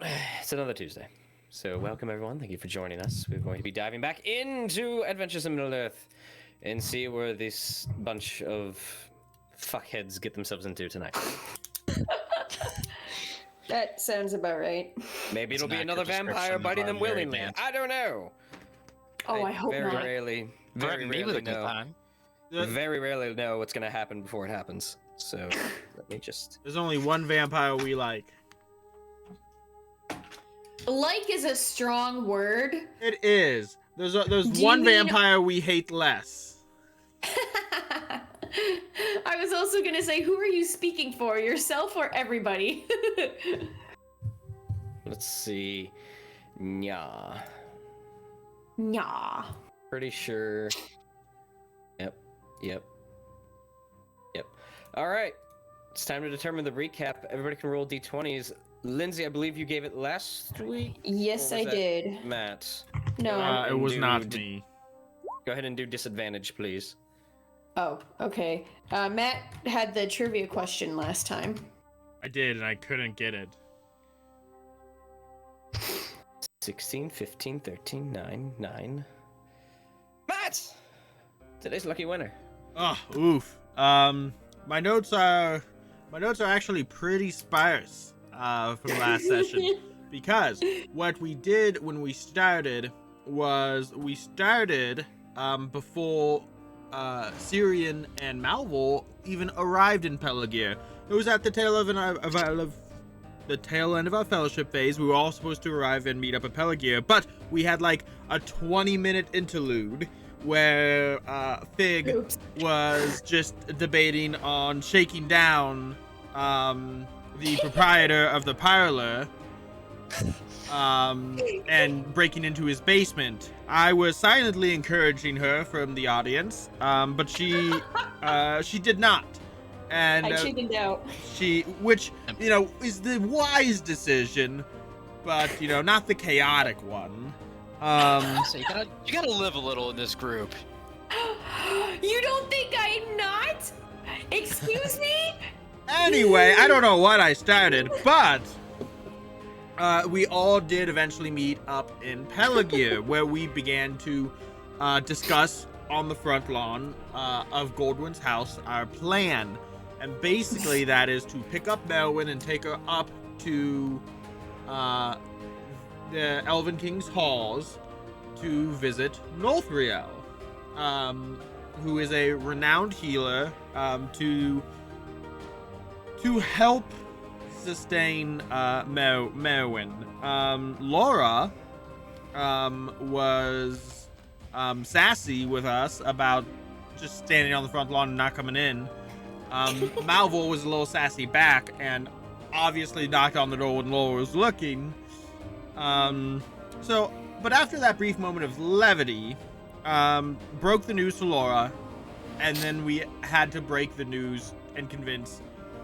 it's another Tuesday. So welcome everyone. Thank you for joining us. We're going to be diving back into Adventures in Middle-earth and see where this bunch of fuckheads get themselves into tonight. That sounds about right. Maybe it'll be another vampire biting them willingly. I don't know. Oh, I hope very not. Rarely, very rarely know. Very rarely know what's going to happen before it happens. So let me just... There's only one vampire we like. Like is a strong word. It is. There's one vampire we hate less. I was also gonna say, who are you speaking for, yourself or everybody? Let's see. Nya. Nya. Pretty sure. Yep. All right. It's time to determine the recap. Everybody can roll d20s. Lindsay, I believe you gave it last week? Yes, I did. Matt? No. It was not me. Go ahead and do disadvantage, please. Oh, okay. Matt had the trivia question last time. I did, and I couldn't get it. 16, 15, 13, 9. Matt! Today's lucky winner. Oh, oof. My notes are actually pretty sparse from last session, because what we did when we started was we started before Cirion and Malvhor even arrived in Pelargir. It was at the tail end of our fellowship phase. We were all supposed to arrive and meet up at Pelargir, but we had like a 20-minute interlude where Fig was just debating on shaking down the proprietor of the parlor and breaking into his basement. I was silently encouraging her from the audience, but she did not. And I chickened out. Which is the wise decision, but not the chaotic one. So you gotta live a little in this group. You don't think I'm not? Excuse me? Anyway, I don't know what I started, but we all did eventually meet up in Pelargir, where we began to discuss on the front lawn of Goldwyn's house our plan. And basically that is to pick up Melwyn and take her up to the Elven King's halls to visit Northriel, who is a renowned healer, to help sustain Merwyn. Laura was sassy with us about just standing on the front lawn and not coming in. Malvhor was a little sassy back and obviously knocked on the door when Laura was looking. But after that brief moment of levity, broke the news to Laura, and then we had to break the news and convince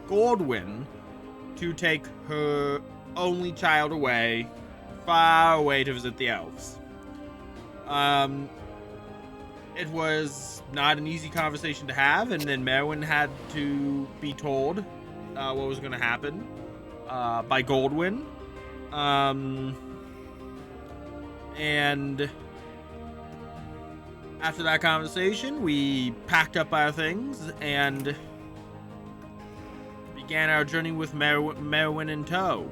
Goldwyn to take her only child away, far away to visit the elves. It was not an easy conversation to have, and then Merwyn had to be told what was going to happen by Goldwyn. And after that conversation, we packed up our things and began our journey with Merwyn in tow.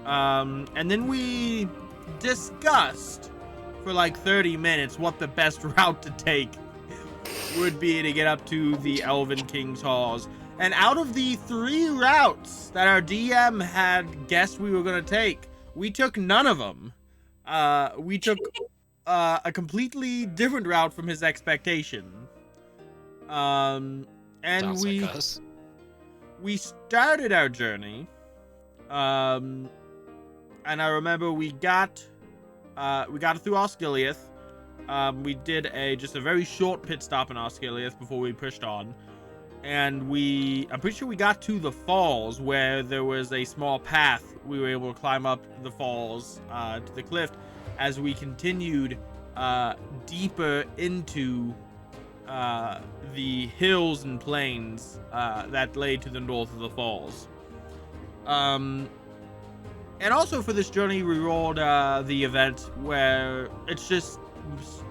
And then we discussed for like 30 minutes what the best route to take would be to get up to the Elven King's halls. And out of the 3 routes that our DM had guessed we were going to take, we took none of them. We took a completely different route from his expectation. And Sounds we like us. we started our journey. And I remember we got through Osgiliath. We did just a very short pit stop in Osgiliath before we pushed on. And I'm pretty sure we got to the falls where there was a small path. We were able to climb up the falls to the cliff as we continued deeper into the hills and plains that lay to the north of the falls. And also for this journey, we rolled the event where it's just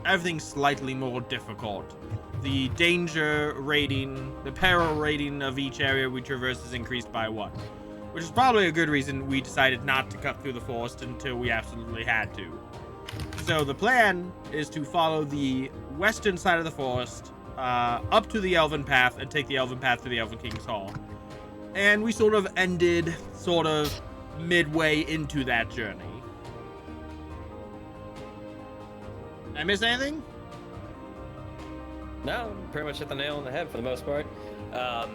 everything's slightly more difficult. The danger rating, the peril rating of each area we traverse is increased by 1, which is probably a good reason we decided not to cut through the forest until we absolutely had to. So the plan is to follow the western side of the forest up to the Elven Path and take the Elven Path to the Elven King's Hall. And we sort of ended midway into that journey. Did I miss anything? No, pretty much hit the nail on the head for the most part. Out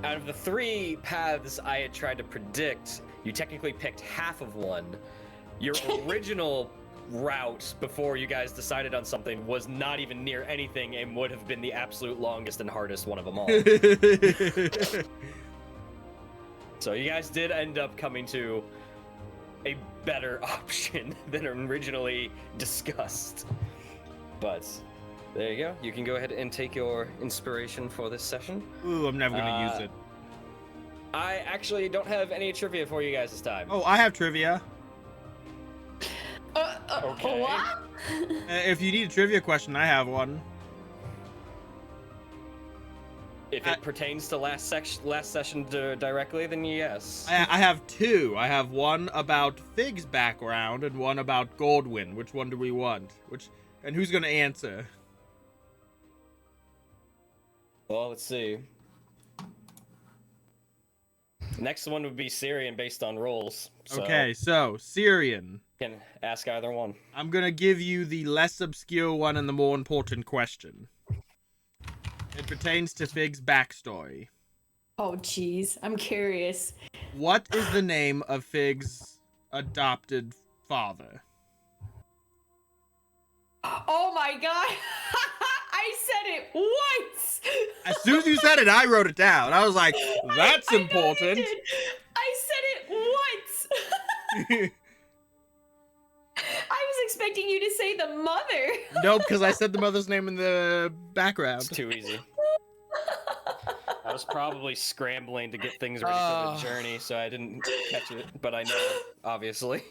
of the 3 paths I had tried to predict, you technically picked half of one. Your original route before you guys decided on something was not even near anything and would have been the absolute longest and hardest one of them all. So you guys did end up coming to a better option than originally discussed. But there you go. You can go ahead and take your inspiration for this session. Ooh, I'm never gonna use it. I actually don't have any trivia for you guys this time. Oh, I have trivia. Okay. What? If you need a trivia question, I have one. If it pertains to last session directly, then yes. I have 2. I have one about Fig's background and one about Goldwyn. Which one do we want? And who's gonna answer? Well, let's see. Next one would be Cirion based on rolls. So Okay, so Cirion. can ask either one. I'm gonna give you the less obscure one and the more important question. It pertains to Fig's backstory. Oh, jeez. I'm curious. What is the name of Fig's adopted father? Oh my god. I said it once. As soon as you said it, I wrote it down. I was like, that's I know you important. did. I said it once. I was expecting you to say the mother. Nope, because I said the mother's name in the background. It's too easy. I was probably scrambling to get things ready for the journey, so I didn't catch it, but I know, obviously.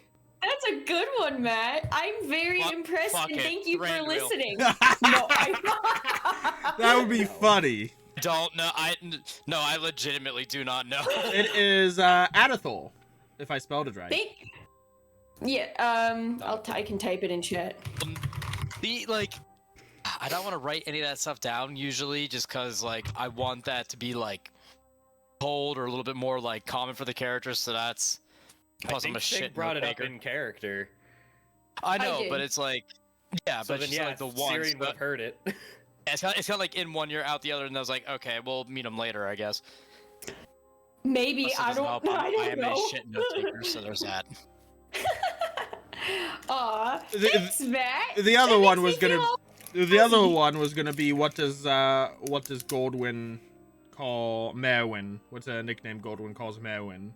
That's a good one, Matt. I'm very impressed, fuck and it. thank you for Randall. listening. No, That would be funny. Don't know. I legitimately do not know. It is Adathor, if I spelled it right. I can type it in chat. I don't want to write any of that stuff down usually, just cause I want that to be told or a little bit more common for the characters. So that's. Plus, I'm a shit brought it up maker. in character. I know, did. but it's yeah, So but then, it's just the ones. Cirion would have heard it. It's kind of like in one, you're out the other, and I was like, okay, we'll meet them later, I guess. Maybe Plus, it I doesn't don't. help, I don't am know. a shit note taker, so there's that. Aw, The- thanks, Matt. The other That one makes was me gonna. feel The other one was gonna be what does Goldwyn call Merwyn? What's a nickname Goldwyn calls Merwyn?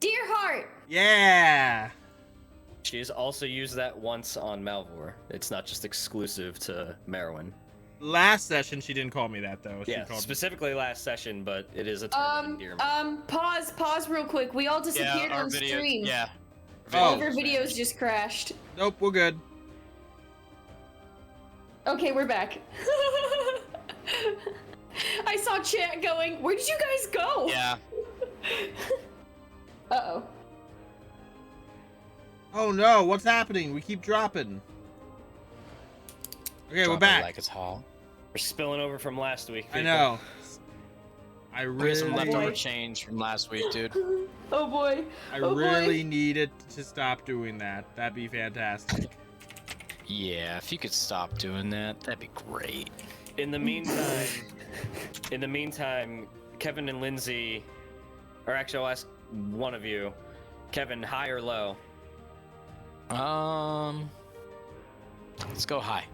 Dear heart. Yeah. She has also used that once on Malvhor. It's not just exclusive to Merwyn. Last session she didn't call me that though. She Yeah, called specifically last session, but it is a term of endearment. Pause real quick. We all disappeared our on video, stream. yeah. All of Oh. our videos just crashed. Nope, we're good. Okay, we're back. I saw chat going, where did you guys go? Yeah. Uh-oh. Oh no, what's happening? We keep dropping. Okay, we're back. Like it's hall. We're spilling over from last week. I people. know. I We got some really, leftover boy. change from last week, dude. Oh boy. I Oh, boy. really needed to stop doing that. That'd be fantastic. Yeah, if you could stop doing that, that'd be great. In the meantime, Kevin and Lindsay, or actually, I'll ask one of you, Kevin, high or low? Let's go high.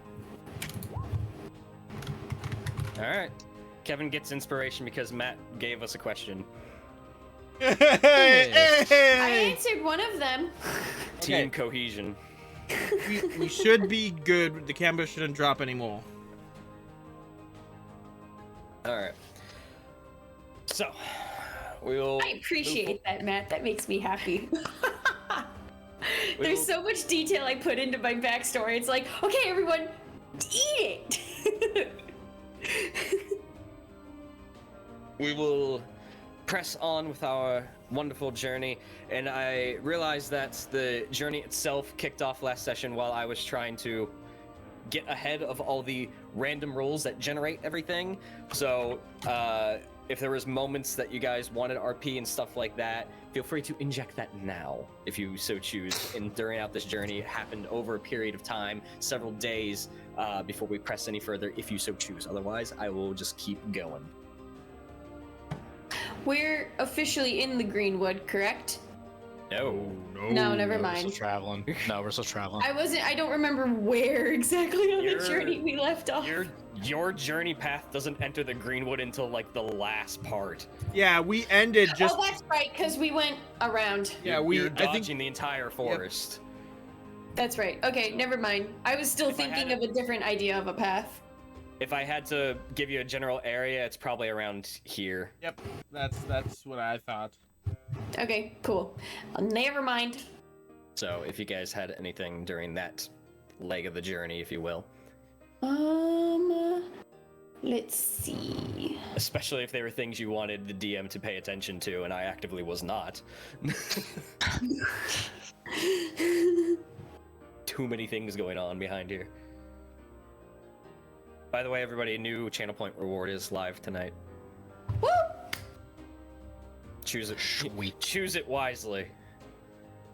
All right. Kevin gets inspiration because Matt gave us a question. I answered one of them. Team Okay. cohesion. we should be good. The camera shouldn't drop anymore. All right. So, we'll. I appreciate that, Matt. That makes me happy. We There's will- so much detail I put into my backstory. It's like, okay, everyone, eat it. We will press on with our wonderful journey, and I realized that the journey itself kicked off last session while I was trying to get ahead of all the random rolls that generate everything. So if there was moments that you guys wanted RP and stuff like that, feel free to inject that now if you so choose. And during out this journey, it happened over a period of time, several days before we press any further, if you so choose. Otherwise, I will just keep going. We're officially in the Greenwood, correct? No. No, never We're mind. still traveling. No, we're still traveling. I don't remember where exactly on the You're- journey we left off. Your journey path doesn't enter the Greenwood until like the last part. Yeah, we ended just. Oh, that's right, because we went around. Yeah, You're I dodging think the entire forest. That's right. Okay, never mind. I was still If I thinking had of a different idea of a path. If I had to give you a general area, it's probably around here. Yep, that's what I thought. Okay, cool. Never mind. So if you guys had anything during that leg of the journey, if you will, Let's see. especially if they were things you wanted the DM to pay attention to, and I actively was not. Too many things going on behind here. By the way, everybody, a new channel point reward is live tonight. Woo! Choose it. Sweet. Choose it wisely,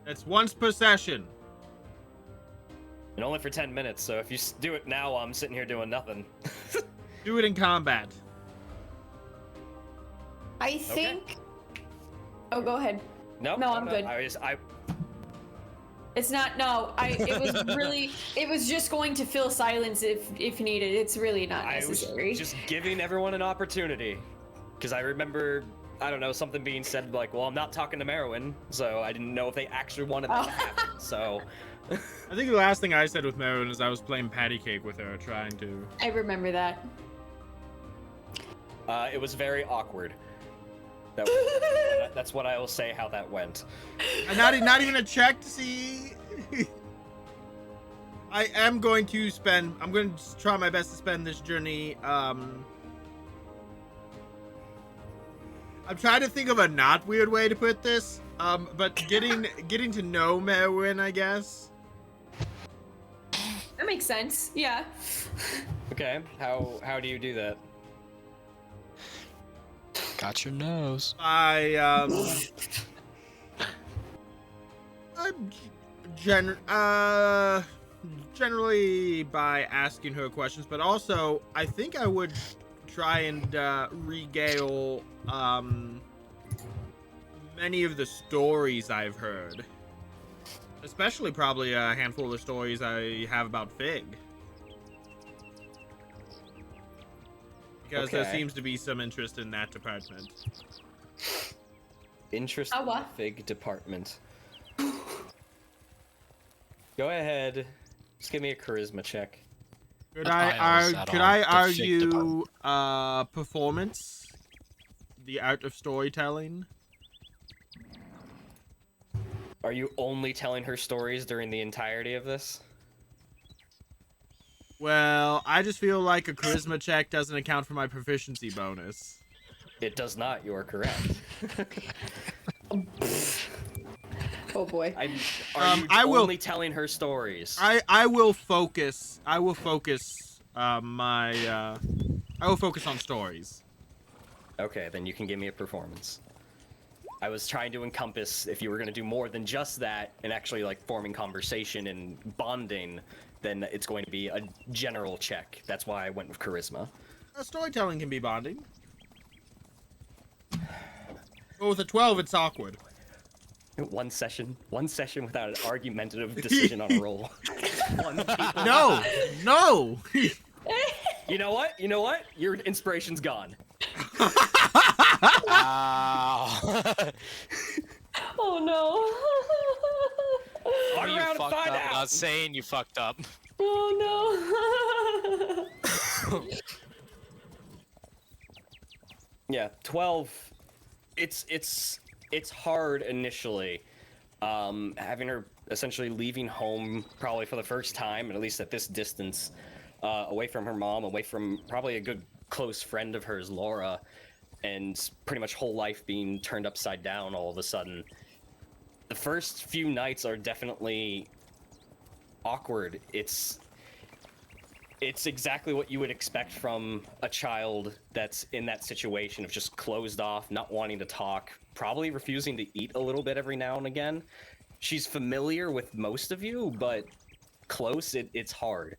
That's once per session. and only for 10 minutes. So if you do it now, while I'm sitting here doing nothing. Do it in combat. I think. Oh, go ahead. Nope, No, I'm good. I It's not. No, it was really. It was just going to fill silence if needed. It's really not was necessary. just giving everyone an opportunity, because I remember, I don't know, something being said like, "Well, I'm not talking to Merwin," so I didn't know if they actually wanted that to happen. So, I think the last thing I said with Marilyn is I was playing patty cake with her, trying to. I remember that. it was very awkward. That's what I will say. How that went. And not even a check to see. I am going to spend. I'm going to try my best to spend this journey. I'm trying to think of a not weird way to put this. But getting to know Merwin, I guess. That makes sense. Yeah. Okay. How do you do that? Got your nose. I'm generally by asking her questions, but also I think I would try and regale many of the stories I've heard, especially probably a handful of the stories I have about Fig. Because there Okay. seems to be some interest in that department. Interest Oh, in the what? Fig department. Go ahead. Just give me a charisma check. Could I I, always sat could on I the Fig argue department. performance? The art of storytelling? Are you only telling her stories during the entirety of this? Well, I just feel like a charisma check doesn't account for my proficiency bonus. It does not. You are correct. Oh boy. Are you I will- only telling her stories? I will focus. I will focus I will focus on stories. Okay, then you can give me a performance. I was trying to encompass if you were going to do more than just that and actually like forming conversation and bonding, then it's going to be a general check. That's why I went with charisma. Storytelling can be bonding. But with a 12, it's awkward. One session without an argumentative decision on a roll. One people. No, no. You know what? You know what? Your inspiration's gone. Wow. Oh no. One You round, fucked find up out. without saying you fucked up. Oh no. Yeah, 12 it's hard initially, having her essentially leaving home probably for the first time, at least at this distance, away from her mom, away from probably a good close friend of hers, Laura, and pretty much whole life being turned upside down all of a sudden. The first few nights are definitely awkward. It's exactly what you would expect from a child that's in that situation of just closed off, not wanting to talk, probably refusing to eat a little bit every now and again. She's familiar with most of you, but close, it's hard.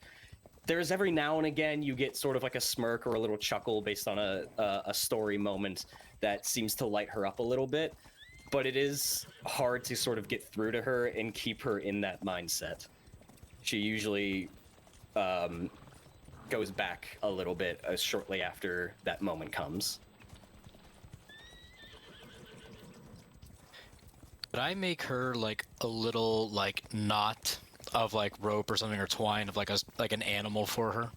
There's every now and again you get sort of like a smirk or a little chuckle based on a story moment that seems to light her up a little bit, but it is hard to sort of get through to her and keep her in that mindset. She usually goes back a little bit shortly after that moment comes. Could I make her like a little like knot of like rope or something, or twine of like an animal for her?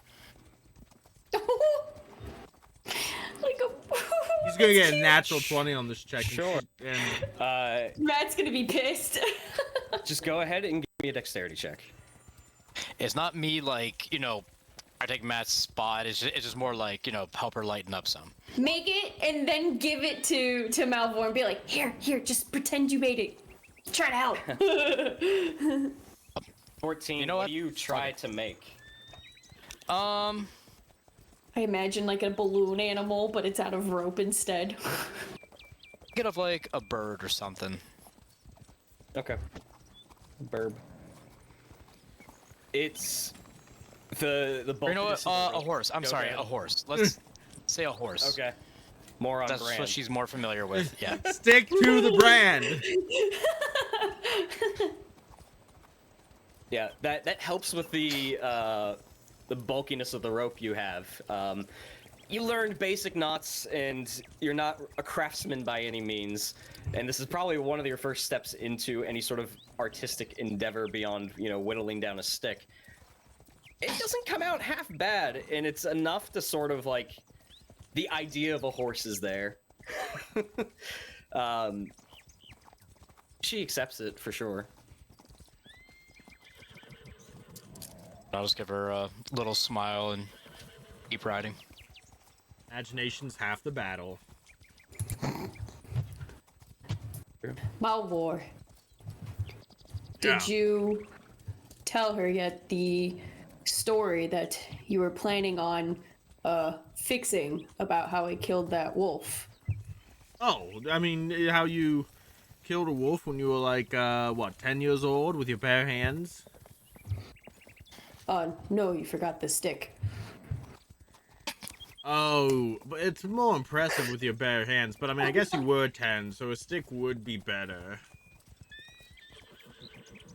Like a. He's gonna get a natural 20 on this check. Sure. And Matt's gonna be pissed. Just go ahead and give me a dexterity check. It's not me like, I take Matt's spot. It's just more like, help her lighten up some. Make it and then give it to Malvhor and be like, here, just pretend you made it. Try it out. 14. You know what what? do you try to make? I imagine like a balloon animal, but it's out of rope instead. Get of like a bird or something. Okay. Burb. It's the bulk. Or you know of what? this A horse. I'm Go sorry, ahead. a horse. Let's say a horse. Okay. More on That's brand. what she's more familiar with. Yeah. stick to the brand. Yeah, that helps with the bulkiness of the rope you have. You learned basic knots, and you're not a craftsman by any means. And this is probably one of your first steps into any sort of artistic endeavor beyond, whittling down a stick. It doesn't come out half bad, and it's enough to sort of like the idea of a horse is there. She accepts it for sure. I'll just give her a little smile and keep riding. Imagination's half the battle. Malvhor, Yeah. did you tell her yet the story that you were planning on fixing about how I killed that wolf? Oh, I mean, how you killed a wolf when you were like, 10 years old with your bare hands? No, you forgot the stick. Oh, but it's more impressive with your bare hands. But I mean, I guess you were 10, so a stick would be better.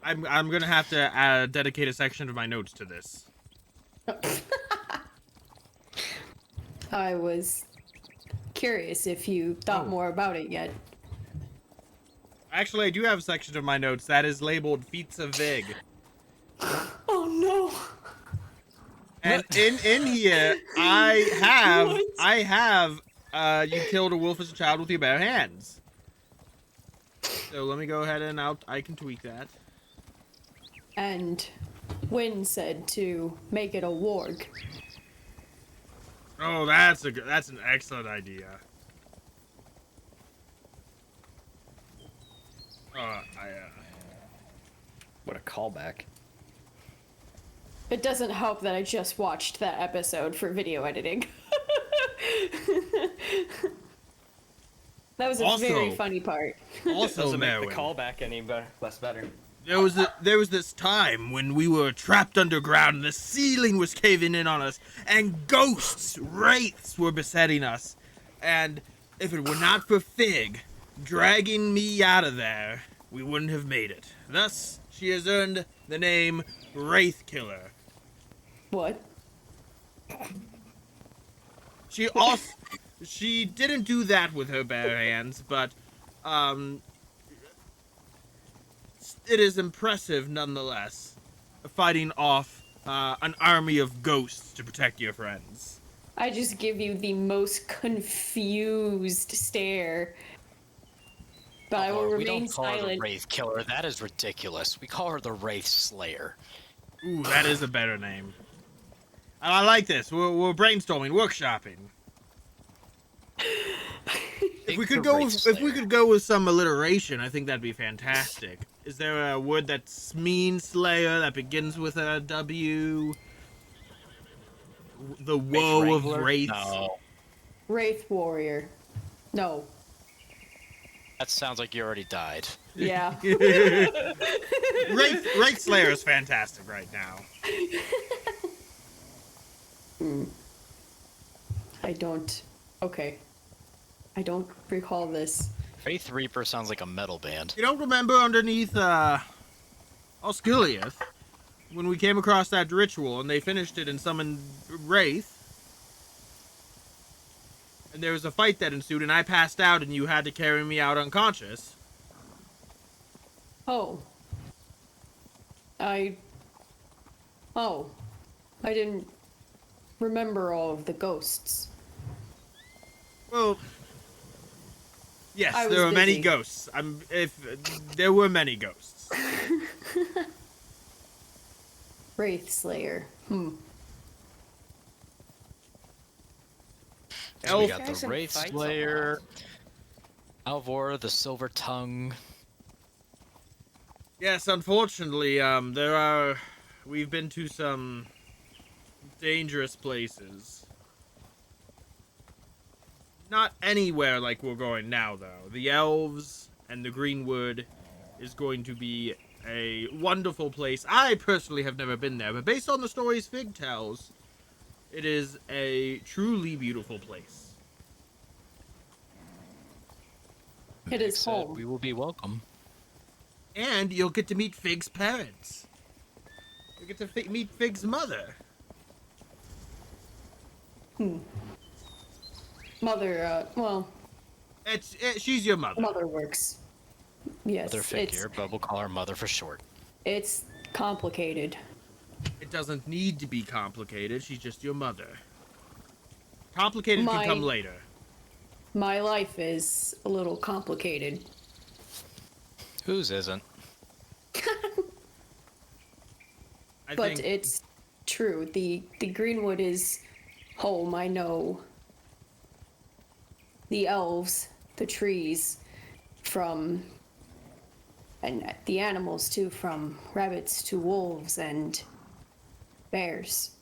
I'm gonna have to dedicate a section of my notes to this. I was curious if you thought more about it yet. Actually, I do have a section of my notes that is labeled Feats of Vig. Oh no! And in here, I have you killed a wolf as a child with your bare hands. So let me go ahead and I can tweak that. And Wynn said to make it a warg. Oh, that's an excellent idea. What a callback. It doesn't help that I just watched that episode for video editing. That was a Also- very funny part. Also, Doesn't make the Merwin, callback any less better. there was this time when we were trapped underground and the ceiling was caving in on us, and ghosts, wraiths were besetting us. And if it were not for Fig dragging me out of there, we wouldn't have made it. Thus, she has earned the name Wraith Killer. What? She didn't do that with her bare hands, but it is impressive nonetheless, fighting off an army of ghosts to protect your friends. I just give you the most confused stare but I will Malvhor, we remain don't call her the silent. Wraith Killer. That is ridiculous. We call her the Wraith Slayer. Ooh, that is a better name. And I like this. We're brainstorming, workshopping. If we could go with some alliteration, I think that'd be fantastic. Is there a word that's mean slayer that begins with a W? The woe of wraiths. No. Wraith warrior. No. That sounds like you already died. Yeah. Wraith Slayer is fantastic right now. I don't. Okay. I don't recall this. Faith Reaper sounds like a metal band. You don't remember underneath Osgiliath when we came across that ritual and they finished it and summoned Wraith? And there was a fight that ensued and I passed out and you had to carry me out unconscious. Oh. I didn't remember all of the ghosts. Well, yes, I was there were many busy. ghosts. There were many ghosts. Wraith Slayer. So we Elf- got Guys the in Wraith fights a Slayer, Malvhor, the Silver Tongue. Yes, unfortunately, we've been to some dangerous places. Not anywhere like we're going now, though. The elves and the Greenwood is going to be a wonderful place. I personally have never been there, but based on the stories Fig tells, it is a truly beautiful place. It is Said home. We will be welcome. And you'll get to meet Fig's parents. You'll get to meet Fig's mother. Mother, well, She's your mother. mother works. Yes, Mother figure, but we'll call her Mother for short. it's complicated. It doesn't need to be complicated. She's just your mother. Complicated can My- come later. My life is a little complicated. Whose isn't? I But think it's true. The Greenwood is home. I know the elves, the trees, and the animals too, from rabbits to wolves and bears.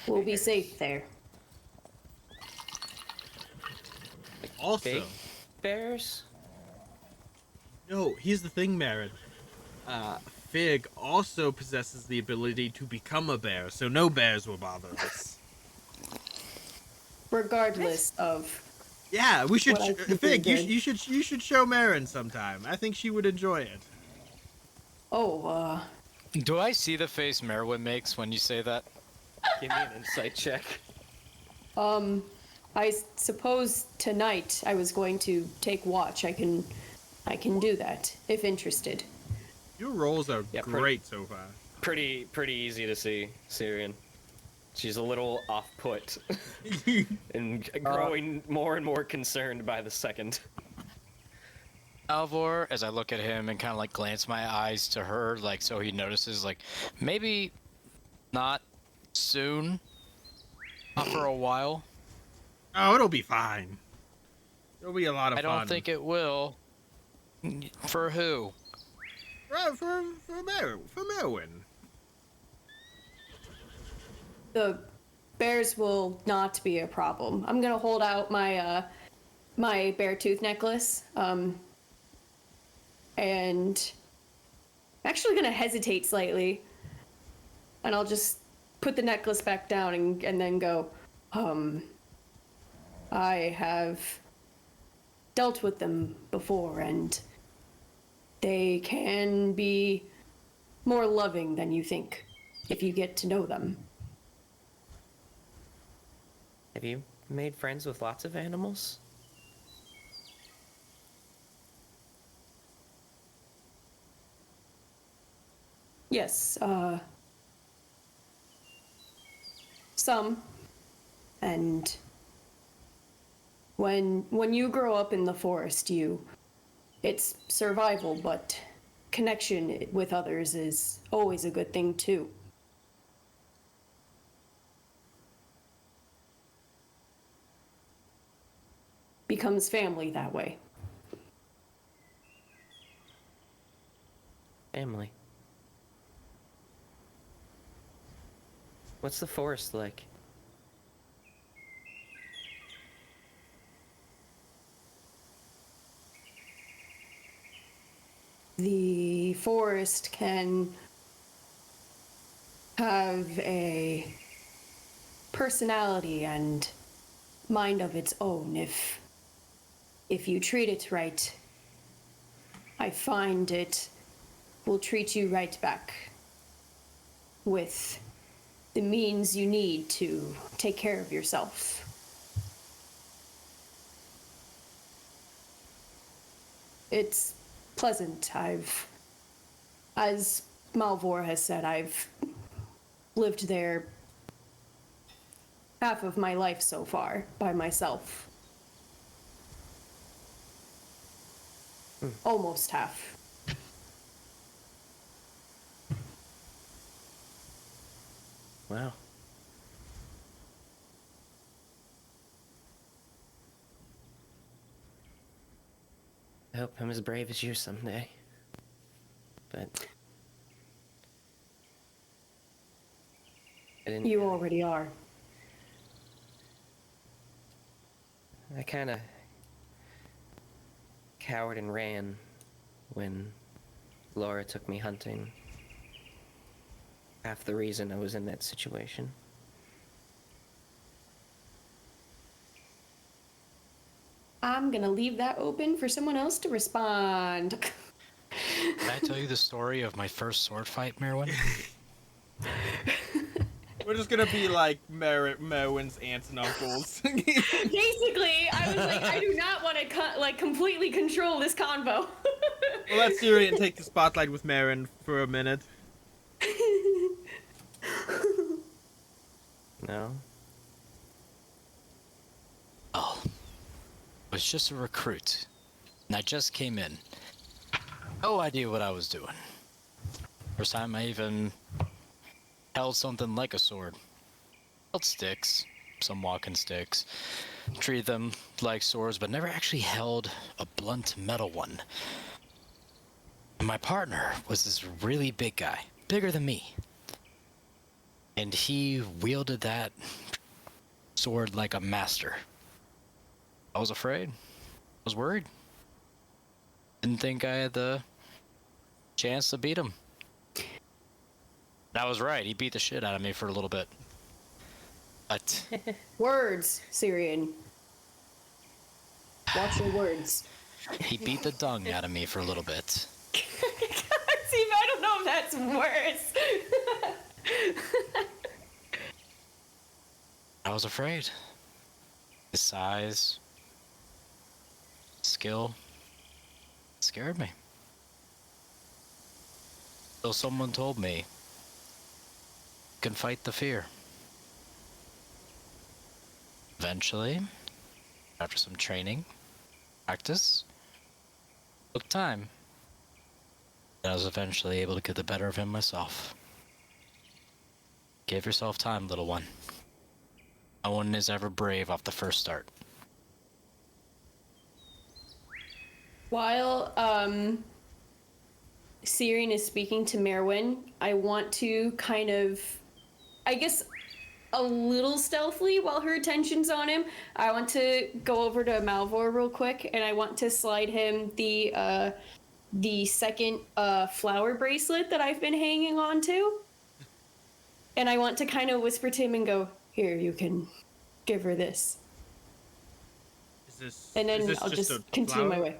We'll be safe there. also. Big bears? No, here's the thing, Marin. Fig also possesses the ability to become a bear, so no bears will bother us. Regardless of Yeah, we should. What I think Fig, we you should show Marin sometime. I think she would enjoy it. Do I see the face Merwin makes when you say that? Give me an insight check. I suppose tonight I was going to take watch. I can do that if interested. Your rolls are Yeah, great so far. Pretty easy to see, Cirion. She's a little off-put and growing more and more concerned by the second. Malvhor, as I look at him and kind of like glance my eyes to her, like so he notices, like maybe not soon, not for a while. Oh, it'll be fine. It'll be a lot of I fun. don't think it will. For who? For Merwin. The bears will not be a problem. I'm gonna hold out my my bear tooth necklace. And I'm actually gonna hesitate slightly. And I'll just put the necklace back down and then go, I have dealt with them before, and they can be more loving than you think if you get to know them. Have you made friends with lots of animals? Yes, some. And When you grow up in the forest, it's survival, but connection with others is always a good thing too. Becomes family that way. Family. What's the forest like? The forest can have a personality and mind of its own if you treat it right. I find it will treat you right back with the means you need to take care of yourself. It's pleasant. As Malvhor has said, I've lived there half of my life so far by myself. Almost half. Wow. I hope I'm as brave as you someday. But I didn't. You already are. I kind of cowered and ran when Laura took me hunting. Half the reason I was in that situation. I'm gonna leave that open for someone else to respond. Can I tell you the story of my first sword fight, Merwin? We're just gonna be like Merwin's aunts and uncles. Basically, I was like, I do not want to completely control this convo. We'll let Cirion take the spotlight with Merwin for a minute. No? Oh. I was just a recruit. And I just came in. No idea what I was doing. First time I even held something like a sword. Held sticks, some walking sticks. Treated them like swords, but never actually held a blunt metal one. And my partner was this really big guy, bigger than me. And he wielded that sword like a master. I was afraid. I was worried. Didn't think I had the chance to beat him. And I was right. He beat the shit out of me for a little bit. But Words, Cirion. Watch your words. he beat the dung out of me for a little bit. See, I don't know if that's worse. I was afraid. His size, skill, scared me. So someone told me, you can fight the fear. Eventually, after some training, practice, took time, and I was eventually able to get the better of him myself. Give yourself time, little one. No one is ever brave off the first start. While Cirion is speaking to Merwin, I want to kind of, I guess, a little stealthily while her attention's on him, I want to go over to Malvhor real quick, and I want to slide him the second flower bracelet that I've been hanging on to. And I want to kind of whisper to him and go, "Here, you can give her this." And then I'll just continue my way.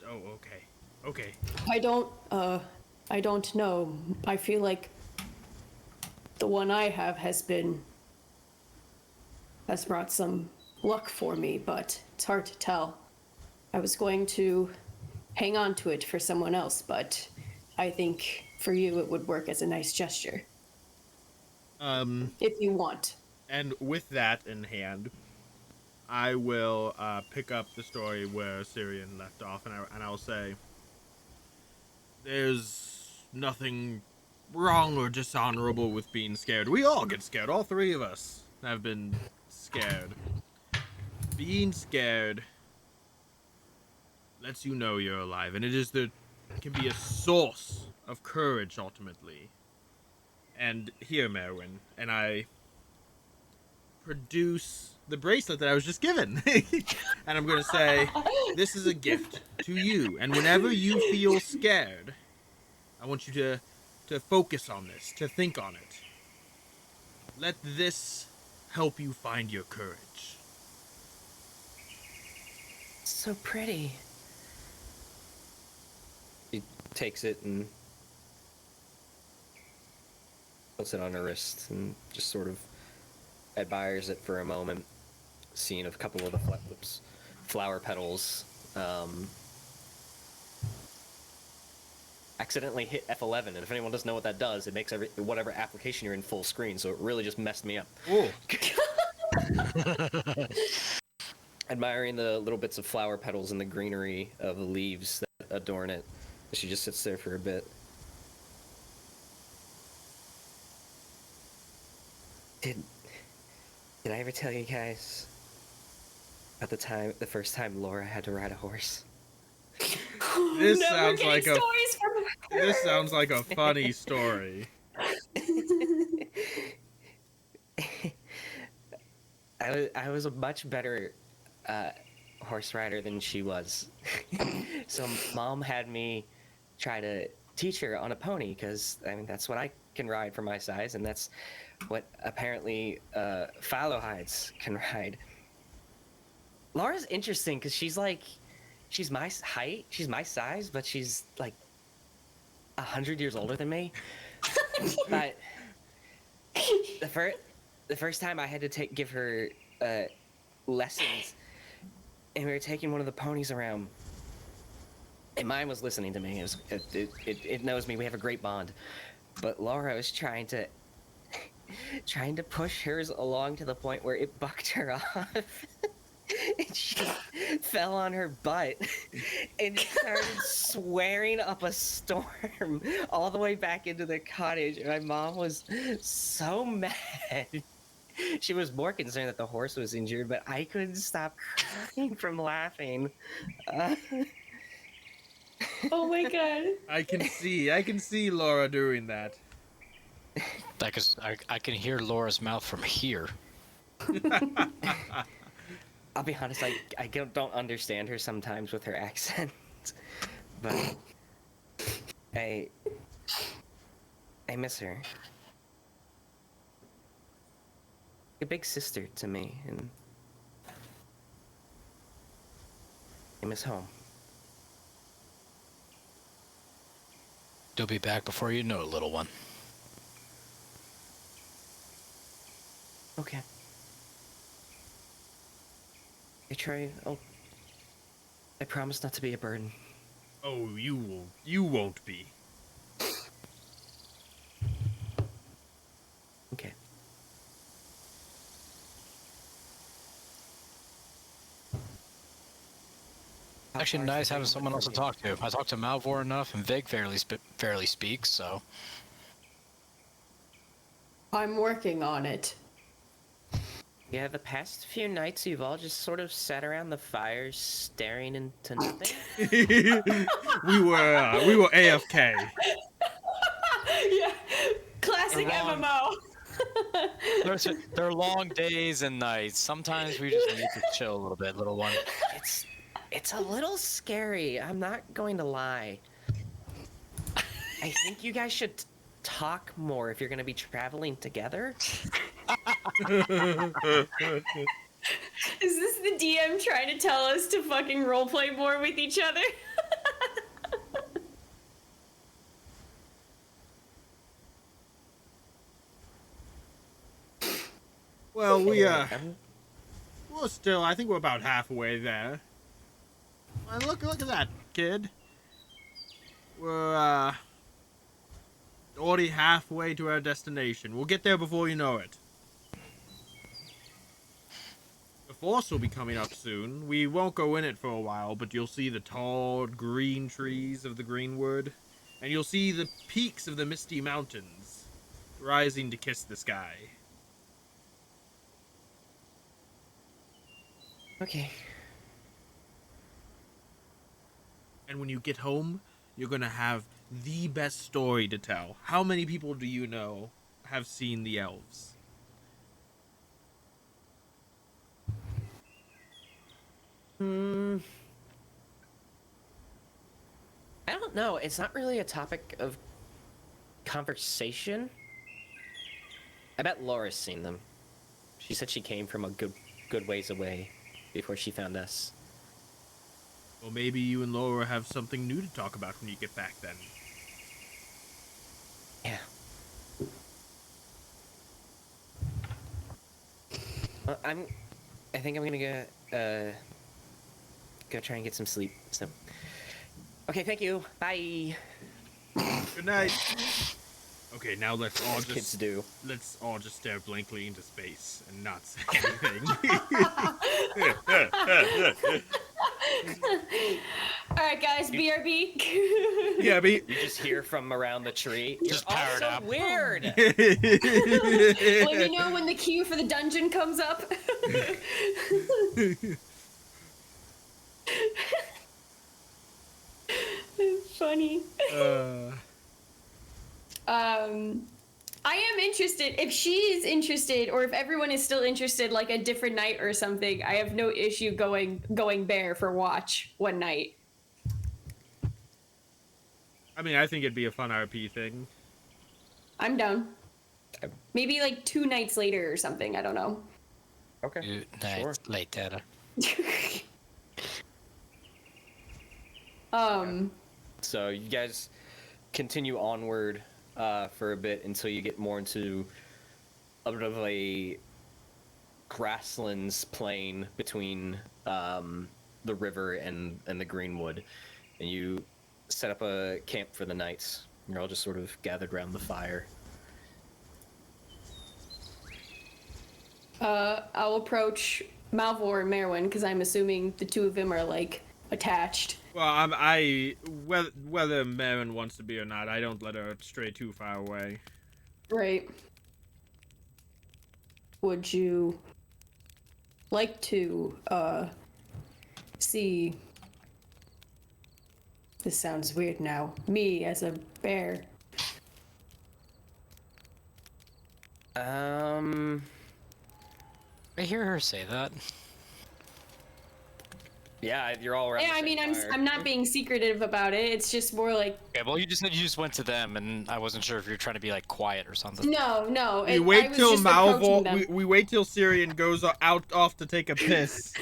Oh, okay. Okay. I don't know. I feel like the one I have has brought some luck for me, but it's hard to tell. I was going to hang on to it for someone else, but I think for you it would work as a nice gesture. If you want. And with that in hand, I will pick up the story where Cirion left off, and I'll say, there's nothing wrong or dishonorable with being scared. We all get scared. All three of us have been scared. Being scared lets you know you're alive, and it can be a source of courage ultimately. And here, Merwin, and I produce the bracelet that I was just given. And I'm going to say, this is a gift to you. And whenever you feel scared, I want you to focus on this, to think on it. Let this help you find your courage. So pretty. She takes it and puts it on her wrist and just sort of admires it for a moment, seeing a couple of the flower petals accidentally hit F11, and if anyone doesn't know what that does, it makes whatever application you're in full screen, so it really just messed me up. Ooh. Admiring the little bits of flower petals and the greenery of the leaves that adorn it, she just sits there for a bit. Did I ever tell you guys about the first time Laura had to ride a horse? This Never sounds like getting stories from her. This sounds like a funny story. I was a much better horse rider than she was. So Mom had me try to teach her on a pony, because I mean that's what I can ride for my size, and that's what apparently fallow hides can ride. Laura's interesting because she's my height, she's my size, but she's like 100 years older than me. But the first time I had to give her lessons, and we were taking one of the ponies around, and mine was listening to me. It knows me. We have a great bond. But Laura was trying to push hers along to the point where it bucked her off. And she fell on her butt and started swearing up a storm all the way back into the cottage. And my mom was so mad. She was more concerned that the horse was injured, but I couldn't stop crying from laughing. Oh my god. I can see Laura doing that. I can hear Laura's mouth from here. I'll be honest, I don't understand her sometimes with her accent, but I miss her. A big sister to me, and I miss home. You'll be back before you know it, little one. Okay. I try. I promise not to be a burden. Oh, you won't be. Okay. Actually, nice having someone else to talk to. I talked to Malvhor enough, and Vig fairly speaks, so... I'm working on it. Yeah, the past few nights you've all just sort of sat around the fire staring into nothing. we were AFK. Yeah, classic MMO. They're long days and nights. Sometimes we just need to chill a little bit, little one. It's a little scary, I'm not going to lie. I think you guys should talk more if you're going to be traveling together. Is this the DM trying to tell us to fucking roleplay more with each other? Well, well, still, I think we're about halfway there. And look at that, kid. We're already halfway to our destination. We'll get there before you know it. Force will be coming up soon. We won't go in it for a while, but you'll see the tall green trees of the Greenwood, and you'll see the peaks of the Misty Mountains rising to kiss the sky. Okay. And when you get home, you're gonna have the best story to tell. How many people do you know have seen the elves? I don't know. It's not really a topic of conversation. I bet Laura's seen them. She said she came from a good ways away before she found us. Well, maybe you and Laura have something new to talk about when you get back then. Yeah. I think I'm gonna go try and get some sleep. So. Okay, thank you. Bye. Good night. Okay, now let's all Kids do. let's all just stare blankly into space and not say anything. All right, guys, BRB. Yeah, but You just hear from around the tree. Just You're powered also up. weird. Let me know when the queue for the dungeon comes up. It's funny. I am interested. If she's interested, or if everyone is still interested, like a different night or something, I have no issue going bear for watch one night. I mean, I think it'd be a fun RP thing. I'm down. Maybe like 2 nights later or something. I don't know. Okay. Good Sure. night, lighthearted. So you guys continue onward for a bit until you get more into a bit of a grasslands plain between the river and the Greenwood, and you set up a camp for the night. You're all just sort of gathered around the fire. I'll approach Malvhor and Merwin because I'm assuming the two of them are like attached. Well, whether Marin wants to be or not, I don't let her stray too far away. Right. Would you like to see? This sounds weird now. Me as a bear. I hear her say that. Yeah, you're all around. Yeah, the I mean, same fire. I'm not being secretive about it. It's just more like Okay, well, you just said you just went to them, and I wasn't sure if you're trying to be like quiet or something. no. We I wait was till just approaching Malvhor. them. We wait till Cirion goes off to take a piss.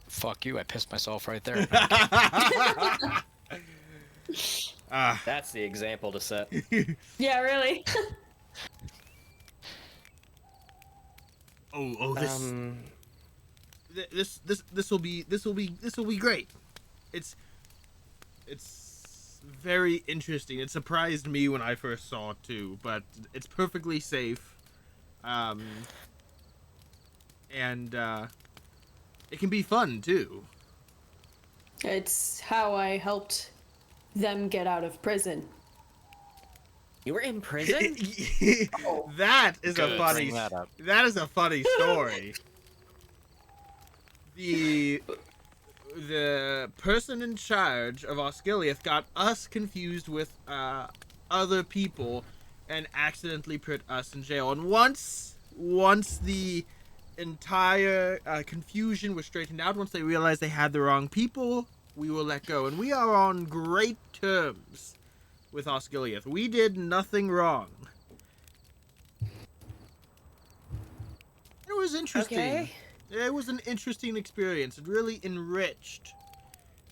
Fuck you! I pissed myself right there. That's the example to set. Yeah, really. This will be great. It's very interesting. It surprised me when I first saw it too, but it's perfectly safe. And it can be fun too. It's how I helped them get out of prison. You were in prison? That is Good, a funny. bring that up. That is a funny story. The person in charge of Osgiliath got us confused with other people and accidentally put us in jail. And once the entire confusion was straightened out, once they realized they had the wrong people, we were let go. And we are on great terms with Osgiliath. We did nothing wrong. It was interesting. Okay. It was an interesting experience. It really enriched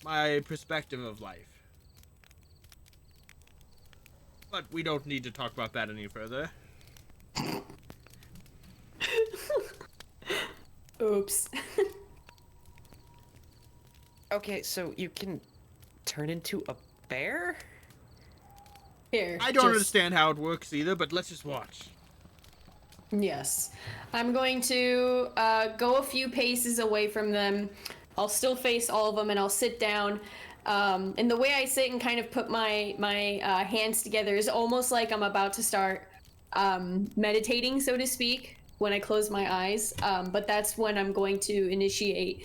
my perspective of life. But we don't need to talk about that any further. Oops. Okay, so you can turn into a bear? Here. I don't just- understand how it works either, but let's just watch. Yes. I'm going to go a few paces away from them. I'll still face all of them and I'll sit down. And the way I sit and kind of put my hands together is almost like I'm about to start meditating, so to speak, when I close my eyes. But that's when I'm going to initiate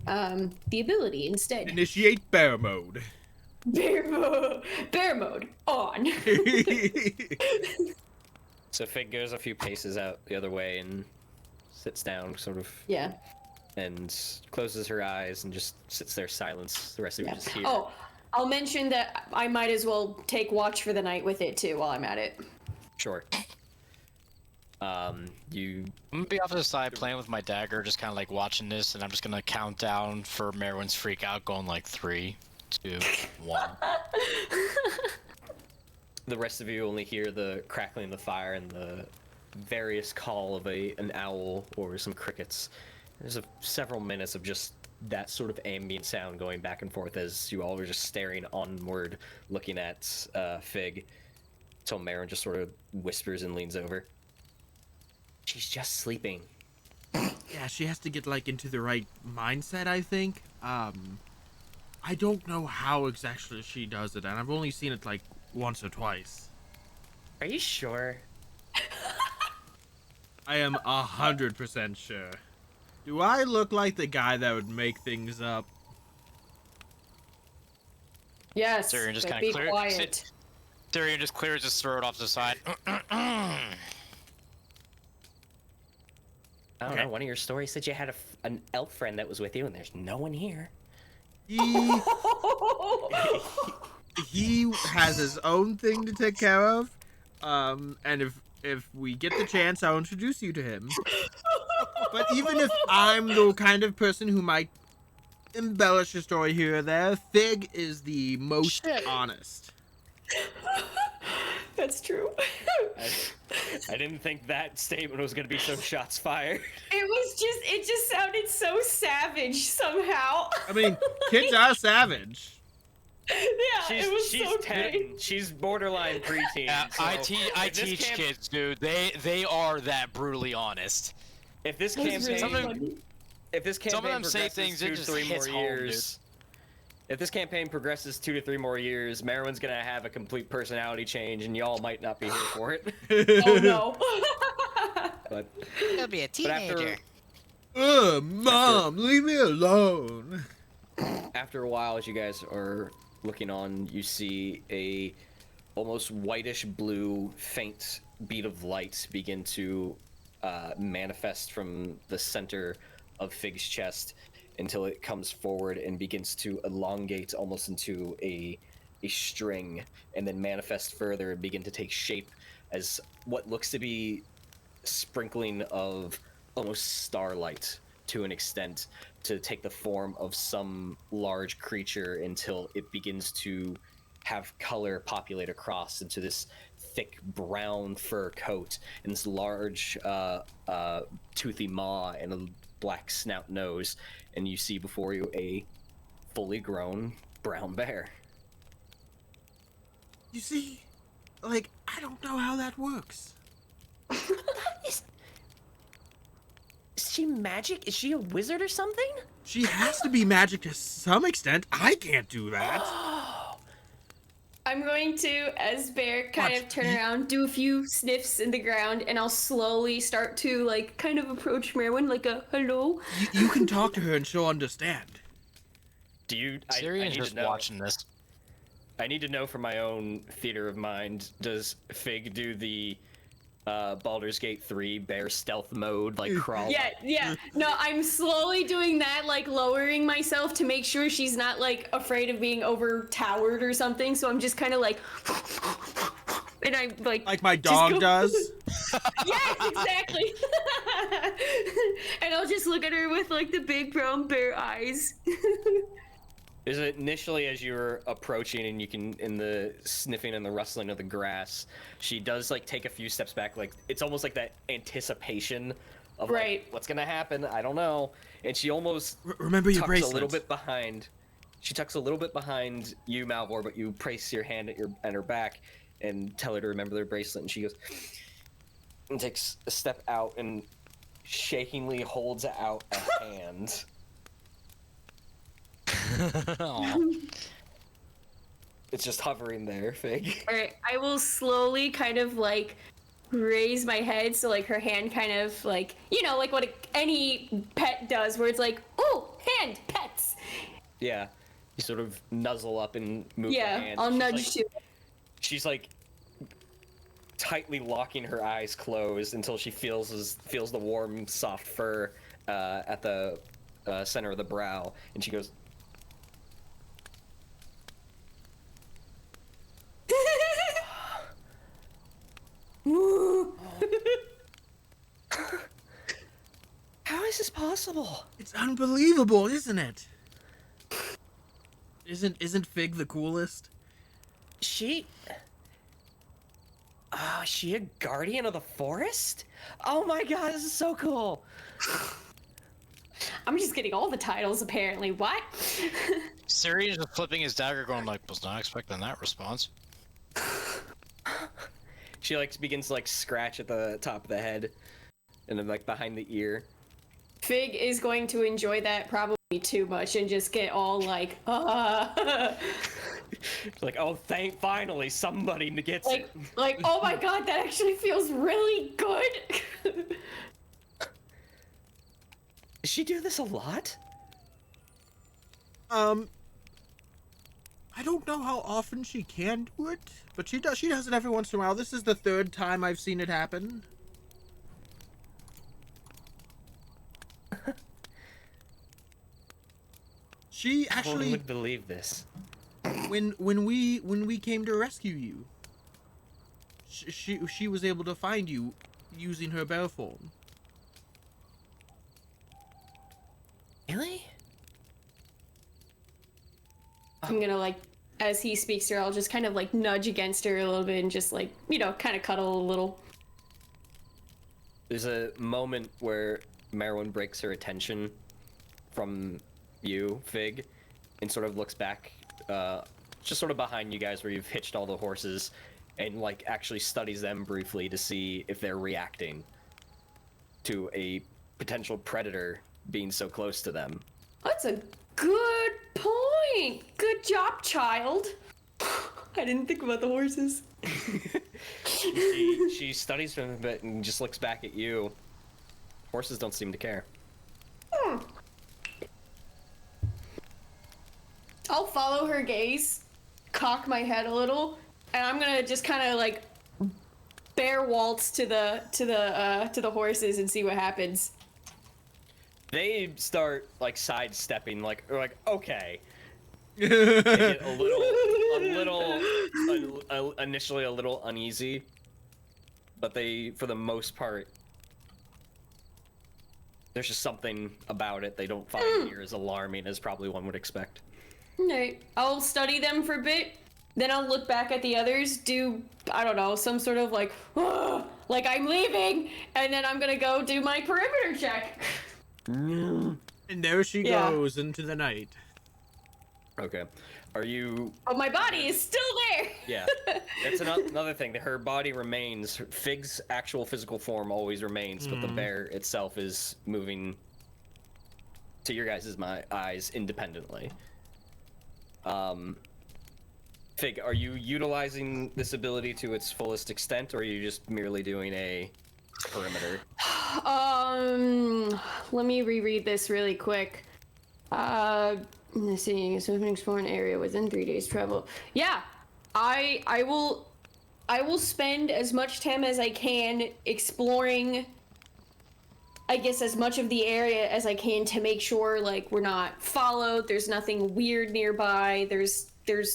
the ability instead. Initiate bear mode. Bear mode on. So Fig goes a few paces out the other way and sits down, sort of, Yeah. and closes her eyes and just sits there silence. The rest of you just hear. Oh, I'll mention that I might as well take watch for the night with it too while I'm at it. Sure. You I'm gonna be off to the side playing with my dagger, just kind of like watching this, and I'm just gonna count down for Merwin's freak out, going like 3, 2, 1. The rest of you only hear the crackling of the fire and the various call of an owl or some crickets. There's several minutes of just that sort of ambient sound going back and forth as you all are just staring onward, looking at Fig. Until Marin just sort of whispers and leans over. She's just sleeping. Yeah, she has to get like into the right mindset, I think. I don't know how exactly she does it, and I've only seen it like once or twice. Are you sure? I am 100% sure. Do I look like the guy that would make things up? Yes. Cirion just but kind be of clears. quiet. Cirion just clears his throat off to the side. I don't Okay. know. One of your stories said you had an elf friend that was with you, and there's no one here. He has his own thing to take care of. And if we get the chance, I'll introduce you to him. But even if I'm the kind of person who might embellish a story here or there, Fig is the most honest. That's true. I didn't think that statement was going to be so shots fired. It just sounded so savage somehow. I mean, kids are savage. Yeah, it was She's so 10. great. She's borderline preteen. Yeah, so I if this teach camp- kids, dude. They are that brutally honest. If this That was really campaign, funny. if this campaign Some of them say progresses things, it 2 to just 3 hits more home, years, if this campaign progresses 2 to 3 more years, Merwin's gonna have a complete personality change, and y'all might not be here for it. Oh no. But He'll be a teenager. Mom, leave me alone. after a while, as you guys are looking on, you see a almost whitish blue faint bead of light begin to manifest from the center of Fig's chest until it comes forward and begins to elongate almost into a string, and then manifest further and begin to take shape as what looks to be sprinkling of almost starlight to an extent, to take the form of some large creature until it begins to have color populate across into this thick brown fur coat and this large toothy maw and a black snout nose, and you see before you a fully grown brown bear. You see, like, I don't know how that works. Is she magic? Is she a wizard or something? She has to be magic to some extent. I can't do that. I'm going to, as Bear, kind Watch. of turn around, do a few sniffs in the ground, and I'll slowly start to, like, kind of approach Merwin, like a hello. You can talk to her and she'll understand. Do you? I Cyrion's need just to know. watching this. I need to know for my own theater of mind. Does Fig do the Baldur's Gate 3 bear stealth mode, like crawl? Yeah. No, I'm slowly doing that, like lowering myself to make sure she's not like afraid of being overtowered or something. So I'm just kind of like, and I Like my dog does. Yes, exactly. And I'll just look at her with like the big brown bear eyes. Is it initially as you're approaching and you can, in the sniffing and the rustling of the grass, she does like take a few steps back, like it's almost like that anticipation of Right. like, what's gonna happen? I don't know. And she almost Remember your tucks bracelet. a little bit behind. She tucks a little bit behind you, Malvhor, but you place your hand at her back and tell her to remember their bracelet, and she goes, and takes a step out and shakingly holds out a hand. Aw. It's just hovering there, Fig. Alright, I will slowly kind of like raise my head so like her hand kind of like, you know, like what any pet does where it's like, oh, hand, pets. Yeah. You sort of nuzzle up and move her Yeah, hand. I'll She's nudge like, too. She's like tightly locking her eyes closed until she feels the warm, soft fur at the center of the brow, and she goes, "How is this possible?" It's unbelievable, isn't it? Isn't Fig the coolest? She is she a guardian of the forest? Oh my god, this is so cool. I'm just getting all the titles apparently. What? Cirion just flipping his dagger, going like, "Was not expecting that response." She like begins to like scratch at the top of the head and then like behind the ear. Fig is going to enjoy that probably too much and just get all like, It's like, oh, finally somebody gets it. like, oh my god, that actually feels really good. Does she do this a lot? I don't know how often she can do it, but she does it every once in a while. This is the third time I've seen it happen. She I actually, would believe this. when we came to rescue you, she was able to find you using her bear form. Really? I'm gonna like, as he speaks to her, I'll just kind of like nudge against her a little bit and just like, you know, kind of cuddle a little. There's a moment where Merwin breaks her attention from you, Fig, and sort of looks back, just sort of behind you guys where you've hitched all the horses, and like actually studies them briefly to see if they're reacting to a potential predator being so close to them. That's a good point. Good job, child. I didn't think about the horses. She studies them a bit and just looks back at you. Horses don't seem to care. I'll follow her gaze, cock my head a little, and I'm gonna just kind of like bear waltz to the horses and see what happens. They start like sidestepping, like okay. They get initially a little uneasy, but they, for the most part, there's just something about it they don't find near as alarming as probably one would expect. Alright, I'll study them for a bit, then I'll look back at the others, do, I don't know, some sort of like, like I'm leaving, and then I'm gonna go do my perimeter check. And there she Yeah. goes into the night. Okay. Are you... But my body is still there! Yeah. That's another thing. That her body remains. Fig's actual physical form always remains, but the bear itself is moving to your guys' eyes independently. Fig, are you utilizing this ability to its fullest extent, or are you just merely doing a perimeter? Let me reread this really quick. Let's see, so explore an area within 3 days travel. Yeah, I will spend as much time as I can exploring, I guess, as much of the area as I can to make sure like we're not followed, there's nothing weird nearby, there's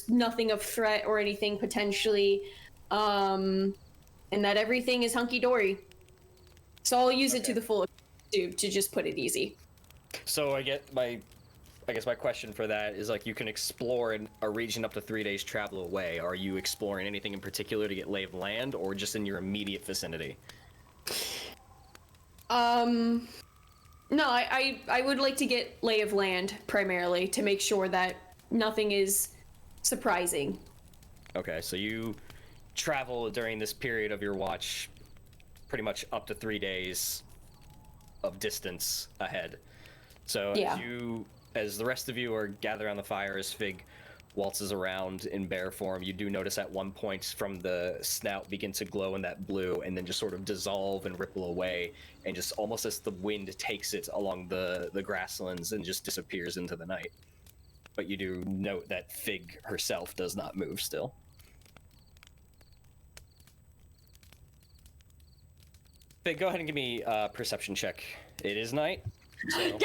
nothing of threat or anything potentially, and that everything is hunky-dory. So I'll use it to the full to just put it easy. So I guess my question for that is, like, you can explore in a region up to 3 days travel away. Are you exploring anything in particular to get lay of land, or just in your immediate vicinity? No, I would like to get lay of land primarily to make sure that nothing is surprising. Okay, so you travel during this period of your watch pretty much up to 3 days of distance ahead. So Yeah. as the rest of you are gathered around the fire, as Fig waltzes around in bear form, you do notice at one point from the snout begin to glow in that blue and then just sort of dissolve and ripple away, and just almost as the wind takes it along the grasslands and just disappears into the night. But you do note that Fig herself does not move still. Fig, go ahead and give me a perception check. It is night. So...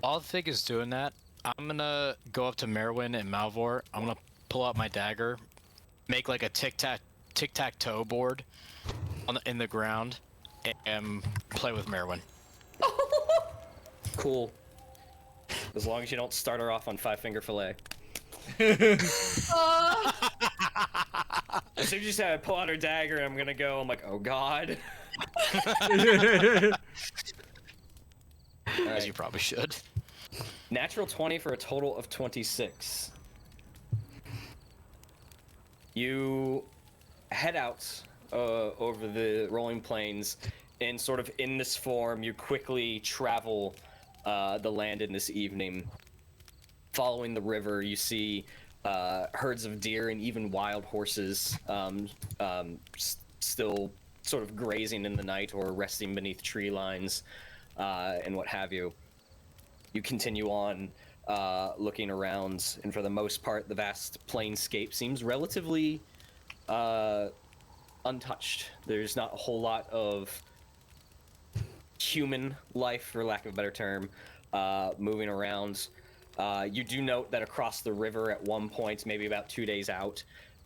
While Fig is doing that, I'm gonna go up to Merwin and Malvhor. I'm gonna pull out my dagger, make like a tic-tac-toe board in the ground, and play with Merwin. Cool. As long as you don't start her off on 5-finger fillet. As soon as you said pull out her dagger, I'm like, oh god. As you probably should. Natural 20 for a total of 26. You head out over the rolling plains, and sort of in this form, you quickly travel the land in this evening. Following the river, you see herds of deer and even wild horses still sort of grazing in the night or resting beneath tree lines and what have you. You continue on looking around, and for the most part, the vast plainscape seems relatively untouched. There's not a whole lot of human life, for lack of a better term, moving around. You do note that across the river at one point, maybe about 2 days out,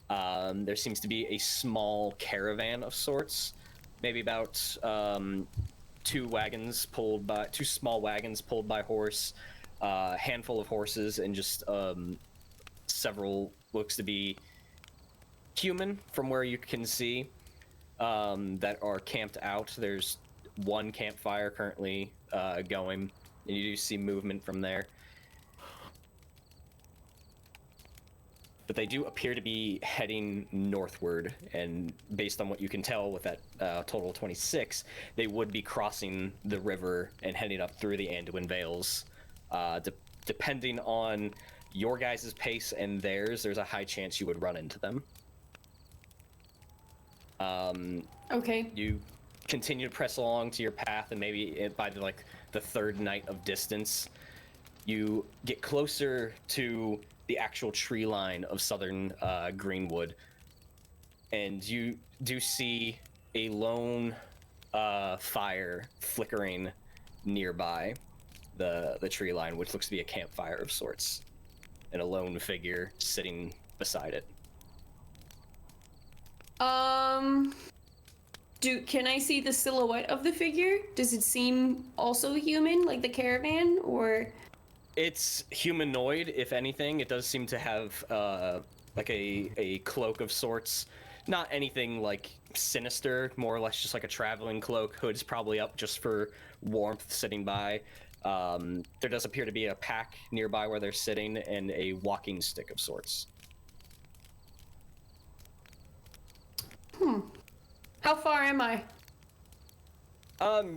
there seems to be a small caravan of sorts, maybe about two small wagons pulled by horse, a handful of horses, and just several looks to be human from where you can see that are camped out. There's one campfire currently going, and you do see movement from there. But they do appear to be heading northward, and based on what you can tell with that total of 26, they would be crossing the river and heading up through the Anduin Vales. Depending on your guys' pace and theirs, there's a high chance you would run into them. Okay. You continue to press along to your path, and maybe by the third night of distance, you get closer to the actual tree line of southern Greenwood, and you do see a lone fire flickering nearby the tree line, which looks to be a campfire of sorts, and a lone figure sitting beside it. Can I see the silhouette of the figure? Does it seem also human, like the caravan, or? It's humanoid, if anything. It does seem to have like a cloak of sorts. Not anything like sinister, more or less just like a traveling cloak. Hood's probably up just for warmth, sitting by. There does appear to be a pack nearby where they're sitting, and a walking stick of sorts. How far am I?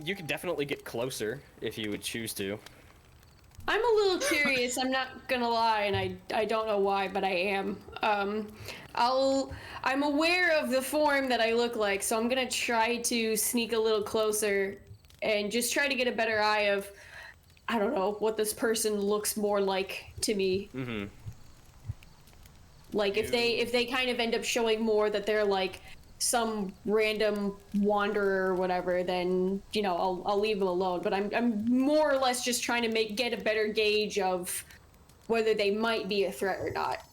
You could definitely get closer if you would choose to. I'm a little curious, I'm not gonna lie, and I don't know why, but I am. I'm aware of the form that I look like, so I'm gonna try to sneak a little closer and just try to get a better eye of, I don't know, what this person looks more like to me. Mm-hmm. Like, if they kind of end up showing more that they're like some random wanderer or whatever, then I'll leave them alone. But I'm more or less just trying to get a better gauge of whether they might be a threat or not.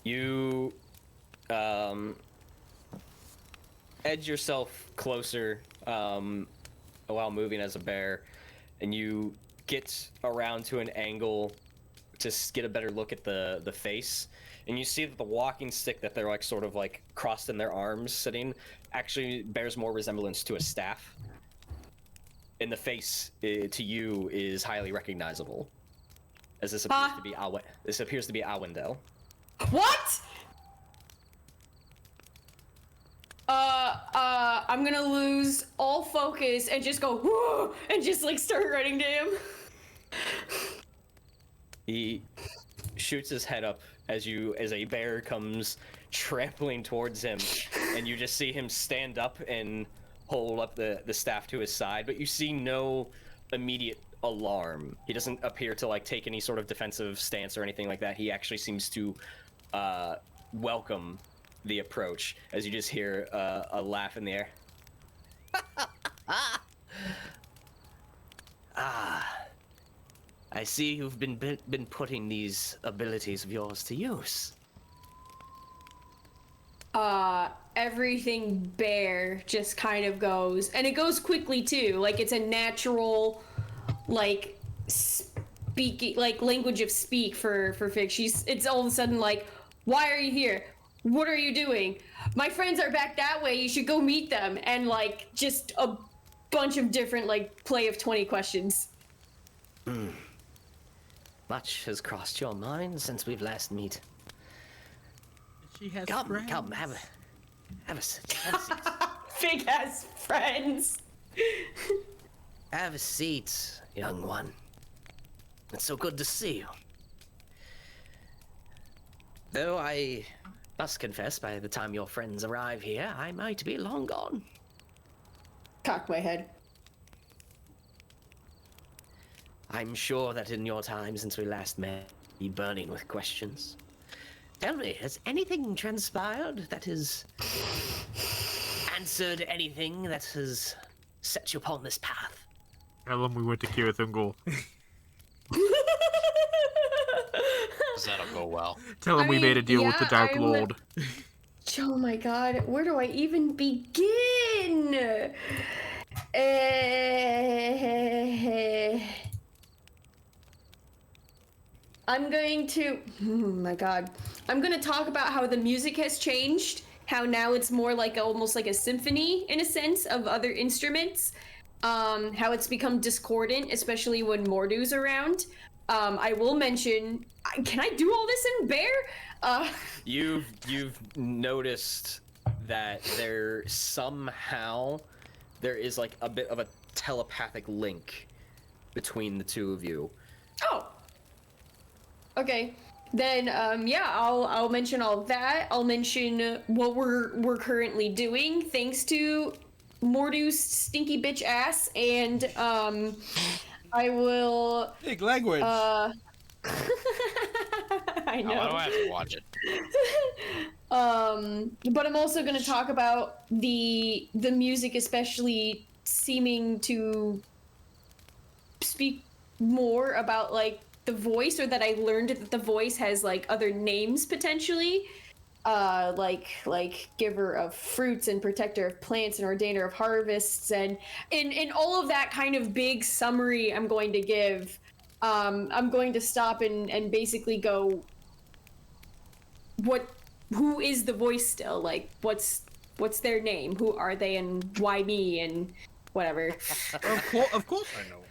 You edge yourself closer while moving as a bear, and you get around to an angle to get a better look at the face. And you see that the walking stick that they're sort of crossed in their arms sitting actually bears more resemblance to a staff. And the face to you is highly recognizable, as this appears to be Awendel. What? I'm gonna lose all focus and just go, whoa, and just like start running to him. He shoots his head up as a bear comes trampling towards him, and you just see him stand up and hold up the staff to his side, but you see no immediate alarm. He doesn't appear to like take any sort of defensive stance or anything like that. He actually seems to welcome the approach, as you just hear a laugh in the air. I see you've been putting these abilities of yours to use. Everything bear just kind of goes, and it goes quickly too. Like it's a natural, like speaking, like language of speak for Fig. It's all of a sudden like, why are you here? What are you doing? My friends are back that way. You should go meet them. And like just a bunch of different like play of 20 questions. Much has crossed your mind since we've last met. She has Come, friends. come, have a seat. Have a seat. Fig has friends. Have a seat, young one. It's so good to see you. Though I must confess, by the time your friends arrive here, I might be long gone. Cock my head. I'm sure that in your time since we last met, you're burning with questions. Tell me, has anything transpired that has answered anything that has set you upon this path? Tell him we went to Kirathungul. That'll go well. Tell him we made a deal with the Dark Lord. Oh my god, where do I even begin? I'm going to, I'm going to talk about how the music has changed, how now it's more like almost like a symphony in a sense of other instruments, how it's become discordant, especially when Mordu's around. I will mention, can I do all this in bear? You've noticed that there is like a bit of a telepathic link between the two of you. Oh. Okay. Then yeah, I'll mention all of that. I'll mention what we're currently doing thanks to Mordu's stinky bitch ass, and I will Big language. I know. Why do I have to watch it? But I'm also going to talk about the music, especially seeming to speak more about like the voice, or that I learned that the voice has like other names potentially, like giver of fruits and protector of plants and ordainer of harvests, and in all of that kind of big summary I'm going to give. I'm going to stop and basically go, who is the voice still? Like, what's their name? Who are they, and why me, and whatever. Of course I know.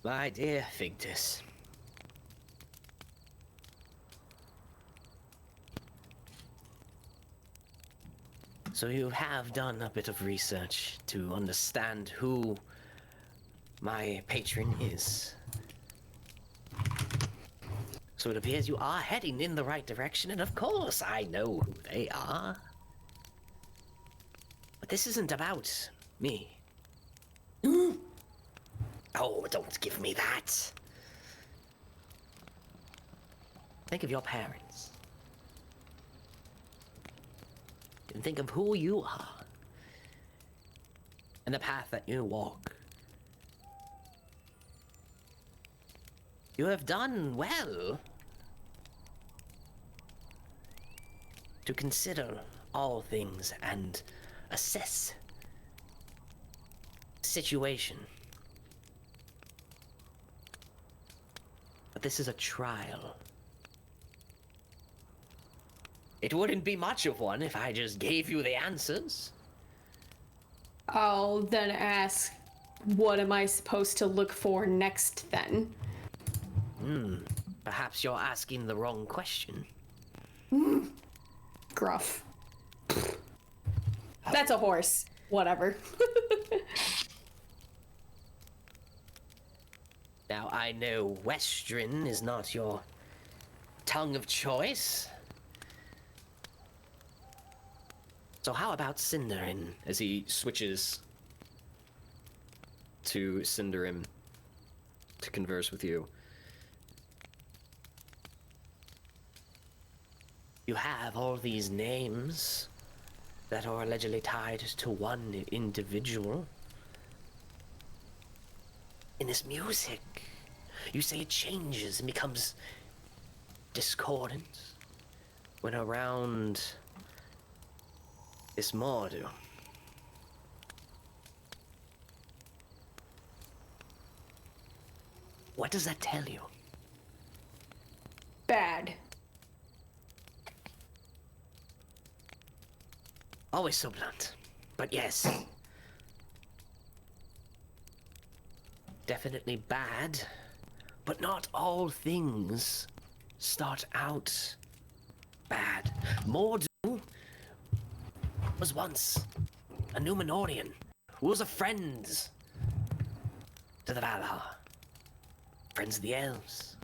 My dear Vigdis. So you have done a bit of research to understand who my patron is. So it appears you are heading in the right direction, and of course I know who they are. But this isn't about me. Oh, don't give me that. Think of your parents. And think of who you are. And the path that you walk. You have done well to consider all things and assess the situation. But this is a trial. It wouldn't be much of one if I just gave you the answers. I'll then ask, what am I supposed to look for next then? Perhaps you're asking the wrong question. Gruff. That's a horse. Whatever. Now, I know Western is not your tongue of choice. So how about Cinderin, as he switches to Cinderin to converse with you? You have all these names that are allegedly tied to one individual. In this music, you say it changes and becomes discordant when around this Mordu. What does that tell you? Bad. Always so blunt, but yes. Definitely bad, but not all things start out bad. Mordu was once a Numenorian who was a friend to the Valar, friends of the elves.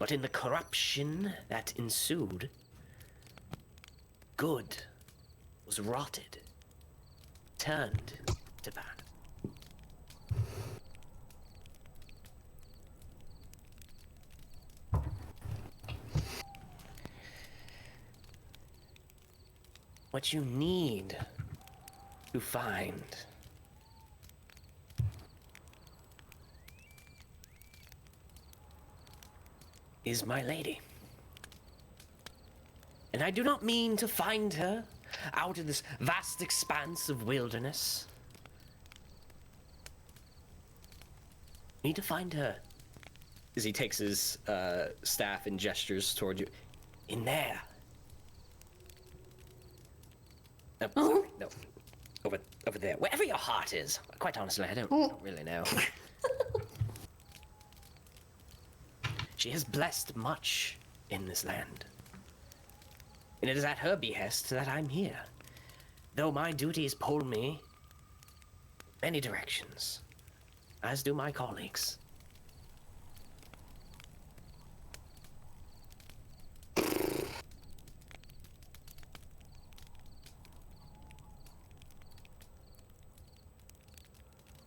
But in the corruption that ensued, good was rotted, turned to bad. What you need to find is my lady. And I do not mean to find her out in this vast expanse of wilderness. I need to find her. As he takes his staff and gestures toward you. In there. Sorry, no. Over there. Wherever your heart is. Quite honestly, I don't really know. She has blessed much in this land. And it is at her behest that I'm here. Though my duties pull me many directions, as do my colleagues.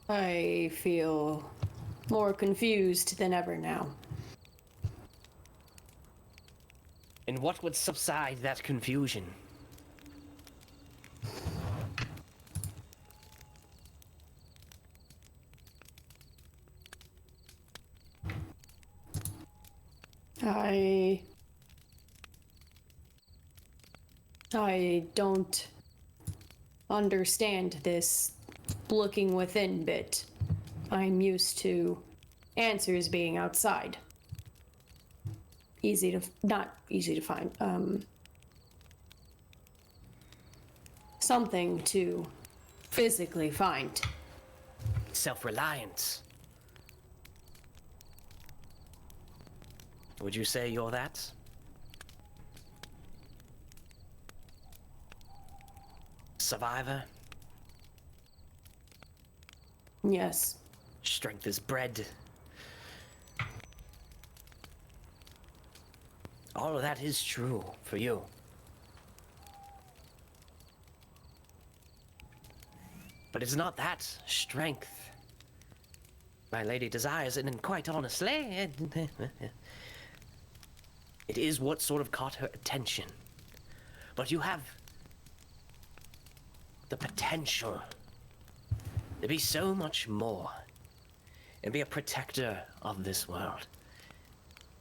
I feel more confused than ever now. And what would subside that confusion? I don't understand this looking within bit. I'm used to answers being outside. Not easy to find. Something to physically find. Self-reliance. Would you say you're that? Survivor? Yes. Strength is bred. All of that is true for you. But it's not that strength my lady desires, and quite honestly, it is what sort of caught her attention. But you have the potential to be so much more and be a protector of this world.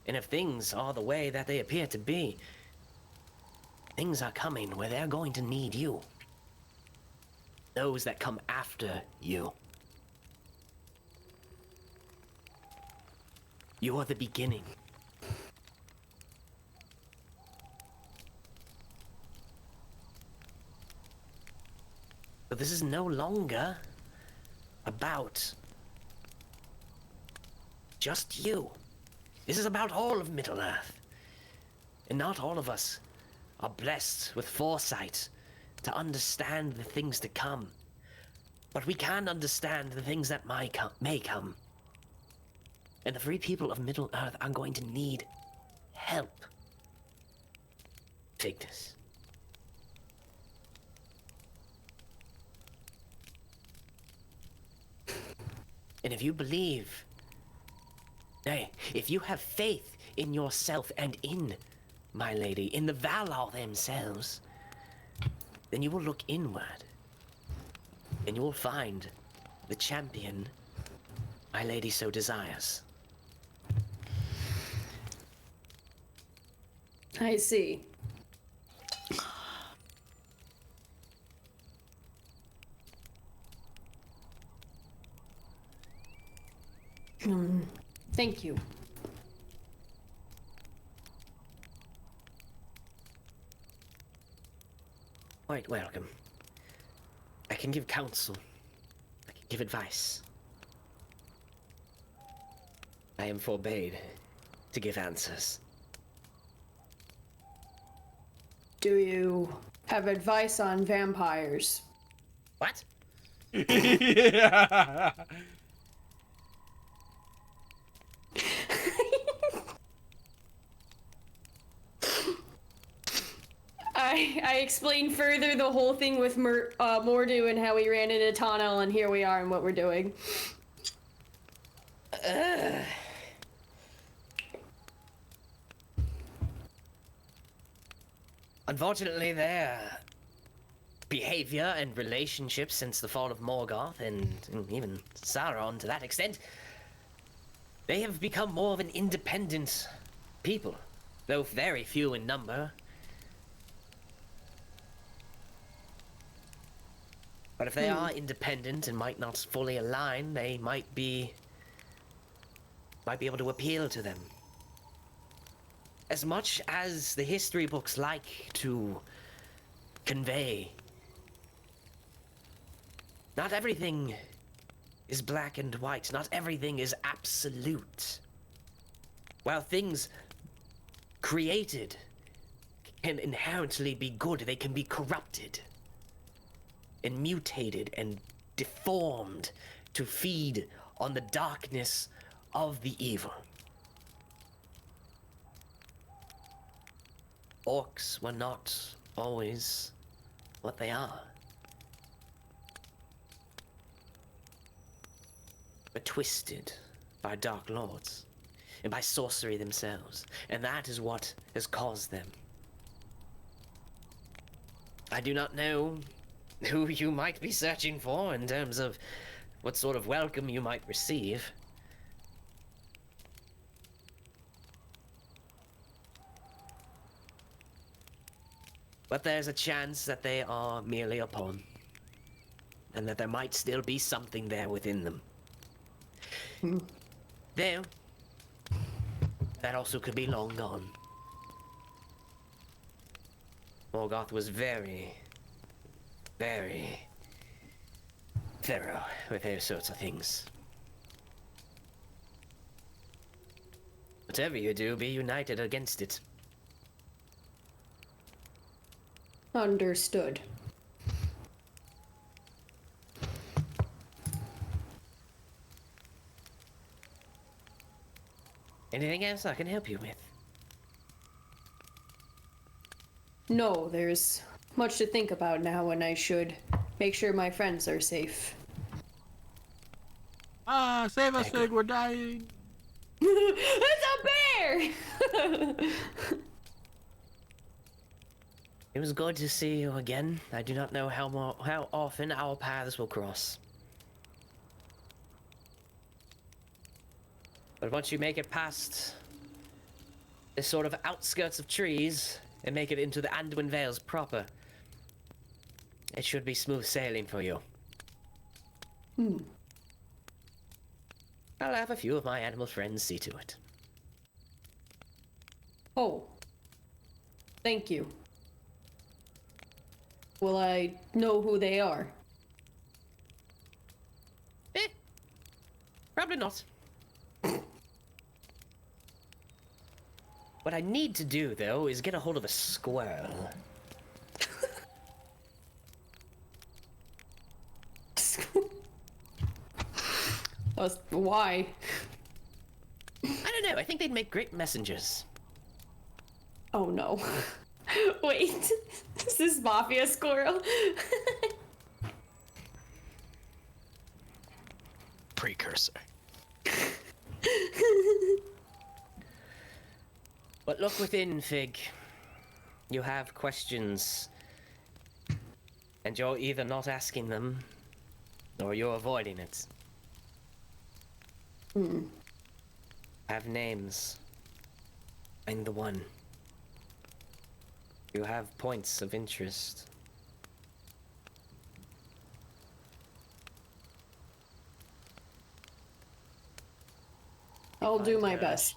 And if things are the way that they appear to be, things are coming where they're going to need you. Those that come after you. You are the beginning. But this is no longer about just you. This is about all of Middle-earth. And not all of us are blessed with foresight to understand the things to come. But we can understand the things that may come. And the free people of Middle-earth are going to need help. Vigdis. And if you believe, nay, if you have faith in yourself and in, my lady, in the Valar themselves, then you will look inward, and you will find the champion my lady so desires. I see. Thank you. Quite welcome. I can give counsel. I can give advice. I am forbade to give answers. Do you have advice on vampires? What? Yeah. I explained further the whole thing with Mordu and how we ran into tunnel, and here we are and what we're doing. Unfortunately, their behavior and relationships since the fall of Morgoth, and even Sauron to that extent, they have become more of an independent people, though very few in number. But if they are independent and might not fully align, they might be able to appeal to them. As much as the history books like to convey, not everything is black and white, not everything is absolute. While things created can inherently be good, they can be corrupted and mutated and deformed to feed on the darkness of the evil. Orcs were not always what they are, but twisted by dark lords and by sorcery themselves, and that is what has caused them. I do not know who you might be searching for in terms of what sort of welcome you might receive. But there's a chance that they are merely a pawn, and that there might still be something there within them. Though, that also could be long gone. Morgoth was very thorough with those sorts of things. Whatever you do, be united against it. Understood. Anything else I can help you with? No, there's much to think about now, and I should make sure my friends are safe. Ah, save us, Fig, we're dying. It's a bear! It was good to see you again. I do not know how often our paths will cross. But once you make it past this sort of outskirts of trees and make it into the Anduin Vales proper, it should be smooth sailing for you. I'll have a few of my animal friends see to it. Oh. Thank you. Will I know who they are? Probably not. What I need to do, though, is get a hold of a squirrel. Why? I don't know. I think they'd make great messengers. Oh no. Wait. Is this mafia squirrel? Precursor. But look within, Fig. You have questions. And you're either not asking them, or you're avoiding it. Have names. Find the one. You have points of interest. I'll do Find my her. best.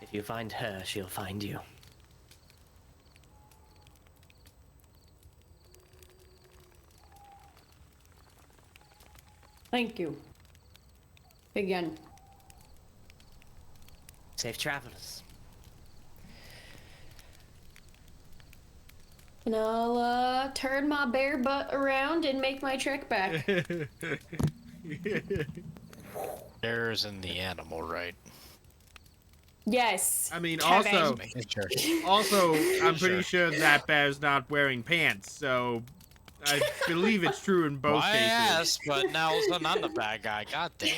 If you find her, she'll find you. Thank you. Again. Safe travels. And I'll turn my bare butt around and make my trek back. There's in the animal, right? Yes. I mean, Kevin. also, Making sure. I'm pretty sure that bear's not wearing pants, so I believe it's true in both Why cases. ask, but now all of a sudden I'm the bad guy. God damn.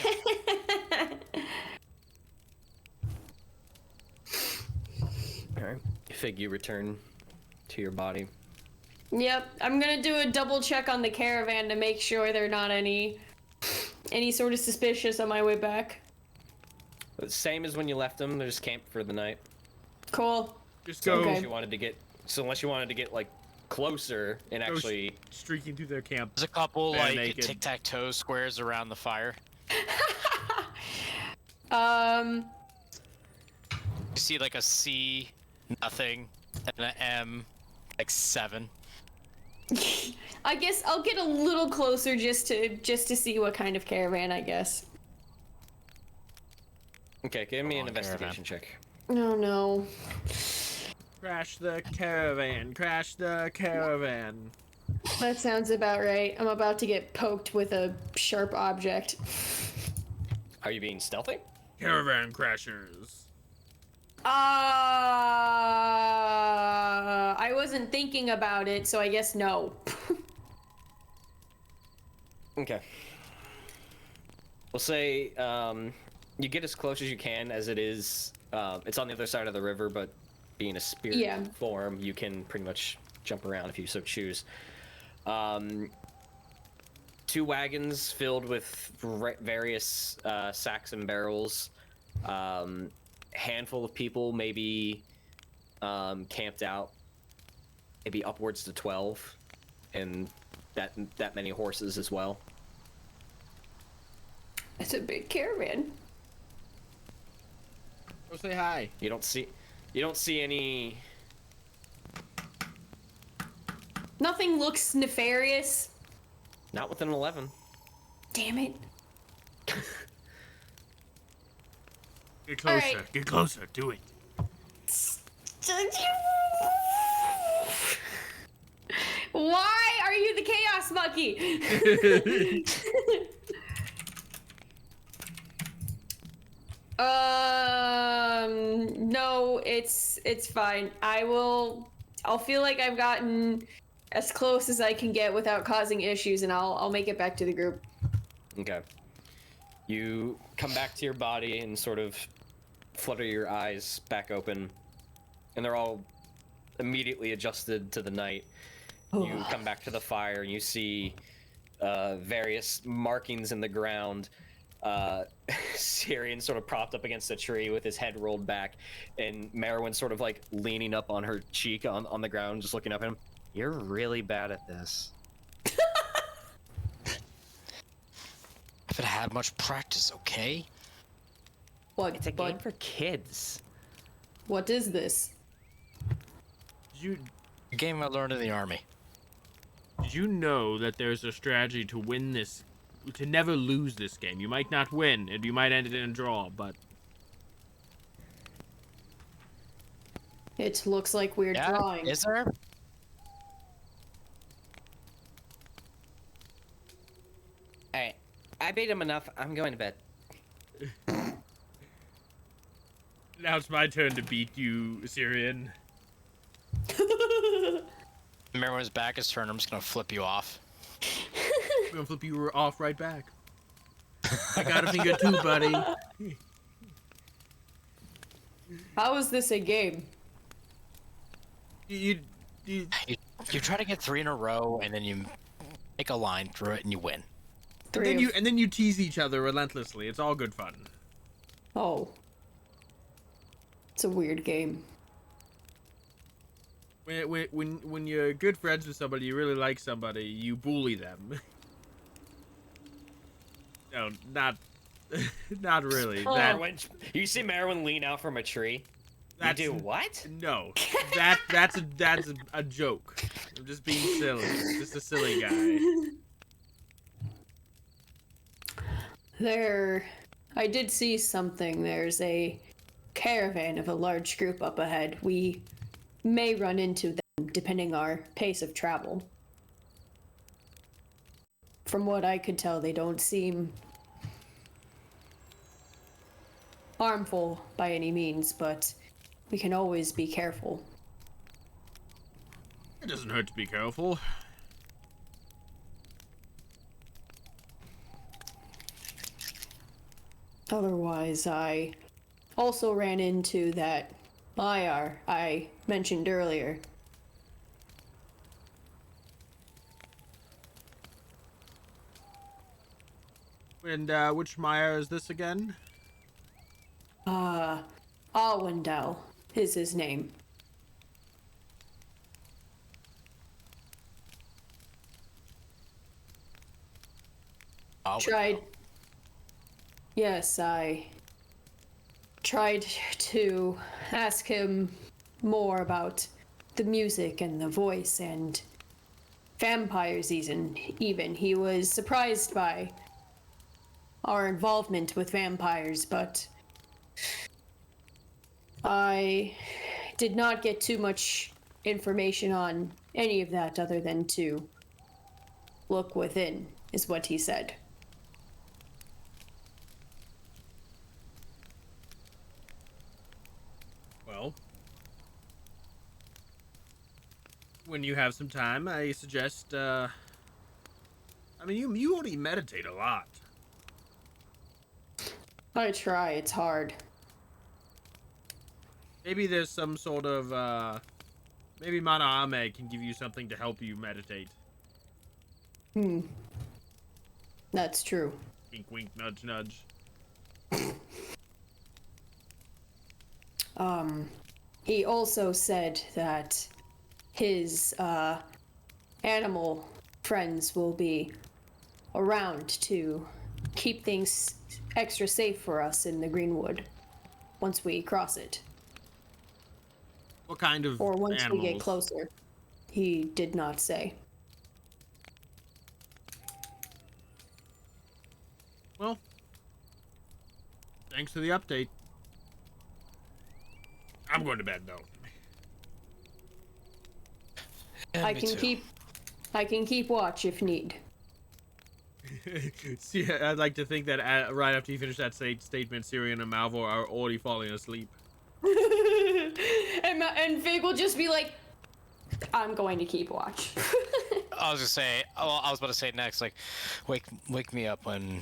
Alright. Fig, you return to your body. Yep, I'm gonna do a double check on the caravan to make sure they're not any sort of suspicious on my way back. Same as when you left them, they're just camped for the night. Cool. Just So go Okay. unless you wanted to get, like closer and Go actually, streaking through their camp. There's a couple Bare like naked. tic-tac-toe squares around the fire. You see like a C, nothing, and an M, like 7. I guess I'll get a little closer just to see what kind of caravan, I guess. okay, give me an Long investigation check. Oh no. Crash the caravan, crash the caravan. That sounds about right. I'm about to get poked with a sharp object. Are you being stealthy? Caravan crashers. I wasn't thinking about it, so I guess no. Okay. We'll say you get as close as you can, as it is. It's on the other side of the river, but being a spirit Yeah. form, you can pretty much jump around if you so choose. 2 wagons filled with various sacks and barrels. Handful of people maybe camped out, maybe upwards to 12, and that many horses as well. It's a big caravan. Go say hi. You don't see any. Nothing looks nefarious. Not with an 11. Damn it. Get closer. Alright. Get closer. Do it. Why are you the chaos monkey? No, it's fine. I'll feel like I've gotten as close as I can get without causing issues, and I'll make it back to the group. Okay. You come back to your body and sort of flutter your eyes back open, and they're all immediately adjusted to the night. You come back to the fire and you see various markings in the ground. Cirion sort of propped up against a tree with his head rolled back, and Merwin sort of like leaning up on her cheek on the ground, just looking up at him. You're really bad at this. I haven't had much practice, okay? What? It's a game for kids. What is this? Did A game I learned in the army. you know that there's a strategy to win this, to never lose this game? You might not win, and you might end it in a draw, but It looks like we're Yeah, drawing. is there? Alright, I beat him enough. I'm going to bed. Now it's my turn to beat you, Cirion. Remember when his back is turned, I'm just gonna flip you off. I'm gonna flip you off right back. I got a finger too, buddy. How is this a game? You You try to get 3 in a row, and then you make a line through it, and you win. and then you tease each other relentlessly. It's all good fun. Oh. It's a weird game. When you're good friends with somebody, you really like somebody, you bully them. No, not really. Oh. You see Merwin lean out from a tree? You do what? No, that's a joke. I'm just being silly. Just a silly guy. I did see something. There's a caravan of a large group up ahead. We may run into them depending our pace of travel. From what I could tell, they don't seem harmful by any means, but we can always be careful. It doesn't hurt to be careful. Otherwise, I also ran into that Valar I mentioned earlier. And which Maya is this again? Alwendal is his name. Yes, I tried to ask him more about the music and the voice and vampires even. He was surprised by our involvement with vampires, but I did not get too much information on any of that other than to look within, is what he said. Well, when you have some time, I suggest, I mean, you already meditate a lot. I try, it's hard. Maybe there's some sort of, maybe Mana Ame can give you something to help you meditate. That's true. Wink, wink, nudge, nudge. He also said that his animal friends will be around to keep things extra safe for us in the Greenwood once we cross it. What kind of Or once animals? we get closer. He did not say. Well, thanks for the update. I'm going to bed though. Yeah, I me can too. keep watch if need. See, I'd like to think that right after you finish that statement, Cirion and Malvhor are already falling asleep. And Vig will just be like, I'm going to keep watch. I was about to say next, like, wake me up when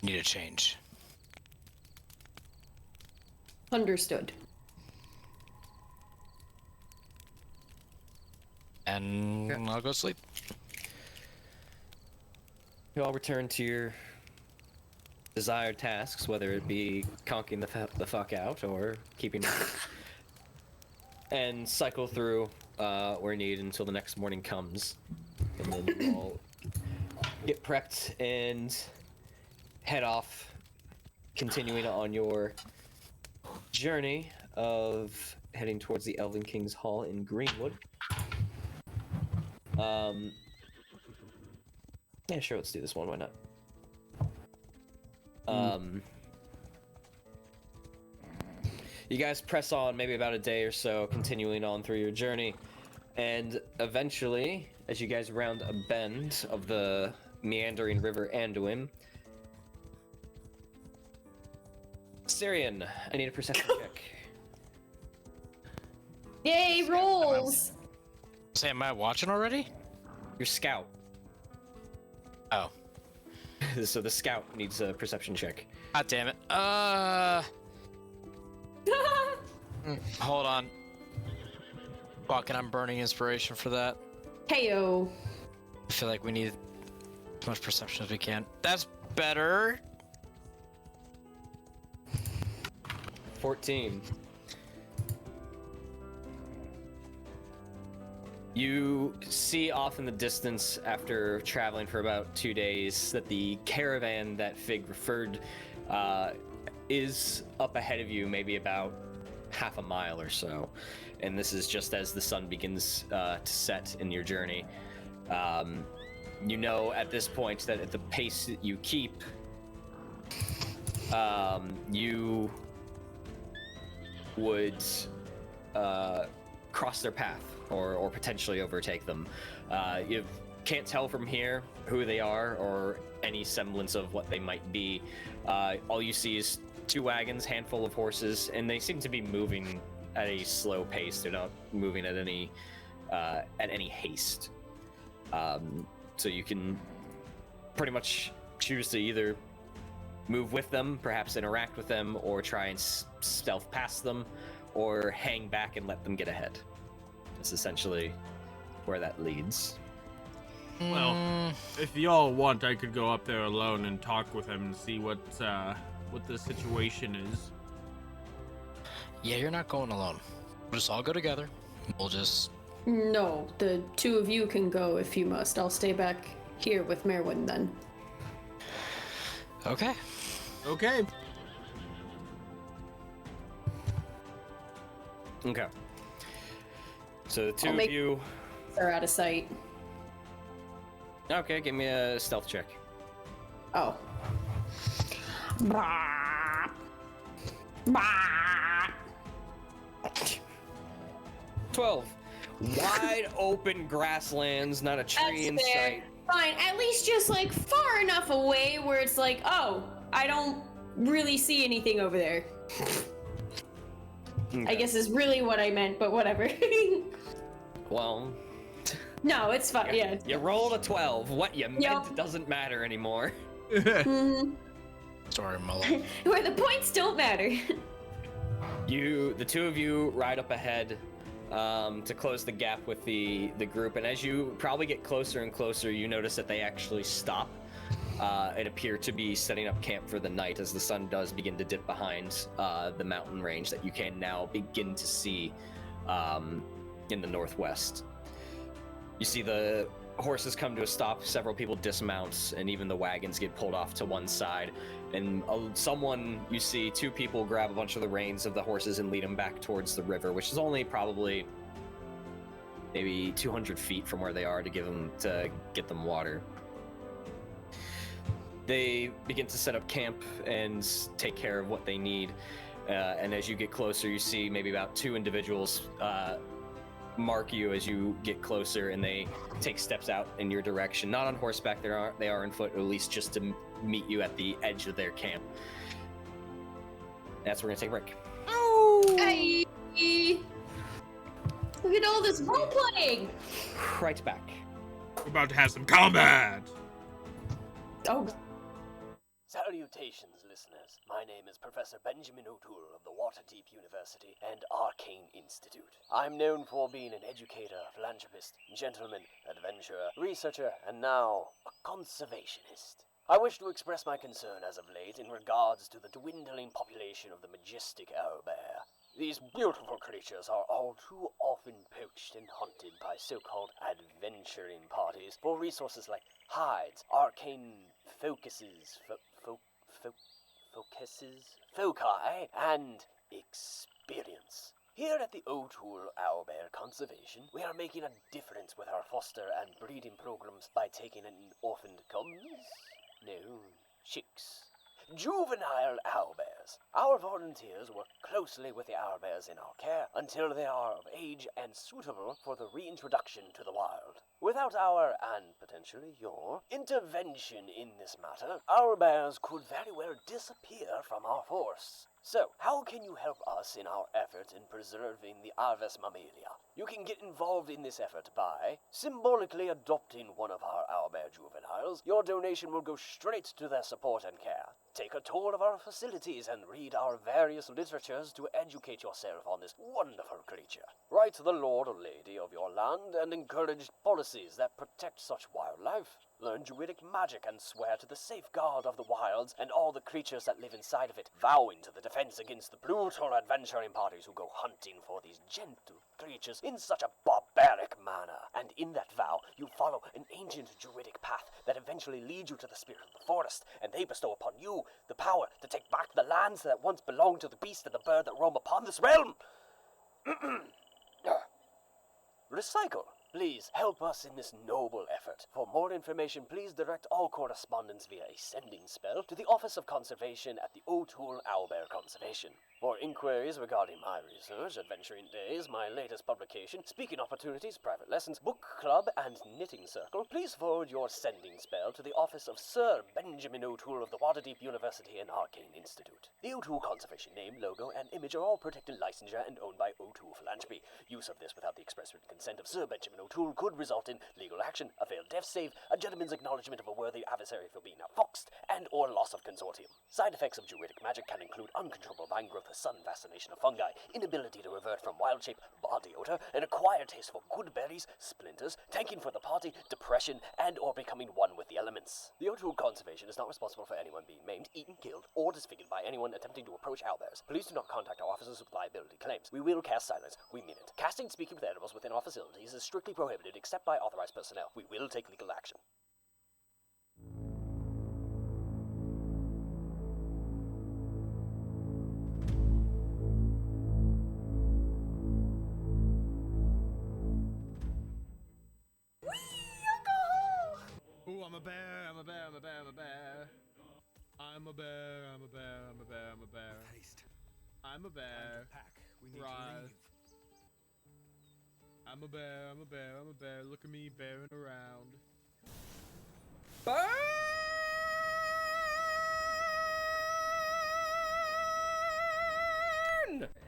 you need a change. Understood. And I'll go sleep. You all return to your desired tasks, whether it be conking the fuck out or keeping and cycle through where needed until the next morning comes, and then you all get prepped and head off, continuing on your journey of heading towards the Elven King's Hall in Greenwood. Yeah, sure, let's do this one, why not? You guys press on maybe about a day or so, continuing on through your journey. And eventually, as you guys round a bend of the meandering river Anduin, Cirion, I need a perception check. Yay, rolls! Say, am I watching already? Your scout. Oh. So the scout needs a perception check. God damn it. Hold on. Fucking, I'm burning inspiration for that. Heyo. I feel like we need as much perception as we can. That's better. 14. You see off in the distance, after traveling for about 2 days, that the caravan that Fig referred is up ahead of you, maybe about half a mile or so. And this is just as the sun begins to set in your journey. You know at this point that at the pace that you keep, you would cross their path or potentially overtake them. You can't tell from here who they are or any semblance of what they might be. All you see is 2 wagons, handful of horses, and they seem to be moving at a slow pace. They're not moving at any haste. So you can pretty much choose to either move with them, perhaps interact with them, or try and stealth past them, or hang back and let them get ahead. That's essentially where that leads. Well, if y'all want, I could go up there alone and talk with him and see what the situation is. Yeah, you're not going alone. We'll just all go together. We'll just... No, the 2 of you can go if you must. I'll stay back here with Merwin then. Okay. Okay. Okay. So the 2 I'll of you... They're out of sight. Okay, give me a stealth check. Oh. Bah. Bah. 12. Wide open grasslands, not a tree in That's fair. sight. Fine, at least just like far enough away where it's like, oh, I don't really see anything over there. I Okay. guess is really what I meant, but whatever. Well, No, it's fine. Yeah. you rolled a 12. What you meant Yup. doesn't matter anymore. Mhm. Sorry, Mullen. Where the points don't matter. The 2 of you ride up ahead to close the gap with the group, and as you probably get closer and closer, you notice that they actually stop and appear to be setting up camp for the night as the sun does begin to dip behind the mountain range that you can now begin to see in the northwest. You see the horses come to a stop, several people dismount, and even the wagons get pulled off to one side. And you see 2 people grab a bunch of the reins of the horses and lead them back towards the river, which is only probably maybe 200 feet from where they are to get them water. They begin to set up camp and take care of what they need. And as you get closer, you see maybe about 2 individuals mark you as you get closer, and they take steps out in your direction, not on horseback. They are on foot, or at least just to meet you at the edge of their camp. That's where we're gonna take a break. Hey! Look at all this role playing. Right back. We're about to have some combat. Oh, Salutations, listeners. My name is Professor Benjamin O'Toole of the Waterdeep University and Arcane Institute. I'm known for being an educator, philanthropist, gentleman, adventurer, researcher, and now a conservationist. I wish to express my concern as of late in regards to the dwindling population of the majestic owlbear. These beautiful creatures are all too often poached and hunted by so-called adventuring parties for resources like hides, arcane focuses, foci, and experience. Here at the O'Toole Owlbear Conservation, we are making a difference with our foster and breeding programs by taking in orphaned cubs? No, chicks. juvenile owlbears. Our volunteers work closely with the owlbears in our care until they are of age and suitable for the reintroduction to the wild. Without our, and potentially your, intervention in this matter, owlbears could very well disappear from our force. So, how can you help us in our effort in preserving the Aves mammalia? You can get involved in this effort by symbolically adopting one of our owlbear juveniles. Your donation will go straight to their support and care. Take a tour of our facilities and read our various literatures to educate yourself on this wonderful creature. Write the lord or lady of your land and encourage policies that protect such wildlife. Learn druidic magic and swear to the safeguard of the wilds and all the creatures that live inside of it, vowing to the defense against the brutal adventuring parties who go hunting for these gentle creatures in such a barbaric manner. And in that vow, you follow an ancient druidic path that eventually leads you to the spirit of the forest, and they bestow upon you the power to take back the lands that once belonged to the beast and the bird that roam upon this realm. Recycle. Please help us in this noble effort. For more information, please direct all correspondence via a sending spell to the Office of Conservation at the O'Toole Owlbear Conservation. For inquiries regarding my research, Adventuring Days, my latest publication, speaking opportunities, private lessons, book club, and knitting circle, please forward your sending spell to the office of Sir Benjamin O'Toole of the Waterdeep University and Arcane Institute. The O'Toole Conservation name, logo, and image are all protected licensure and owned by O'Toole Philanthropy. Use of this without the express written consent of Sir Benjamin O'Toole could result in legal action, a failed death save, a gentleman's acknowledgement of a worthy adversary for being outfoxed, and or loss of consortium. Side effects of druidic magic can include uncontrollable vine growth, sun fascination of fungi, inability to revert from wild shape, body odor, an acquired taste for good berries, splinters, tanking for the party, depression, and or becoming one with the elements. The O'Toole Conservation is not responsible for anyone being maimed, eaten, killed, or disfigured by anyone attempting to approach owlbears. Please do not contact our officers with liability claims. We will cast silence. We mean it. Casting speaking with animals within our facilities is strictly prohibited except by authorized personnel. We will take legal action. Ooh, I'm a bear, I'm a bear, I'm a bear, I'm a bear. I'm a bear, I'm a bear, I'm a bear, I'm a bear. Haste. I'm a bear. Pack. We need Right. to leave. I'm a bear, I'm a bear, I'm a bear. Look at me bearing around. Burn!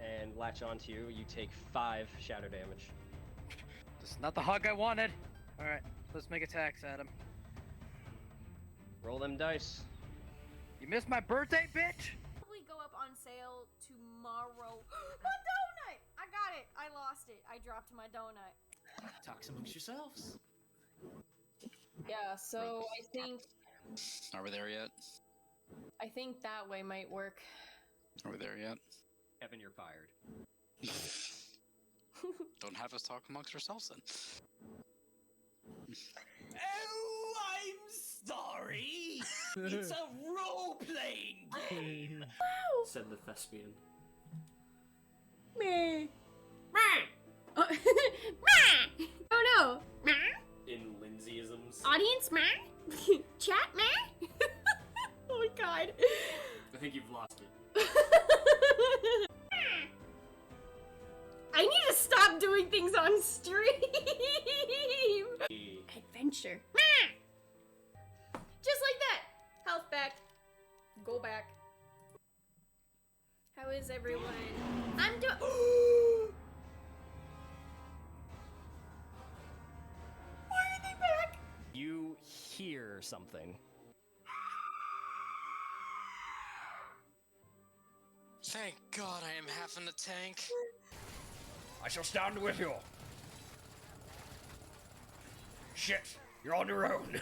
And latch onto you. You take 5 shadow damage. This is not the hug I wanted. Alright, let's make attacks at him. Roll them dice. You missed my birthday, bitch! Probably go up on sale tomorrow. My donut! I got it. I lost it. I dropped my donut. Talk amongst yourselves. Yeah, so I think Are we there yet? that way might work. Are we there yet? Kevin, you're fired. Don't have us talk amongst ourselves then. Oh, I'm sorry. It's a role-playing game. Said the thespian. Meh. Oh no. In Lindsayisms. Audience, meh. Chat, meh. Oh my god. I think you've lost it. I need to stop doing things on stream. Adventure. Just like that. Health back. Go back. How is everyone? I'm doing. Why are they back? You hear something. Thank God I am half in the tank. I shall stand with you. Shit, you're on your own.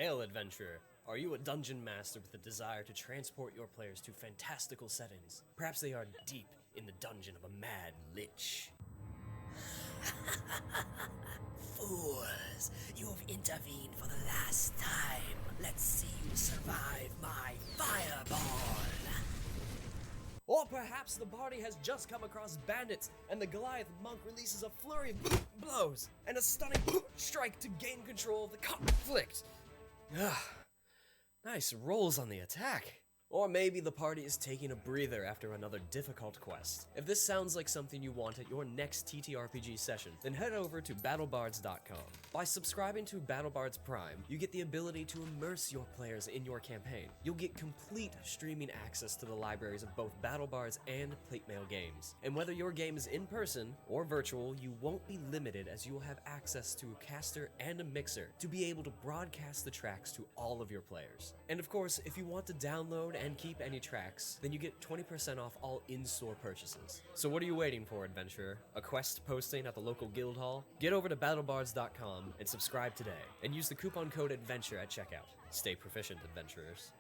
Hail, adventurer. Are you a dungeon master with a desire to transport your players to fantastical settings? Perhaps they are deep in the dungeon of a mad lich. Fools, you've intervened for the last time. Let's see you survive my fireball. Or perhaps the party has just come across bandits, and the Goliath monk releases a flurry of blows and a stunning strike to gain control of the conflict. Nice rolls on the attack. Or maybe the party is taking a breather after another difficult quest. If this sounds like something you want at your next ttrpg session, then head over to battlebards.com. By subscribing to BattleBards Prime, you get the ability to immerse your players in your campaign. You'll get complete streaming access to the libraries of both BattleBards and Platemail games. And whether your game is in person or virtual, you won't be limited, as you will have access to a caster and a mixer to be able to broadcast the tracks to all of your players. And of course, if you want to download and keep any tracks, then you get 20% off all in-store purchases. So what are you waiting for, adventurer? A quest posting at the local guild hall? Get over to battlebards.com and subscribe today, and use the coupon code ADVENTURE at checkout. Stay proficient, adventurers.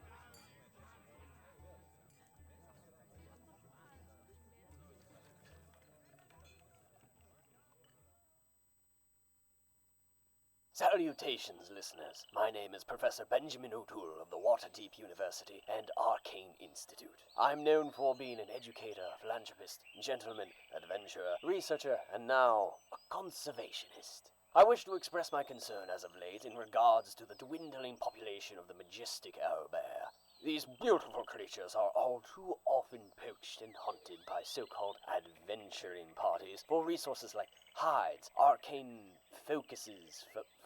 Salutations, listeners. My name is Professor Benjamin O'Toole of the Waterdeep University and Arcane Institute. I'm known for being an educator, philanthropist, gentleman, adventurer, researcher, and now a conservationist. I wish to express my concern as of late in regards to the dwindling population of the majestic owlbear. These beautiful creatures are all too often poached and hunted by so-called adventuring parties for resources like hides, arcane focuses, foci,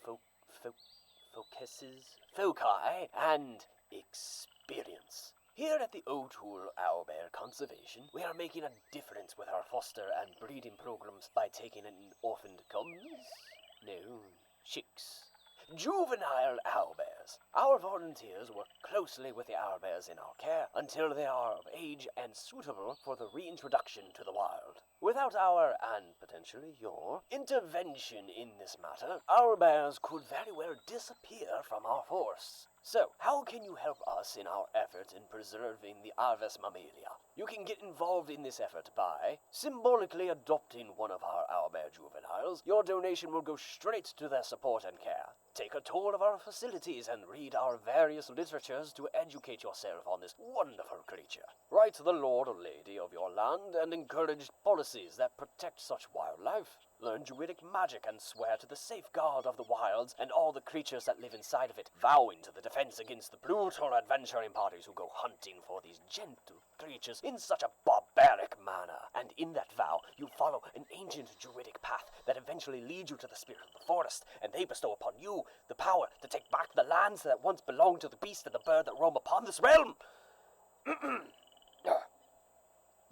and experience. Here at the O'Toole Owlbear Conservation, we are making a difference with our foster and breeding programs by taking in orphaned cubs? No, chicks. Juvenile owlbears. Our volunteers work closely with the owlbears in our care until they are of age and suitable for the reintroduction to the wild. Without our, and potentially your, intervention in this matter, owlbears could very well disappear from our forests. So, how can you help us in our effort in preserving the Aves mammalia? You can get involved in this effort by symbolically adopting one of our owlbear juveniles. Your donation will go straight to their support and care. Take a tour of our facilities and read our various literatures to educate yourself on this wonderful creature. Write to the lord or lady of your land and encourage policies that protect such wildlife. Learn druidic magic and swear to the safeguard of the wilds and all the creatures that live inside of it, vowing to the defense against the brutal adventuring parties who go hunting for these gentle creatures in such a barbaric manner. And in that vow, you follow an ancient druidic path that eventually leads you to the spirit of the forest, and they bestow upon you the power to take back the lands that once belonged to the beast and the bird that roam upon this realm.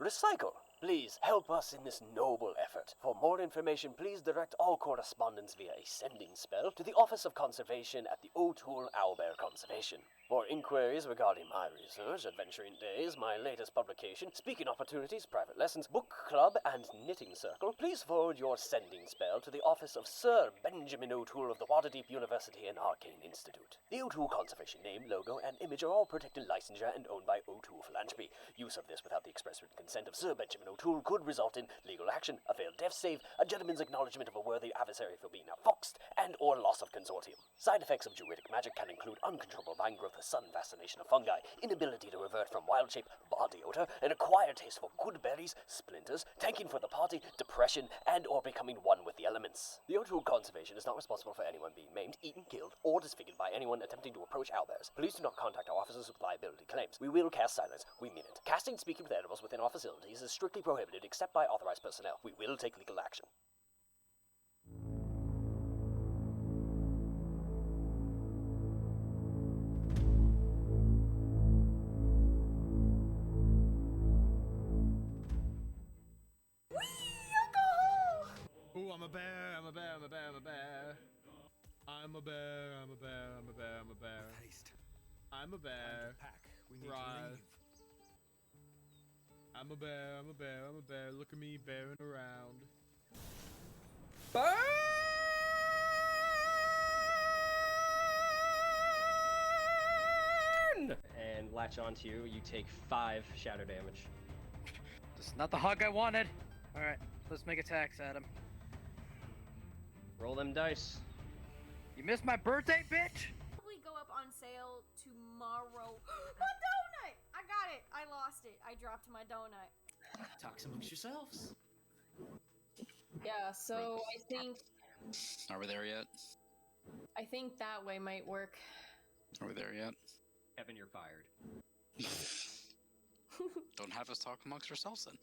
Recycle. Please help us in this noble effort. For more information, please direct all correspondence via a sending spell to the Office of Conservation at the O'Toole Owlbear Conservation. For inquiries regarding my research, Adventuring Days, my latest publication, speaking opportunities, private lessons, book club, and knitting circle, please forward your sending spell to the office of Sir Benjamin O'Toole of the Waterdeep University and Arcane Institute. The O'Toole Conservation name, logo, and image are all protected licensure and owned by O'Toole Philanthropy. Use of this without the express written consent of Sir Benjamin O'Toole could result in legal action, a failed death save, a gentleman's acknowledgement of a worthy adversary for being outfoxed, and or loss of consortium. Side effects of druidic magic can include uncontrollable vine growth, sun fascination of fungi, inability to revert from wild shape, body odor, an acquired taste for good berries, splinters, tanking for the party, depression, and or becoming one with the elements. The O'Toole Conservation is not responsible for anyone being maimed, eaten, killed, or disfigured by anyone attempting to approach owlbears. Please do not contact our officers with liability claims. We will cast silence. We mean it. Casting speaking with animals within our facilities is strictly prohibited except by authorized personnel. We will take legal action. Ooh, I'm a bear, I'm a bear, I'm a bear, I'm a bear. I'm a bear, I'm a bear, I'm a bear, I'm a bear. Haste. I'm a bear. Pack. We need Right. to leave. I'm a bear, I'm a bear, I'm a bear. Look at me bearing around. latch onto you. You take 5 shadow damage. This is not the hug I wanted. Alright, let's make attacks at him. Roll them dice. You missed my birthday, bitch! Probably go up on sale tomorrow. My donut! I got it. I lost it. I dropped my donut. Talk amongst yourselves. Yeah, so I think Are we there yet? that way might work. Are we there yet? Kevin, you're fired. Don't have us talk amongst ourselves then.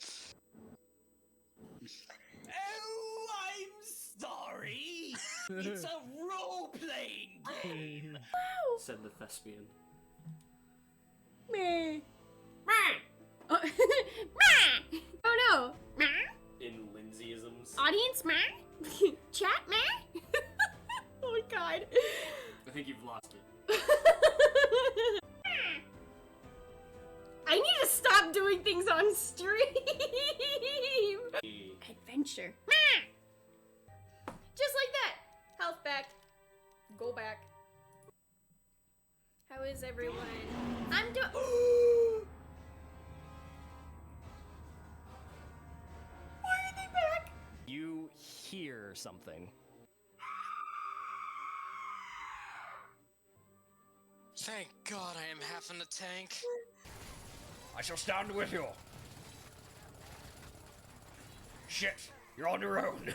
Oh, I'm sorry. It's a role-playing game. Said the thespian. Meh. Oh no. In Lindsayisms. Audience meh. Chat meh. Oh my god. I think you've lost it. I need to stop doing things on stream. Adventure. Just like that. Health back. Go back. How is everyone? I'm doing. Why are they back? You hear something. Thank God I am half in the tank. I shall stand with you. Shit, you're on your own.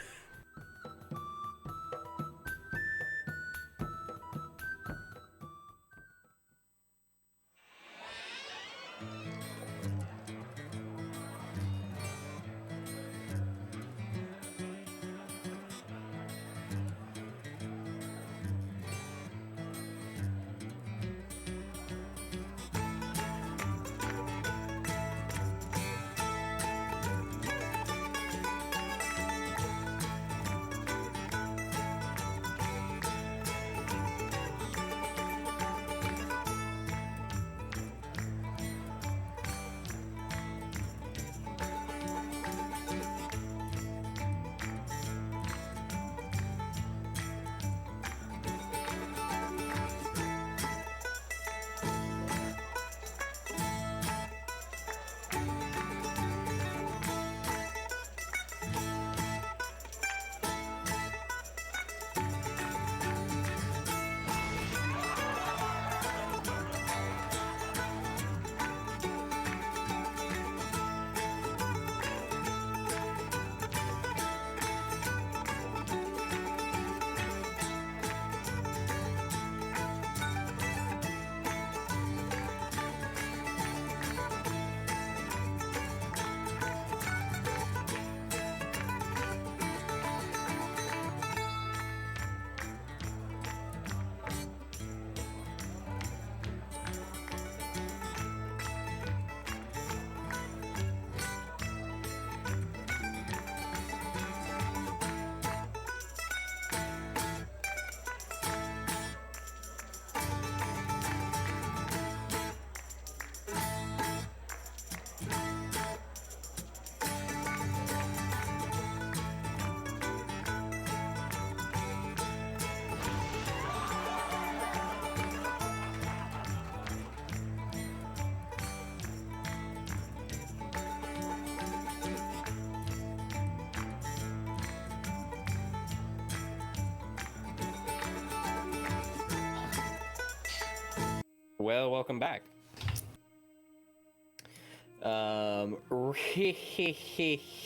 Well, welcome back.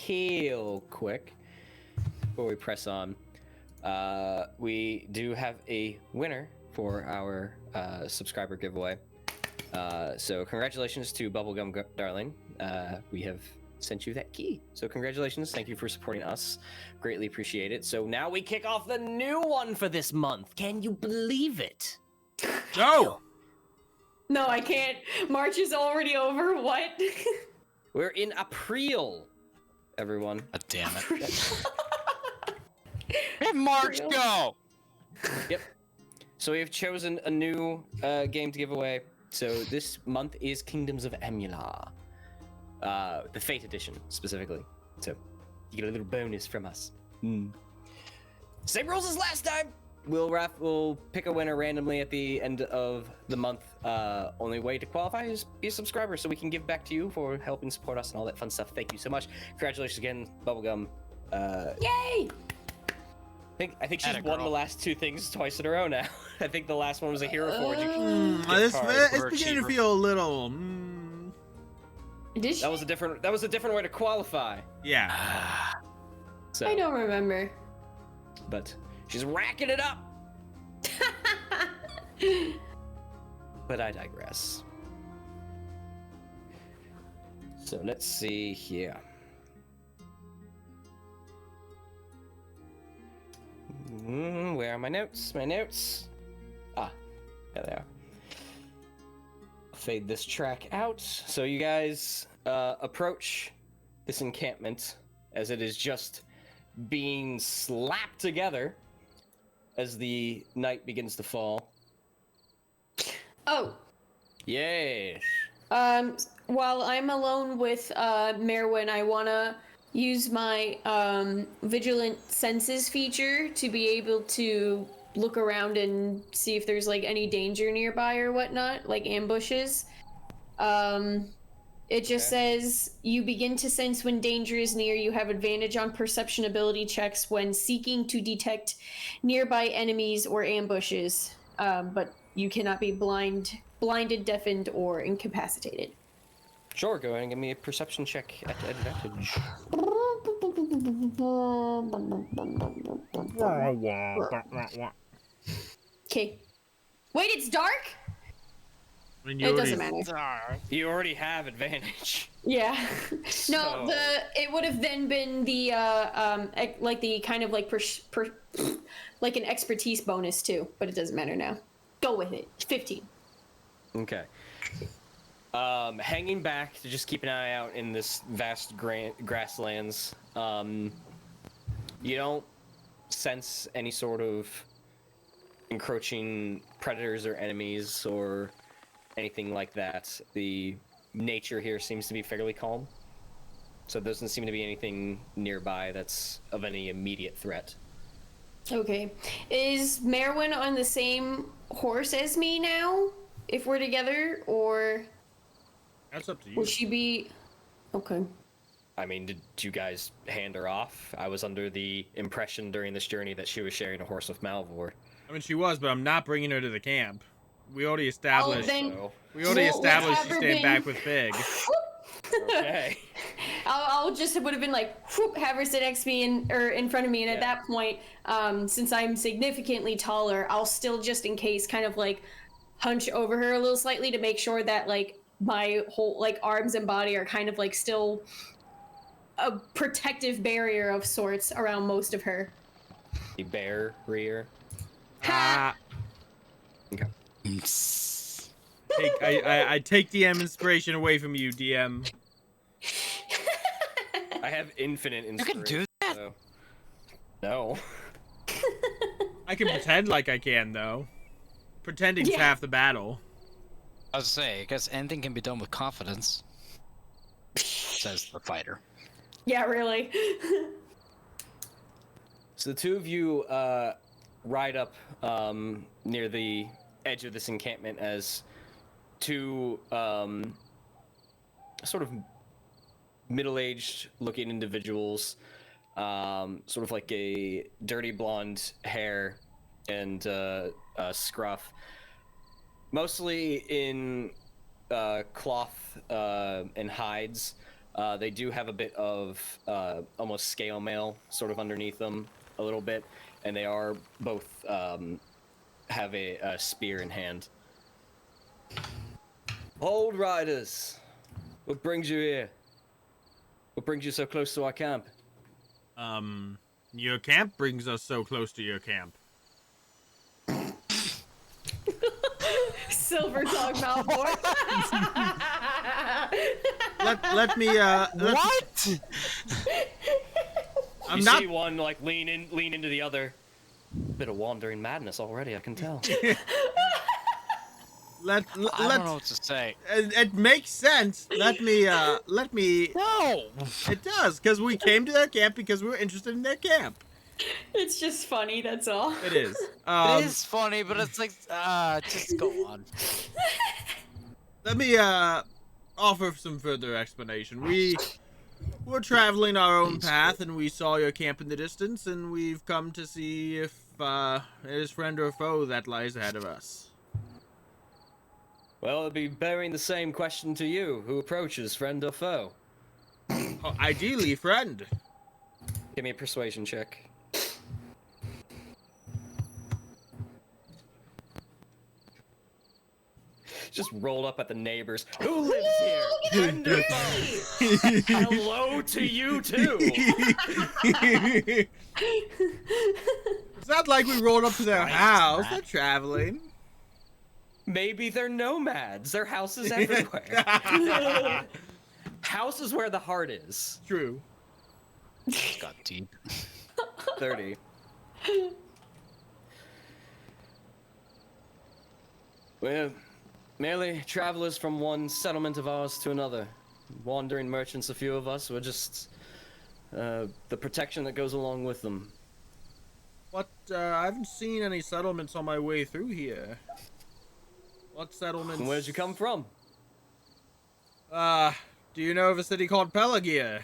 Real quick before we press on, we do have a winner for our subscriber giveaway. So congratulations to Bubblegum Darling. We have sent you that key. So congratulations. Thank you for supporting us. Greatly appreciate it. So now we kick off the new one for this month. Can you believe it? Go! No, I can't. March is already over. What? We're in April, everyone. Oh, damn it. Let March go! Yep. So we have chosen a new game to give away. So this month is Kingdoms of Amular. The Fate Edition, specifically. So you get a little bonus from us. Same rules as last time. we'll pick a winner randomly at the end of the month. Only way to qualify is be a subscriber, so we can give back to you for helping support us and all that fun stuff. Thank you so much. Congratulations again, Bubblegum. Yay! I think she's won the last 2 things twice in a row now. I think the last one was a Hero Forge. It's beginning to feel a little. Did she? That was a different way to qualify. Yeah. So, I don't remember. But she's racking it up. But I digress. So let's see here. Where are my notes? My notes. Ah, there they are. Fade this track out. So you guys approach this encampment as it is just being slapped together as the night begins to fall. Oh. Yes. While I'm alone with Merwin, I wanna use my vigilant senses feature to be able to look around and see if there's like any danger nearby or whatnot, like ambushes. It just says you begin to sense when danger is near. You have advantage on perception ability checks when seeking to detect nearby enemies or ambushes, but you cannot be blinded, deafened, or incapacitated. Sure, go ahead and give me a perception check at advantage. Okay. Wait, it's dark? It doesn't matter. You already have advantage. Yeah. No, So- it would have then been the like the kind of like like an expertise bonus too, but it doesn't matter now. Go with it. 15. Okay. Hanging back to just keep an eye out in this vast grasslands. You don't sense any sort of encroaching predators or enemies or anything like that. The nature here seems to be fairly calm, so there doesn't seem to be anything nearby that's of any immediate threat. Okay. Is Merwin on the same horse as me now, if we're together, or That's up to you. will she be... Okay. I mean, did you guys hand her off? I was under the impression during this journey that she was sharing a horse with Malvhor. I mean, she was, but I'm not bringing her to the camp. We already established. then- So, We already Well, established let's she have her stayed been- back with Fig. okay. I'll just would have been like, whoop, have her sit next to me in front of me, and at that point, since I'm significantly taller, I'll still just in case kind of like hunch over her a little slightly to make sure that like my whole like arms and body are kind of like still a protective barrier of sorts around most of her. The bear rear. Ah, Okay. I take DM inspiration away from you, DM. I have infinite You inspiration. can do that. So... No. I can pretend like I can, though. Pretending's Yeah. half the battle. I was say, I guess anything can be done with confidence, says the fighter. Yeah, really. So the two of you ride up near the edge of this encampment as two sort of middle-aged looking individuals, sort of like a dirty blonde hair and scruff, mostly in cloth and hides. They do have a bit of almost scale mail sort of underneath them a little bit, and they are both have a spear in hand. Old riders, what brings you here? What brings you so close to our camp? Your camp brings us so close to your camp. Silver Dog Malvhor. Let me What? I'm You not see one like lean into the other. Bit of wandering madness already, I can tell. I don't know what to say. It makes sense. Let me No! It does, because we came to their camp because we were interested in their camp. It's just funny, that's all. It is. It is funny, but it's like, just go on. Let me offer some further explanation. We were traveling our own path, and we saw your camp in the distance, and we've come to see if it is friend or foe that lies ahead of us. Well, it'd be bearing the same question to you. Who approaches, friend or foe? Oh, ideally, friend. Give me a persuasion check. Just roll up at the neighbors. Who lives here? Friend or foe? Hello to you too. It's not like we rolled up to their house. They're traveling. Maybe they're nomads. Their houses everywhere. House is where the heart is. True. Got deep. 30. We're merely travelers from one settlement of ours to another. Wandering merchants, a few of us. We're just the protection that goes along with them. What? I haven't seen any settlements on my way through here. What settlements? And where'd you come from? Do you know of a city called Pelagia?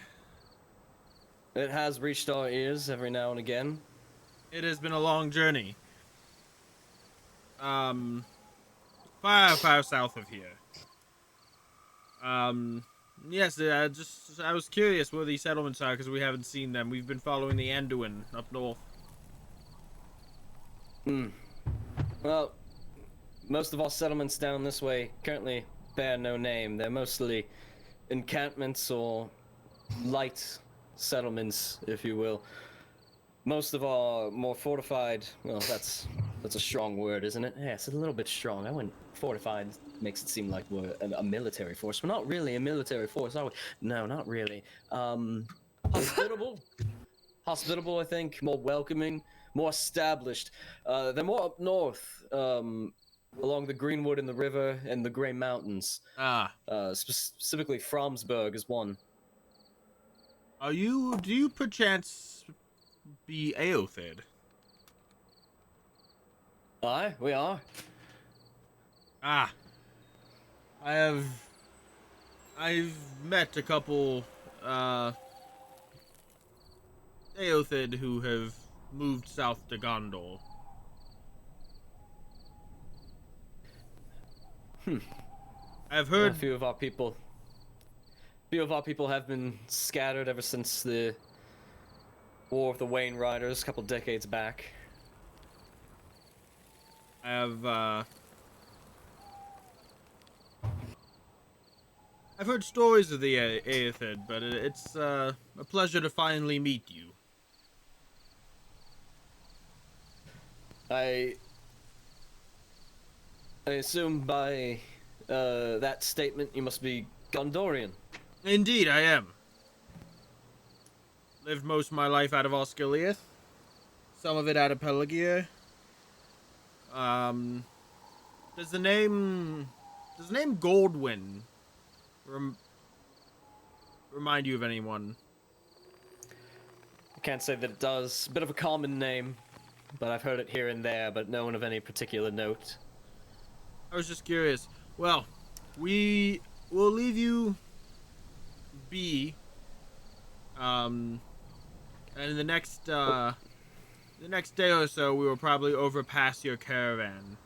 It has reached our ears every now and again. It has been a long journey. Far south of here. Yes, I was curious where these settlements are because we haven't seen them. We've been following the Anduin up north. Well, most of our settlements down this way currently bear no name. They're mostly encampments or light settlements, if you will. Most of our more fortified, well, that's a strong word, isn't it? Yeah, it's a little bit strong. I wouldn't. Fortified makes it seem like we're a military force. We're not really a military force, are we? No, not really. Hospitable. Hospitable, I think. More welcoming. More established. They're more up north, along the Greenwood and the river and the Grey Mountains. Specifically, Fromsburg is one. Do you perchance be Aothed? Aye, we are. I've met a couple Aothed who have moved south to Gondor. I've heard a few of our people have been scattered ever since the War of the Wayne Riders a couple decades back. I've heard stories of the Aothed, but it's a pleasure to finally meet you. I assume by that statement you must be Gondorian. Indeed, I am. Lived most of my life out of Osgiliath. Some of it out of Pelagia. Does the name Goldwyn remind you of anyone? I can't say that it does. A bit of a common name, but I've heard it here and there, but no one of any particular note. I was just curious. Well, we will leave you be. And in the next day or so, we will probably overpass your caravan.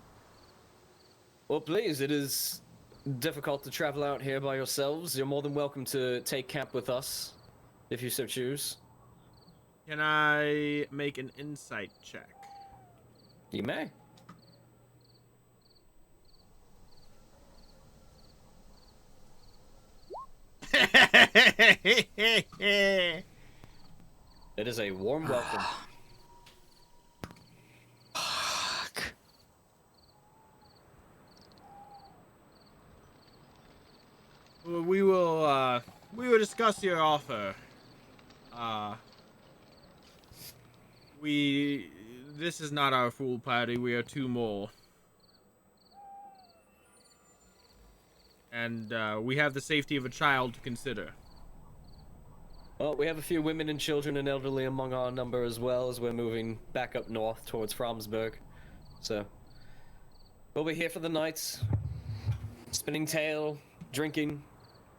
Well, please, it is difficult to travel out here by yourselves. You're more than welcome to take camp with us, if you so choose. Can I make an insight check? You may. It is a warm welcome. Fuck. We will discuss your offer. This is not our full party. We are two more. And we have the safety of a child to consider. Well, we have a few women and children and elderly among our number as well as we're moving back up north towards Fromsburg. So, we'll be here for the night, spinning tale, drinking,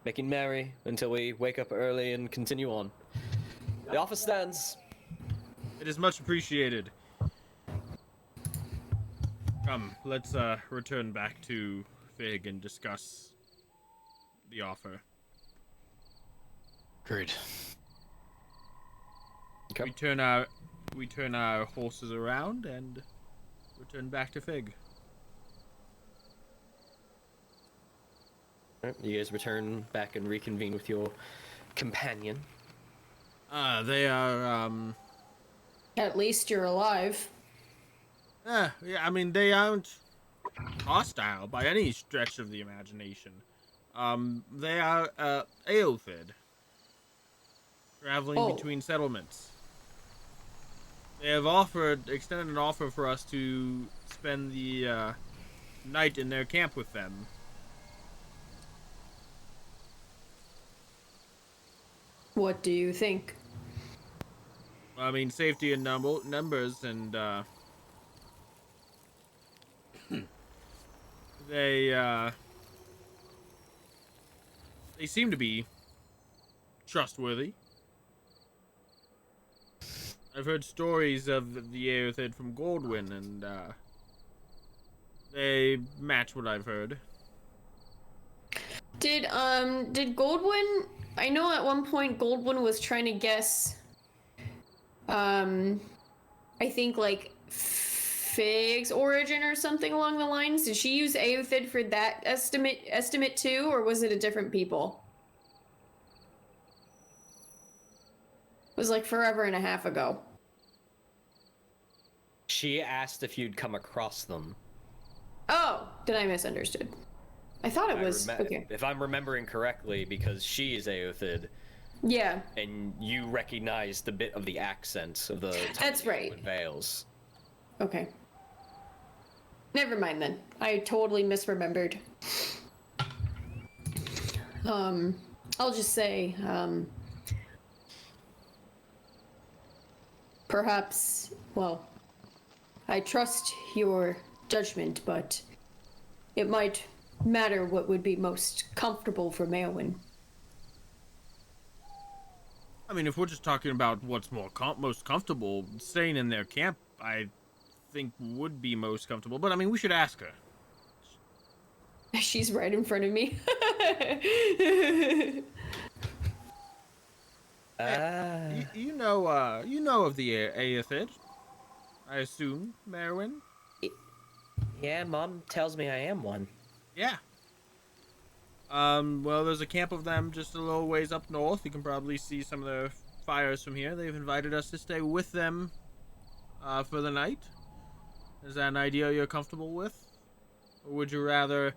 making merry until we wake up early and continue on. The offer stands. It is much appreciated. Come, let's return back to Fig and discuss the offer. Agreed. Okay. We turn our horses around and return back to Fig. Alright, you guys return back and reconvene with your companion. They are, At least you're alive. yeah, I mean, they aren't hostile by any stretch of the imagination. They are, Aothid, traveling between settlements. They have extended an offer for us to spend the, night in their camp with them. What do you think? I mean, safety in numbers, and, they seem to be trustworthy. I've heard stories of the Aothid from Goldwyn, and, they match what I've heard. Did Goldwyn... I know at one point Goldwyn was trying to guess... I think, like, Fig's origin or something along the lines. Did she use Aothid for that estimate too, or was it a different people? It was like forever and a half ago. She asked if you'd come across them. Oh, then I misunderstood. I thought it was... okay. If I'm remembering correctly, because she is Aothid. Yeah. And you recognize the bit of the accent of the... That's right. Vales. Okay. Never mind then. I totally misremembered. I'll just say, perhaps, well, I trust your judgment, but it might matter what would be most comfortable for Maelwyn. I mean, if we're just talking about what's most comfortable, staying in their camp, I think would be most comfortable. But I mean, we should ask her. She's right in front of me. You know of the Aothid, I assume, Merwin? Yeah, Mom tells me I am one. Yeah. Well, there's a camp of them just a little ways up north. You can probably see some of their fires from here. They've invited us to stay with them, for the night. Is that an idea you're comfortable with? Or would you rather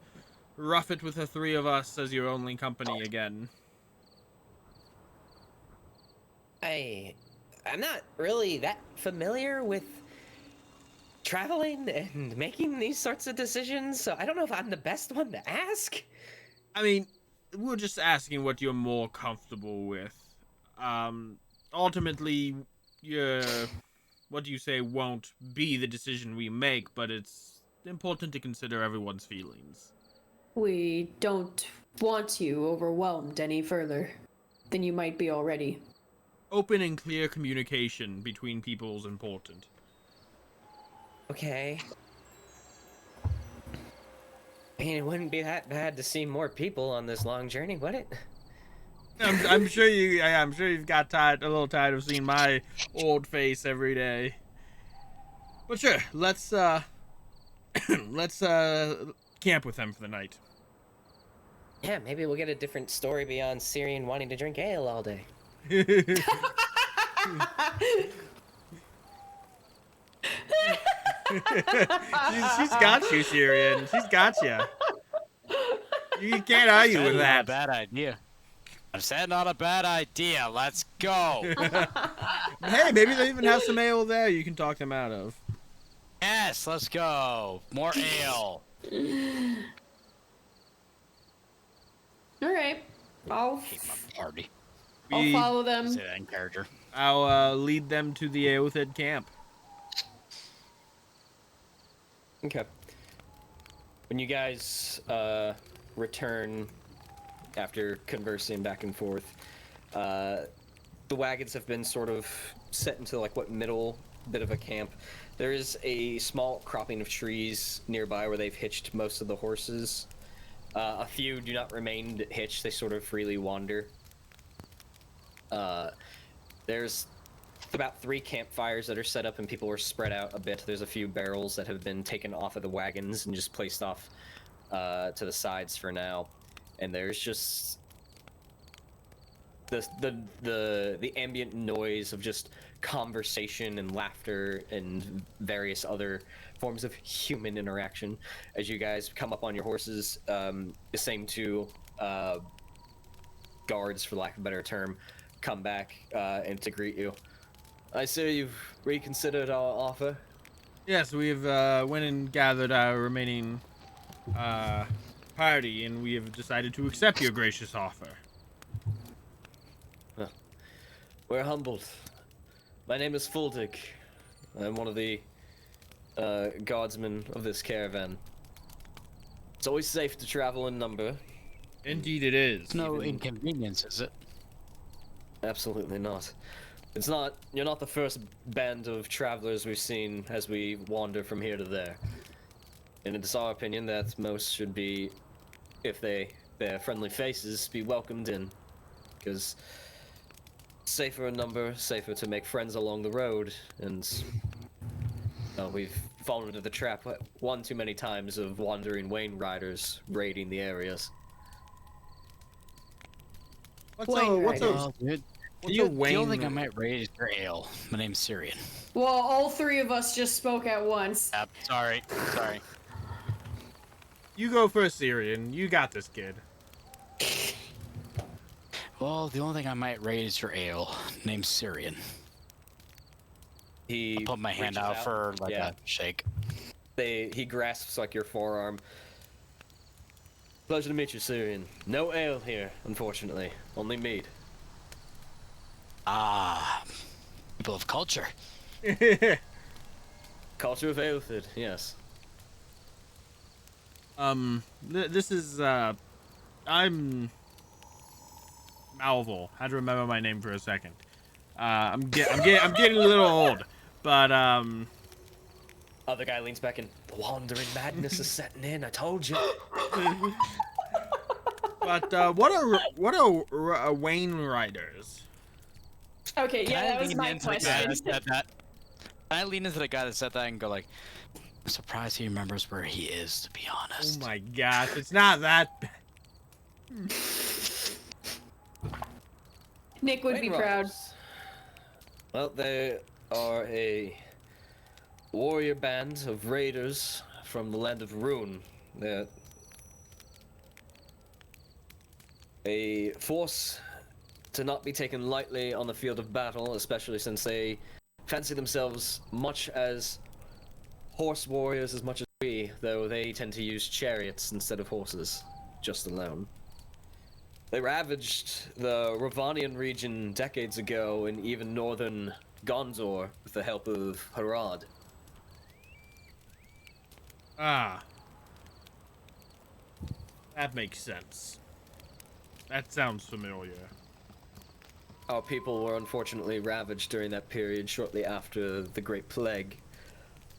rough it with the three of us as your only company again? I'm not really that familiar with traveling and making these sorts of decisions, so I don't know if I'm the best one to ask. I mean, we're just asking what you're more comfortable with. Ultimately, what you say won't be the decision we make, but it's important to consider everyone's feelings. We don't want you overwhelmed any further than you might be already. Open and clear communication between people is important. Okay. I mean, it wouldn't be that bad to see more people on this long journey, would it? I'm sure you've got a little tired of seeing my old face every day. But sure, let's camp with them for the night. Yeah, maybe we'll get a different story beyond Cirion wanting to drink ale all day. she's got you, Cirion. She's got you. You can't argue with that. Not a bad idea. I said not a bad idea. Let's go. Hey, maybe they even have some ale there you can talk them out of. Yes, let's go. More ale. All right. I'll Hate my party. I'll follow them. Say that in character. I'll lead them to the Aothed camp. Okay. When you guys return after conversing back and forth, the wagons have been sort of set into like what middle bit of a camp. There is a small cropping of trees nearby where they've hitched most of the horses. A few do not remain hitched, they sort of freely wander. There's about 3 campfires that are set up and people are spread out a bit. There's a few barrels that have been taken off of the wagons and just placed off to the sides for now. And there's just the ambient noise of just conversation and laughter and various other forms of human interaction as you guys come up on your horses. The same two guards, for lack of a better term, come back and to greet you. I see you've reconsidered our offer. Yes, we've went and gathered our remaining party, and we have decided to accept your gracious offer. We're humbled. My name is Fuldig. I'm one of the guardsmen of this caravan. It's always safe to travel in number. Indeed it is. It's no inconvenience, is it? Absolutely not. It's not. You're not the first band of travelers we've seen as we wander from here to there. And it's our opinion that most should be, if they bear friendly faces, be welcomed in. Because safer in number, safer to make friends along the road, and we've fallen into the trap one too many times of wandering Wayne riders raiding the areas. What's a The only thing I might raid is your ale. My name's Cirion. Well, all 3 of us just spoke at once. Sorry. You go first, Cirion. You got this, kid. Well, the only thing I might raid is your ale. Name's Cirion. He I'll put my hand out for like a shake. He grasps like your forearm. Pleasure to meet you, Cirion. No ale here, unfortunately. Only mead. Ah, people of culture. Culture of Aothed, yes. This is I'm Malvhor. Had to remember my name for a second. I'm getting a little old, but Other guy leans back and the wandering madness is setting in. I told you. But what are Wayne riders? Okay, yeah, that was my question. I lean into the guy that said that and go like, I'm surprised he remembers where he is, to be honest. Oh my gosh, it's not that bad. Nick would be proud. Well, they are a warrior band of raiders from the land of Rune. They're a force to not be taken lightly on the field of battle, especially since they fancy themselves much as horse warriors as much as we, though they tend to use chariots instead of horses, just alone. They ravaged the Ravanian region decades ago and even northern Gondor with the help of Harad. Ah. That makes sense. That sounds familiar. Our people were unfortunately ravaged during that period shortly after the Great Plague.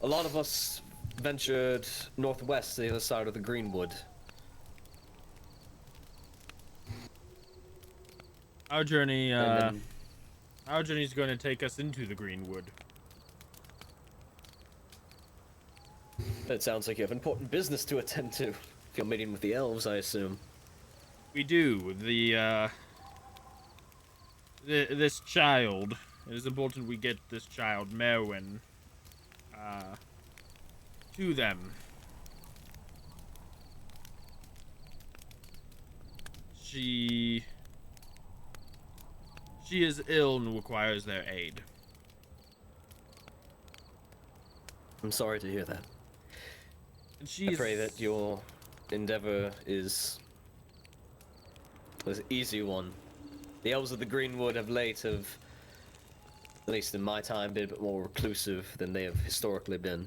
A lot of us ventured northwest to the other side of the Greenwood. Our journey is going to take us into the Greenwood. It sounds like you have important business to attend to. If you're meeting with the elves, I assume. We do. This child. It is important we get this child, Merwin, to them. She is ill and requires their aid. I'm sorry to hear that. And I pray that your endeavor is an easy one. The elves of the Greenwood of late have, at least in my time, been a bit more reclusive than they have historically been.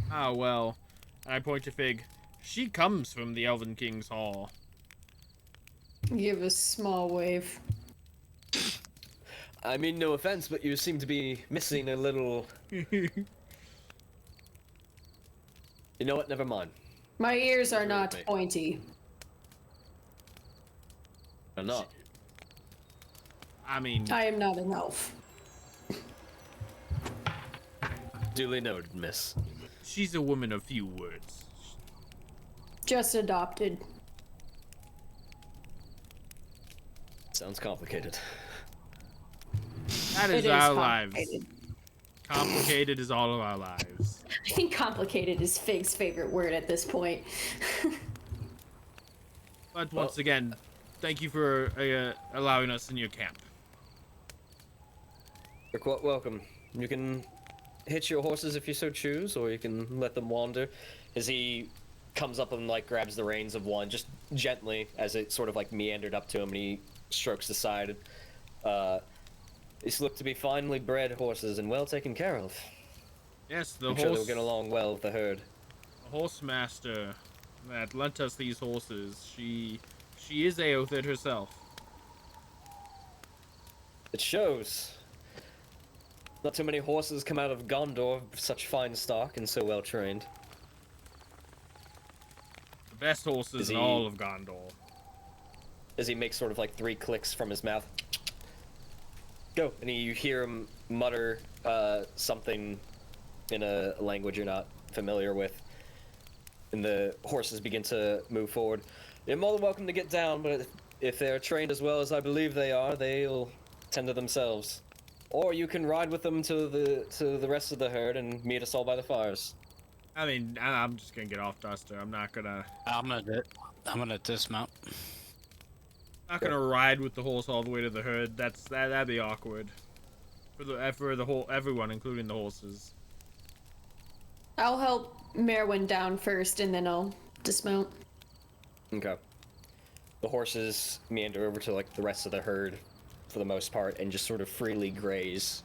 Ah, well. And I point to Fig. She comes from the Elven King's Hall. Give a small wave. I mean, no offense, but you seem to be missing a little... You know what? Never mind. My ears are Agree not with me. pointy. I'm not. I mean, I am not an elf. Duly noted, miss. she's a woman of few words. Just adopted. Sounds complicated. That is It is our lives. complicated. Complicated is all of our lives. I think complicated is Fig's favorite word at this point. But once again, thank you for allowing us in your camp. You're quite welcome. You can hitch your horses if you so choose, or you can let them wander. As he comes up and like grabs the reins of one, just gently, as it sort of like meandered up to him, and he strokes the side. These look to be finely bred horses and well taken care of. Yes, the I'm sure they'll get along well with the herd. horse master that lent us these horses. She is Aothid herself. It shows. Not too many horses come out of Gondor of such fine stock and so well trained. The best horses Is in he- all of Gondor. As he makes sort of like 3 clicks from his mouth. Go, and you hear him mutter something in a language you're not familiar with. And the horses begin to move forward. You're more than welcome to get down, but if they're trained as well as I believe they are, they'll tend to themselves. Or you can ride with them to the rest of the herd and meet us all by the fires. I mean, I'm just gonna get off Duster. I'm not gonna dismount. Ride with the horse all the way to the herd. That'd be awkward for the whole everyone, including the horses. I'll help Merwin down first, and then I'll dismount. Okay. The horses meander over to like the rest of the herd, for the most part, and just sort of freely graze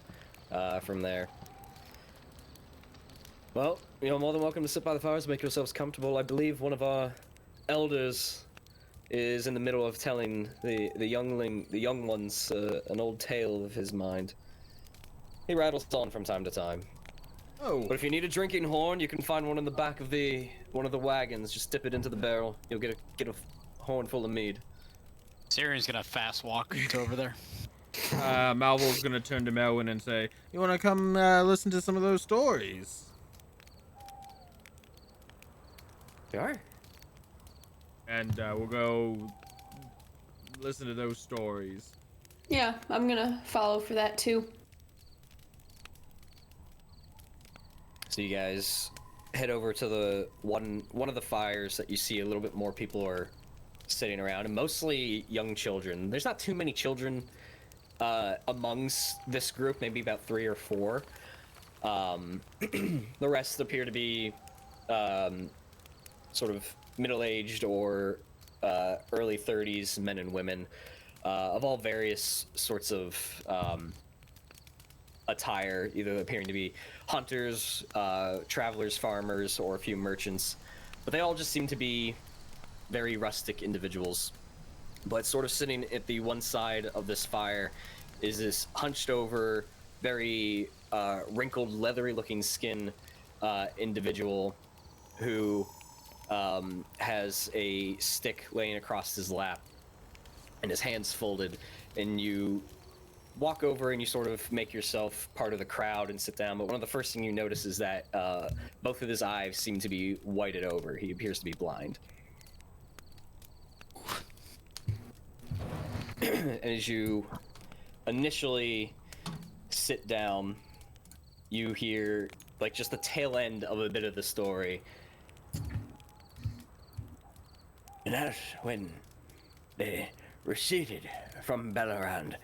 from there. Well, you're more than welcome to sit by the fires, make yourselves comfortable. I believe one of our elders is in the middle of telling the young ones an old tale of his mind. He rattles on from time to time. Oh. But if you need a drinking horn, you can find one in the back of one of the wagons. Just dip it into the barrel. You'll get a horn full of mead. Cirion's gonna fast walk to over there. Malvhor's gonna turn to Melwin and say, "You wanna come listen to some of those stories?" Sure. And we'll go listen to those stories. Yeah, I'm gonna follow for that too. So you guys head over to the one of the fires that you see a little bit more people are sitting around, and mostly young children. There's not too many children amongst this group, maybe about 3 or 4. The rest appear to be sort of middle-aged or early 30s men and women of all various sorts of attire, either appearing to be hunters, travelers, farmers, or a few merchants. But they all just seem to be very rustic individuals. But sort of sitting at the one side of this fire is this hunched over, very wrinkled, leathery-looking skin individual who has a stick laying across his lap and his hands folded, and you walk over and you sort of make yourself part of the crowd and sit down. But one of the first things you notice is that both of his eyes seem to be whited over. He appears to be blind. And as you initially sit down, you hear like just the tail end of a bit of the story. And that's when they receded from Bellerand,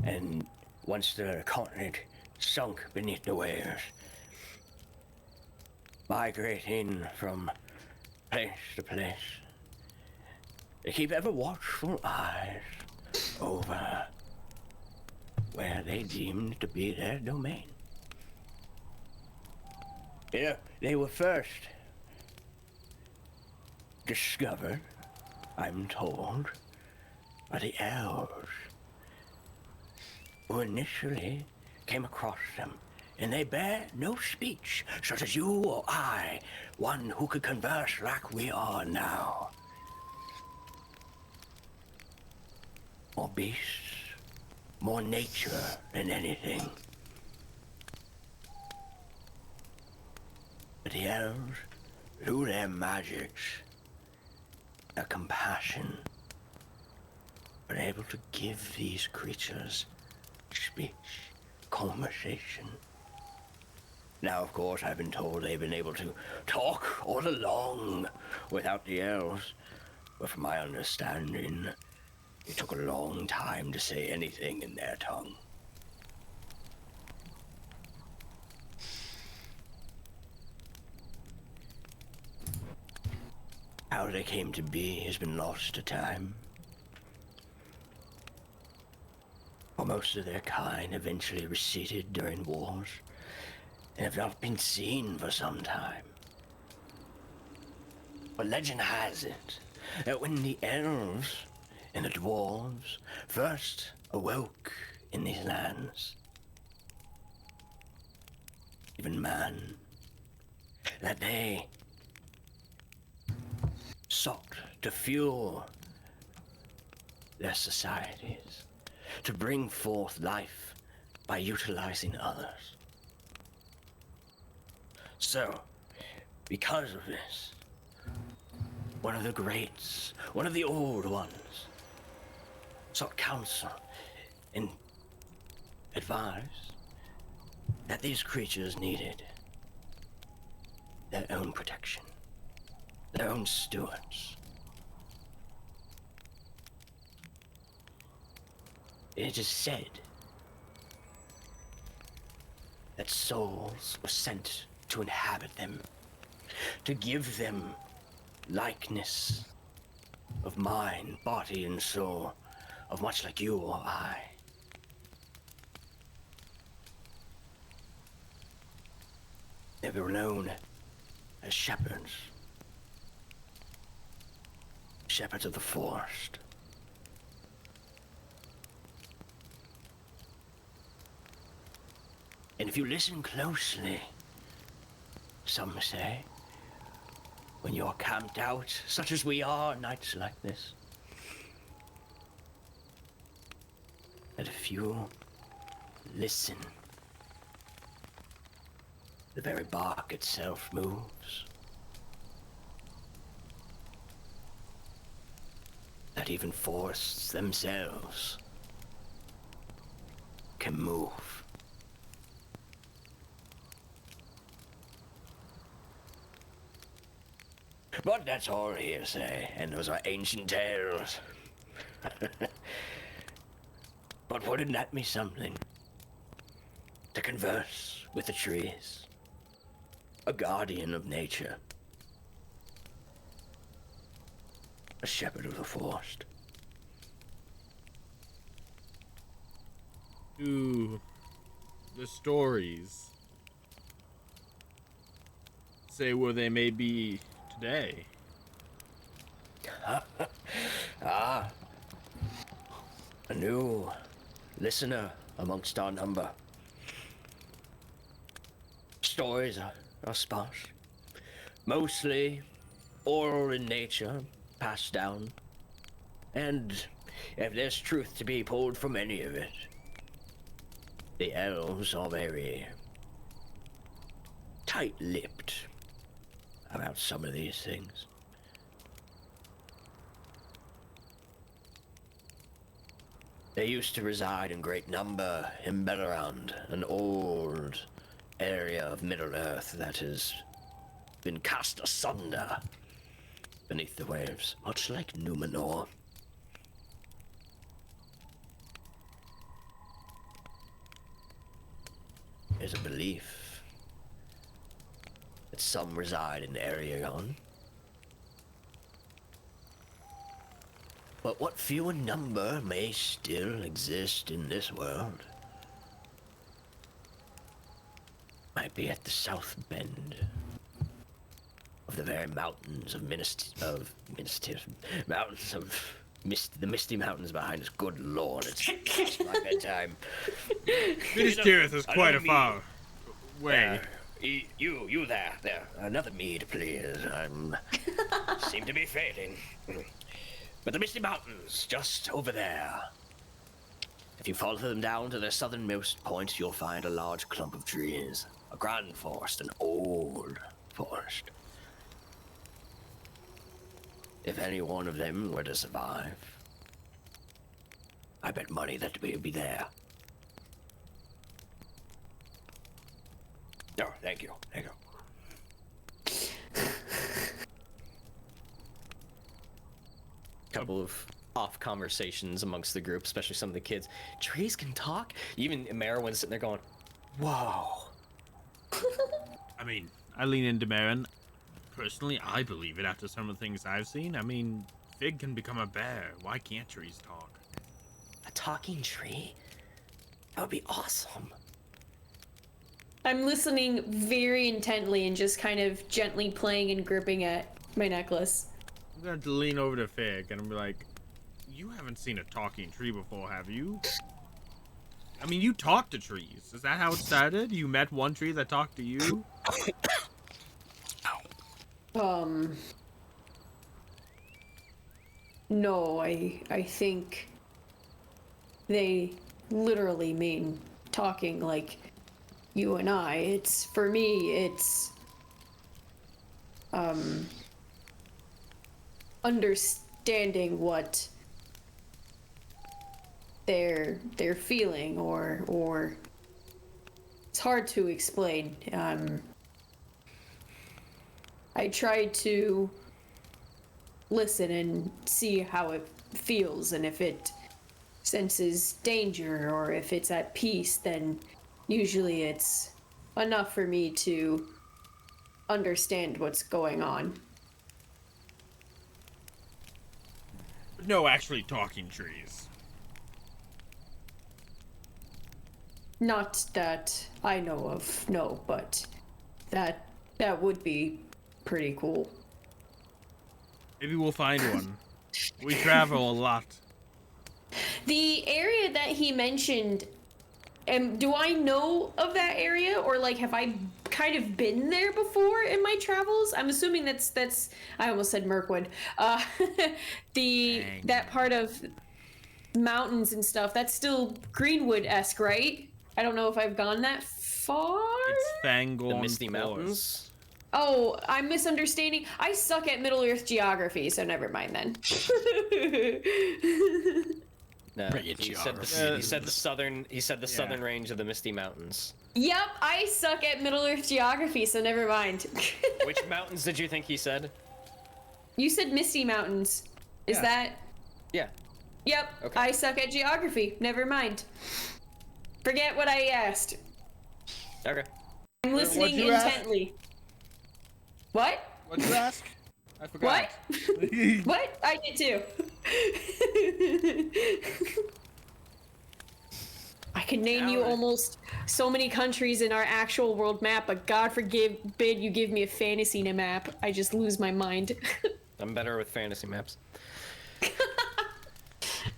and once the continent sunk beneath the waves, migrating from place to place, they keep ever watchful eyes over where they deemed to be their domain. Yeah, they were first discovered, I'm told, by the elves, who initially came across them, and they bear no speech, such as you or I, one who could converse like we are now. More beasts, more nature than anything. But the elves, through their magics, their compassion, were able to give these creatures speech, conversation. Now, of course, I've been told they've been able to talk all along without the elves, but from my understanding, it took a long time to say anything in their tongue. How they came to be has been lost to time. For most of their kind eventually receded during wars, and have not been seen for some time. But legend has it that when the elves and the dwarves first awoke in these lands, even man, that they sought to fuel their societies, to bring forth life by utilizing others. So, because of this, one of the greats, one of the old ones, sought counsel and advised that these creatures needed their own protection, their own stewards. It is said that souls were sent to inhabit them, to give them likeness of mind, body, and soul, of much like you or I. They were known as shepherds. Shepherds of the forest. And if you listen closely, some say, when you're camped out, such as we are nights like this, that if you listen, the very bark itself moves. That even forests themselves can move. But that's all hearsay, and those are ancient tales. But wouldn't that be something? To converse with the trees. A guardian of nature. A shepherd of the forest. To the stories say where they may be today. Ah, a new listener amongst our number. Stories are sparse, mostly oral in nature, passed down, and if there's truth to be pulled from any of it, the elves are very tight-lipped about some of these things. They used to reside in great number in Bellerand, an old area of Middle-earth that has been cast asunder beneath the waves, much like Numenor. There's a belief that some reside in Arion, but what few in number may still exist in this world might be at the south bend of the very mountains of the Misty Mountains behind us. Good lord, it's past my bedtime. Minas Tirith is quite a far way. You there. Another mead, please. Seem to be fading. But the Misty Mountains, just over there. If you follow them down to their southernmost point, you'll find a large clump of trees. A grand forest, an old forest. If any one of them were to survive, I bet money that we'll be there. Oh, thank you. Couple of off conversations amongst the group, especially some of the kids. Trees can talk? Even Merowyn's sitting there going, whoa. I mean, I lean into Marin. Personally, I believe it after some of the things I've seen. I mean, Fig can become a bear. Why can't trees talk? A talking tree? That would be awesome. I'm listening very intently and just kind of gently playing and gripping at my necklace. I'm going to lean over to Fig and be like, you haven't seen a talking tree before, have you? I mean, you talk to trees. Is that how it started? You met one tree that talked to you? No, I think they literally mean talking like you and I. It's, for me, it's, understanding what they're feeling, or it's hard to explain. I tried to listen and see how it feels, and if it senses danger or if it's at peace, then usually it's enough for me to understand what's going on. No, actually talking trees. Not that I know of, no, but that would be pretty cool. Maybe we'll find one. We travel a lot. The area that he mentioned, do I know of that area, or like have I kind of been there before in my travels? I'm assuming that's I almost said Mirkwood. That part of mountains and stuff, that's still Greenwood-esque, right? I don't know if I've gone that far. It's Fangorn The Misty Forest. Mountains? Oh, I'm misunderstanding. I suck at Middle-earth geography, so never mind then. No, Bring it, he said the southern range of the Misty Mountains. Yep, I suck at Middle-earth geography, so never mind. Which mountains did you think he said? You said Misty Mountains. Is Yeah. that? Yeah. Yep, Okay. I suck at geography. Never mind. Forget what I asked. Okay. I'm listening what'd you ask? intently. What? What'd you ask? I forgot. What? What? I did too. I can name you almost so many countries in our actual world map, but God forbid you give me a fantasy map. I just lose my mind. I'm better with fantasy maps.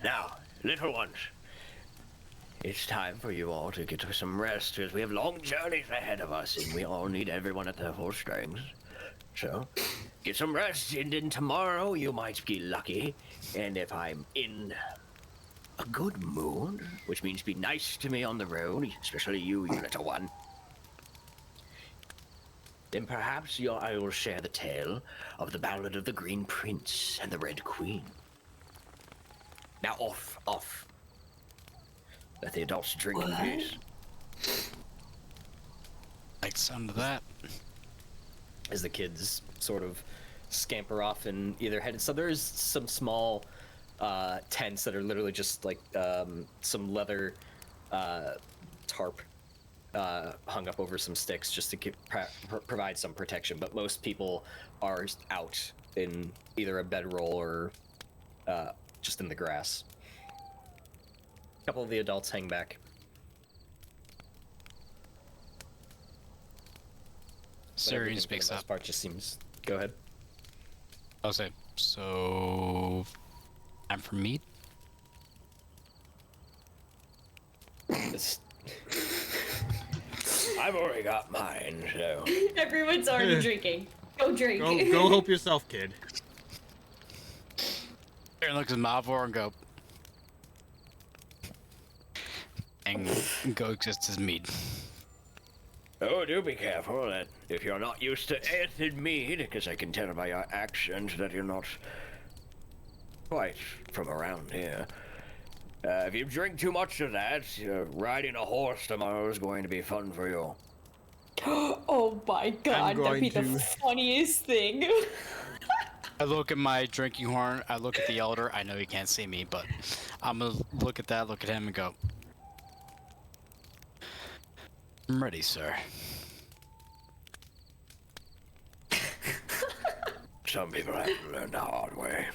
Now, little ones, it's time for you all to get some rest, because we have long journeys ahead of us, and we all need everyone at their full strength. So, get some rest, and then tomorrow you might be lucky, and if I'm in a good mood, which means be nice to me on the road, especially you little one, then perhaps I will share the tale of the Ballad of the Green Prince and the Red Queen. Now off. Let the adults drink in peace. Like the sound of that. As the kids sort of scamper off and either head. So there's some small tents that are literally just like some leather tarp hung up over some sticks just to provide some protection. But most people are out in either a bedroll or just in the grass. A couple of the adults hang back. but everything Cirion for speaks the most up. part just seems. Go ahead. I'll say, so... time for meat? It's... I've already got mine, so. Everyone's already drinking. Go drink. Go help yourself, kid. Cirion looks at Malvhor and go... and go exists as mead. Oh, do be careful that if you're not used to acid mead, because I can tell by your accent that you're not quite from around here. If you drink too much of that, riding a horse tomorrow is going to be fun for you. Oh my god, that'd be the funniest thing. I look at my drinking horn, I look at the elder, I know he can't see me, but I'm gonna look at that, look at him and go... I'm ready, sir. Some people have to learn the hard way.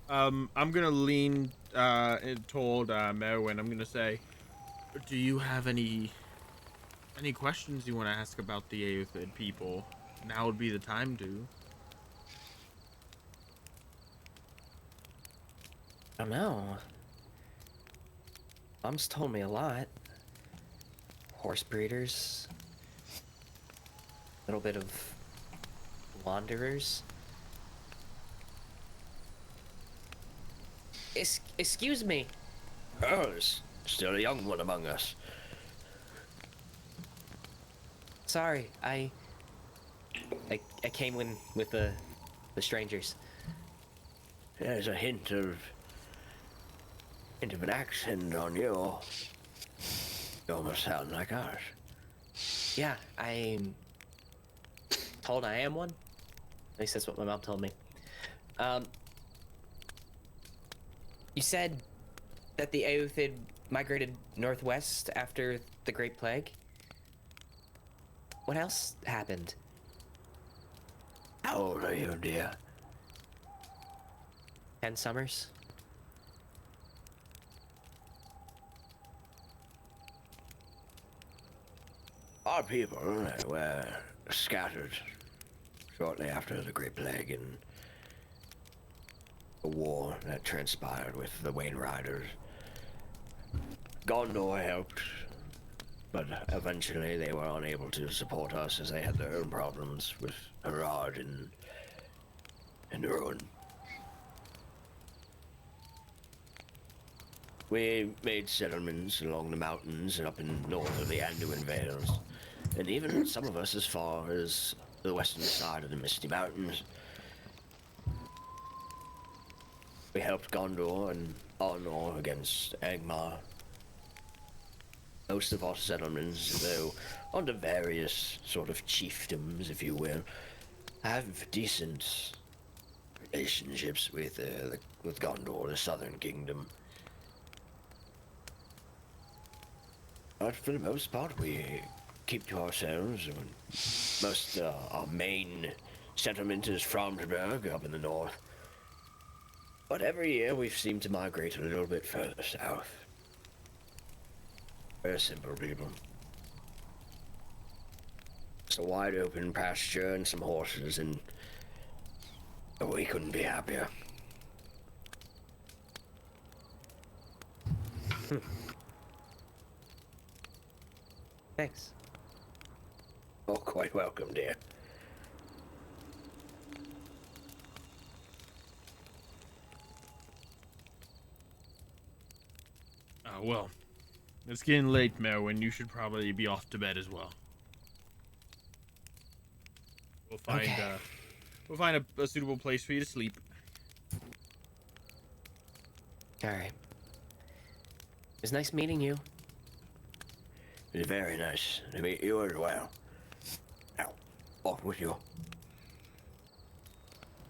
I'm gonna lean toward Merwin. I'm gonna say, do you have any questions you want to ask about the Aethid people? Now would be the time to. I don't know. Mom's told me a lot. Horse breeders. A little bit of wanderers. Excuse me. Oh, there's still a young one among us. Sorry, I came with the strangers. There's a hint of an accent on you. You almost sound like ours. Yeah, I'm told I am one. At least that's what my mom told me. You said that the Aethid migrated northwest after the Great Plague? What else happened? How old are you, dear? 10 summers? Our people were scattered shortly after the Great Plague and the war that transpired with the Wayne Riders. Gondor helped, but eventually they were unable to support us as they had their own problems with Harad and Ruin. We made settlements along the mountains and up in north of the Anduin Vales, and even some of us as far as the western side of the Misty Mountains. We helped Gondor and Arnor against Angmar. Most of our settlements, though under various sort of chiefdoms, if you will, have decent relationships with Gondor, the Southern Kingdom. But for the most part, we keep to ourselves. Most our main settlement is Fromsburg up in the north. But every year we've seemed to migrate a little bit further south. Very simple people. Just a wide open pasture and some horses, and we couldn't be happier. Thanks. Oh, quite welcome, dear. Well, it's getting late, Merwin. You should probably be off to bed as well. We'll find a suitable place for you to sleep. All right. It was nice meeting you. It was very nice to meet you as well. Now, off with you.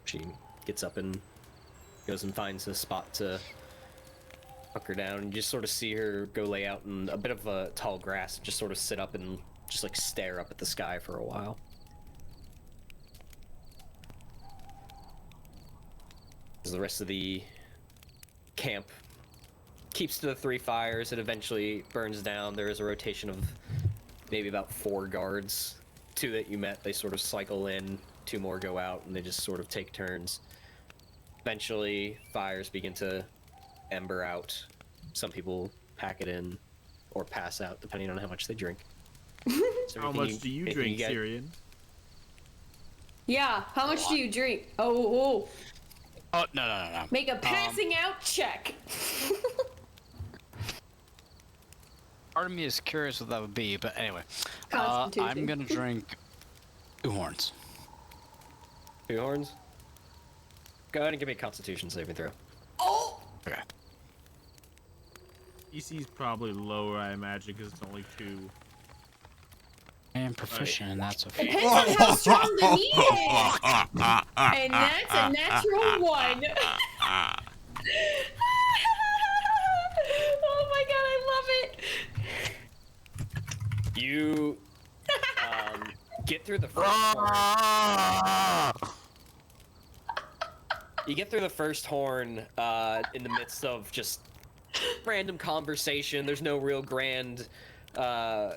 She gets up and goes and finds a spot to hunker down, and you just sort of see her go lay out in a bit of a tall grass and just sort of sit up and just like stare up at the sky for a while. As the rest of the camp keeps to the 3 fires. It eventually burns down. There is a rotation of maybe about 4 guards. 2 that you met, they sort of cycle in. 2 more go out, and they just sort of take turns. Eventually, fires begin to ember out. Some people pack it in or pass out, depending on how much they drink. So How much do you drink, Cirion? Yeah, how much do you drink? Oh. Oh, no. Make a passing out check. Part of me is curious what that would be, but anyway. Constitution. I'm gonna drink 2 horns. 2 horns? Go ahead and give me a Constitution saving throw. Oh! Okay. EC's probably lower, I imagine, because it's only 2. I am proficient, and that's okay. Depends on how strong the meat is. And that's a natural 1. Oh my god, I love it. You get through the first horn. You get through the first horn in the midst of just random conversation. There's no real grand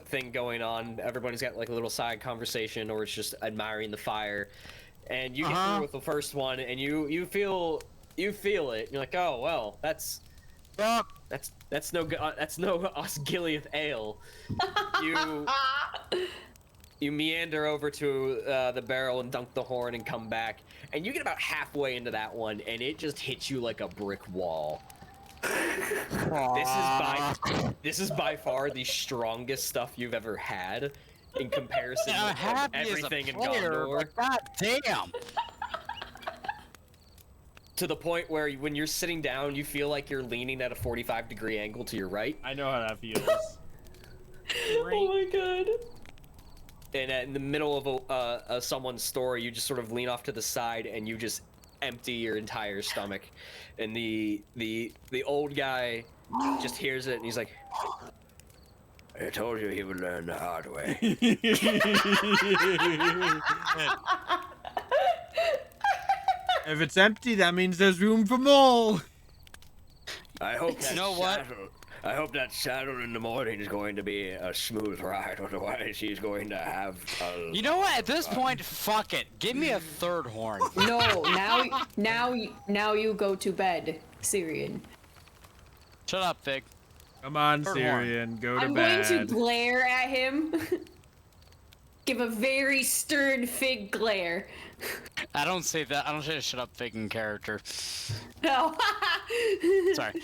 thing going on. Everybody's got like a little side conversation, or it's just admiring the fire. And you get through with the first one, and you feel it. You're like, oh well, that's no Osgiliath ale. You meander over to the barrel and dunk the horn and come back, and you get about halfway into that one, and it just hits you like a brick wall. This is by far the strongest stuff you've ever had in comparison to everything in Gondor. God damn! To the point where when you're sitting down, you feel like you're leaning at a 45-degree angle to your right. I know how that feels. Oh my god. And in the middle of someone's story, you just sort of lean off to the side and you just empty your entire stomach. And the old guy just hears it and he's like, I told you he would learn the hard way. If it's empty, that means there's room for more. I hope that You know what? I hope that saddle in the morning is going to be a smooth ride, otherwise he's going to have a... You know what? At this point, fuck it. Give me a 3rd horn. No, now you go to bed, Cirion. Shut up, Fig. Come on, 3rd Cirion, go to I'm bed. going to glare at him. Give a very stern Fig glare. I don't say that. I don't say shut up, Fig in character. No. Sorry.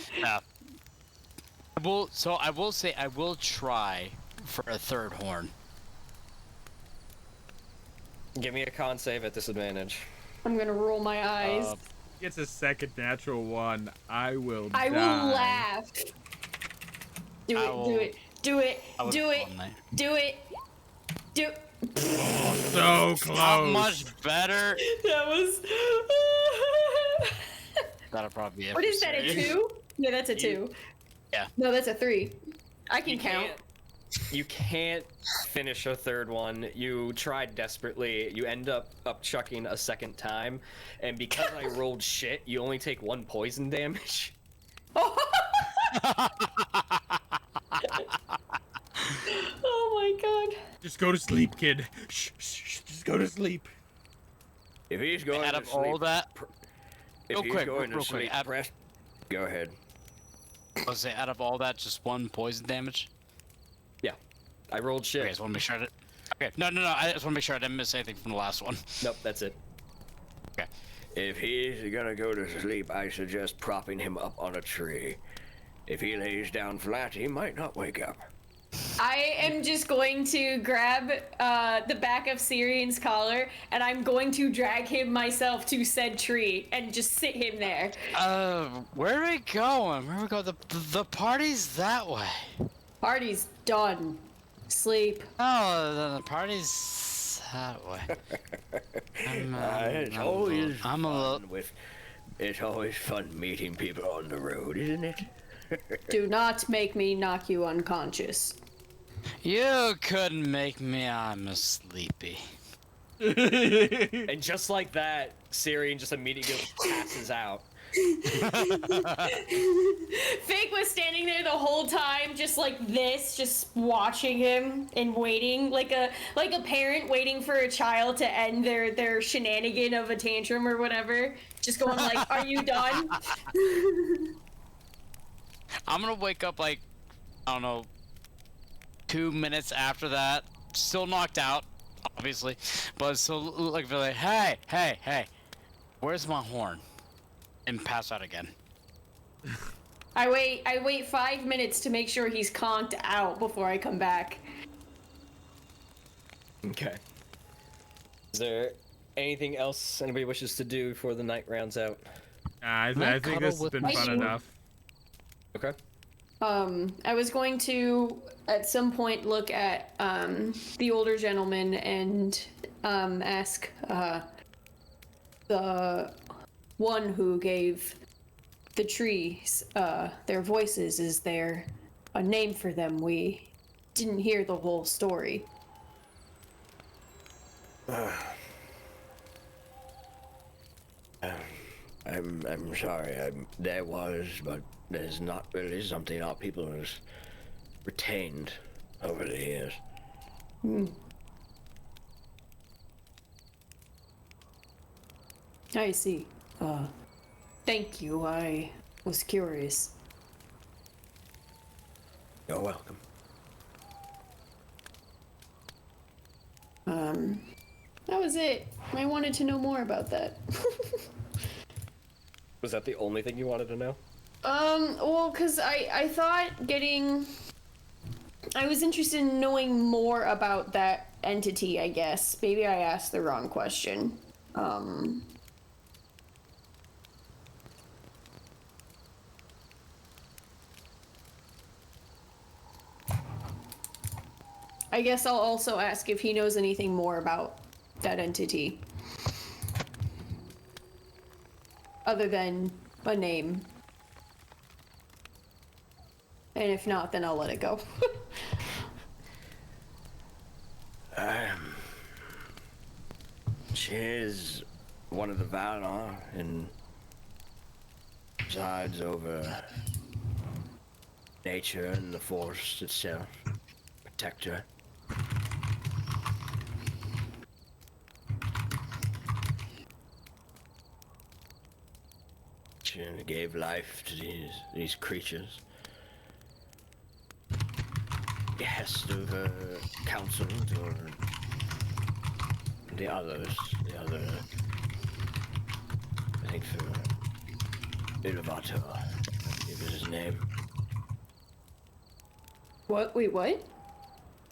I will say I will try for a 3rd horn. Give me a con save at disadvantage. I'm gonna roll my eyes. Gets a 2nd natural 1. I will I die. will laugh. Do it. So close. Not much better. That was. That'll probably be it. What for is that? A Cirion. 2? Yeah, that's a 2. Yeah. No, that's a 3. I can You count. You can't finish a 3rd one. You tried desperately. You end up chucking a 2nd time, and because I rolled shit, you only take 1 poison damage. Oh my god. Just go to sleep, kid. Shh, just go to sleep. If he's going Out to of sleep, all that, if he's going to real quick, sleep, press. Go ahead. I was say out of all that, just 1 poison damage. Yeah, I rolled shit. Okay, I just want to make sure I did. Okay, no. I just want to make sure I didn't miss anything from the last one. Nope, that's it. Okay. If he's gonna go to sleep, I suggest propping him up on a tree. If he lays down flat, he might not wake up. I am just going to grab the back of Cirion's collar, and I'm going to drag him myself to said tree and just sit him there. Where are we going? Where are we going? The party's that way. Party's done. Sleep. Oh, the party's that way. It's always fun meeting people on the road, isn't it? Do not make me knock you unconscious. You couldn't make me. I'm sleepy. And just like that, Cirion just immediately passes out. Fake was standing there the whole time, just like this, just watching him and waiting, like a parent waiting for a child to end their shenanigan of a tantrum or whatever. Just going like, "Are you done?" I'm gonna wake up like, I don't know, 2 minutes after that, still knocked out, obviously, but still like, hey, where's my horn? And pass out again. I wait 5 minutes to make sure he's conked out before I come back. Okay. Is there anything else anybody wishes to do before the night rounds out? I think this has been fun enough. Okay. I was going to at some point look at the older gentleman and ask the one who gave the trees their voices, is there a name for them? We didn't hear the whole story. I'm sorry. There was, but there's not really something our people has retained over the years. I see. Thank you. I was curious. You're welcome. That was it. I wanted to know more about that. Was that the only thing you wanted to know? Well, because I thought I was interested in knowing more about that entity, I guess. Maybe I asked the wrong question. I guess I'll also ask if he knows anything more about that entity. Other than a name. And if not, then I'll let it go. She is one of the Valar and presides over nature and the forest itself. Protect her. She gave life to these creatures. Behest of her council or the other, I think for Ilvatar, I believe is his name. What? Wait, what?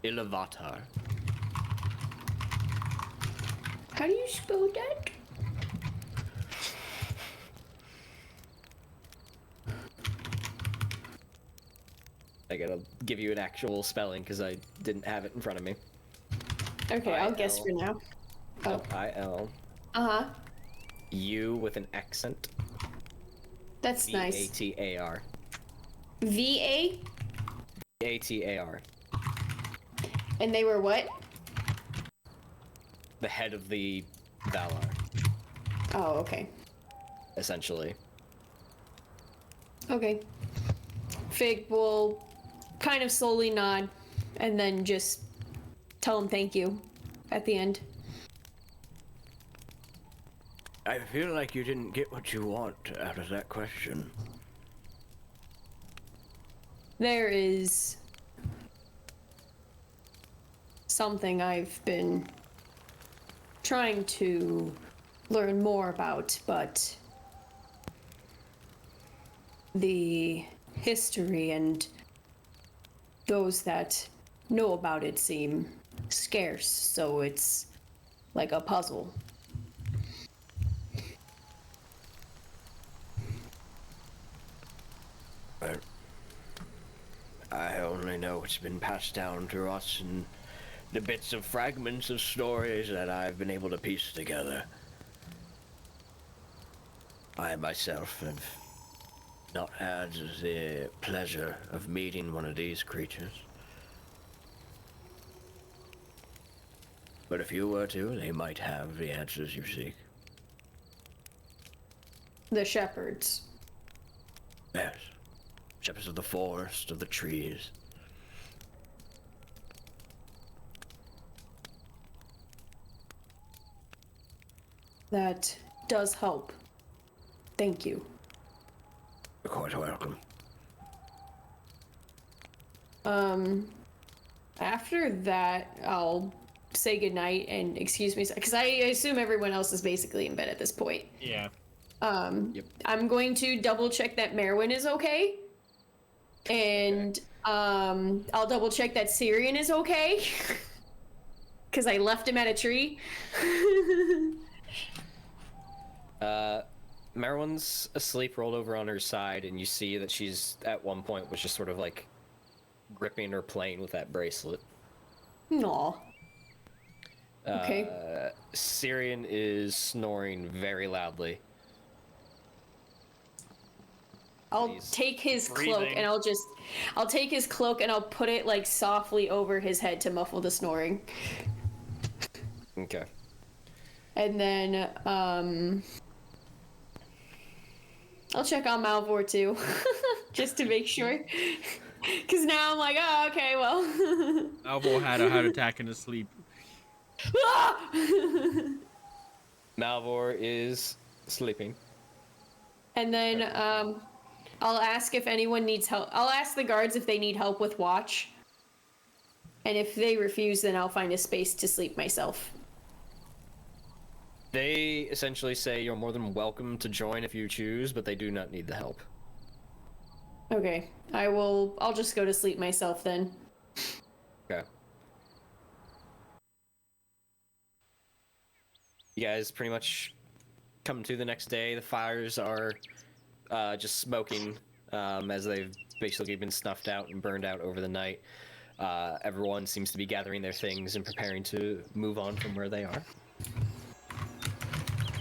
Ilvatar. How do you spell that? I gotta give you an actual spelling because I didn't have it in front of me. Okay, I'll guess for now. Oh. I-L. Uh-huh. U with an accent. That's nice. V-A-T-A-R. V-A? V-A-T-A-R. And they were what? The head of the Valar, Oh, okay. essentially. Okay. Fig will kind of slowly nod and then just tell him thank you at the end. I feel like you didn't get what you want out of that question. There is something I've been trying to learn more about, but the history and those that know about it seem scarce, so it's like a puzzle. But I only know it's been passed down to us and the bits of fragments of stories that I've been able to piece together. I myself have not had the pleasure of meeting one of these creatures. But if you were to, they might have the answers you seek. The shepherds. Yes. Shepherds of the forest, of the trees. That does help. Thank you. You're quite welcome. After that, I'll say goodnight and excuse me, because I assume everyone else is basically in bed at this point. Yeah. I'm going to double check that Merwin is okay. And, I'll double check that Cirion is okay. Because I left him at a tree. Merwin's asleep, rolled over on her side, and you see that she's, at one point, was just sort of like gripping or playing with that bracelet. Aw. Okay. Cirion is snoring very loudly. I'll take his cloak and I'll take his cloak and I'll put it like softly over his head to muffle the snoring. Okay. And then, I'll check on Malvhor too, just to make sure. Cause now I'm like, oh, okay, well. Malvhor had a heart attack in his sleep. Malvhor is sleeping. And then, I'll ask if anyone needs help. I'll ask the guards if they need help with watch. And if they refuse, then I'll find a space to sleep myself. They essentially say you're more than welcome to join if you choose, but they do not need the help. Okay, I'll just go to sleep myself then. Okay. You guys pretty much come to the next day. The fires are just smoking as they've basically been snuffed out and burned out over the night. Everyone seems to be gathering their things and preparing to move on from where they are.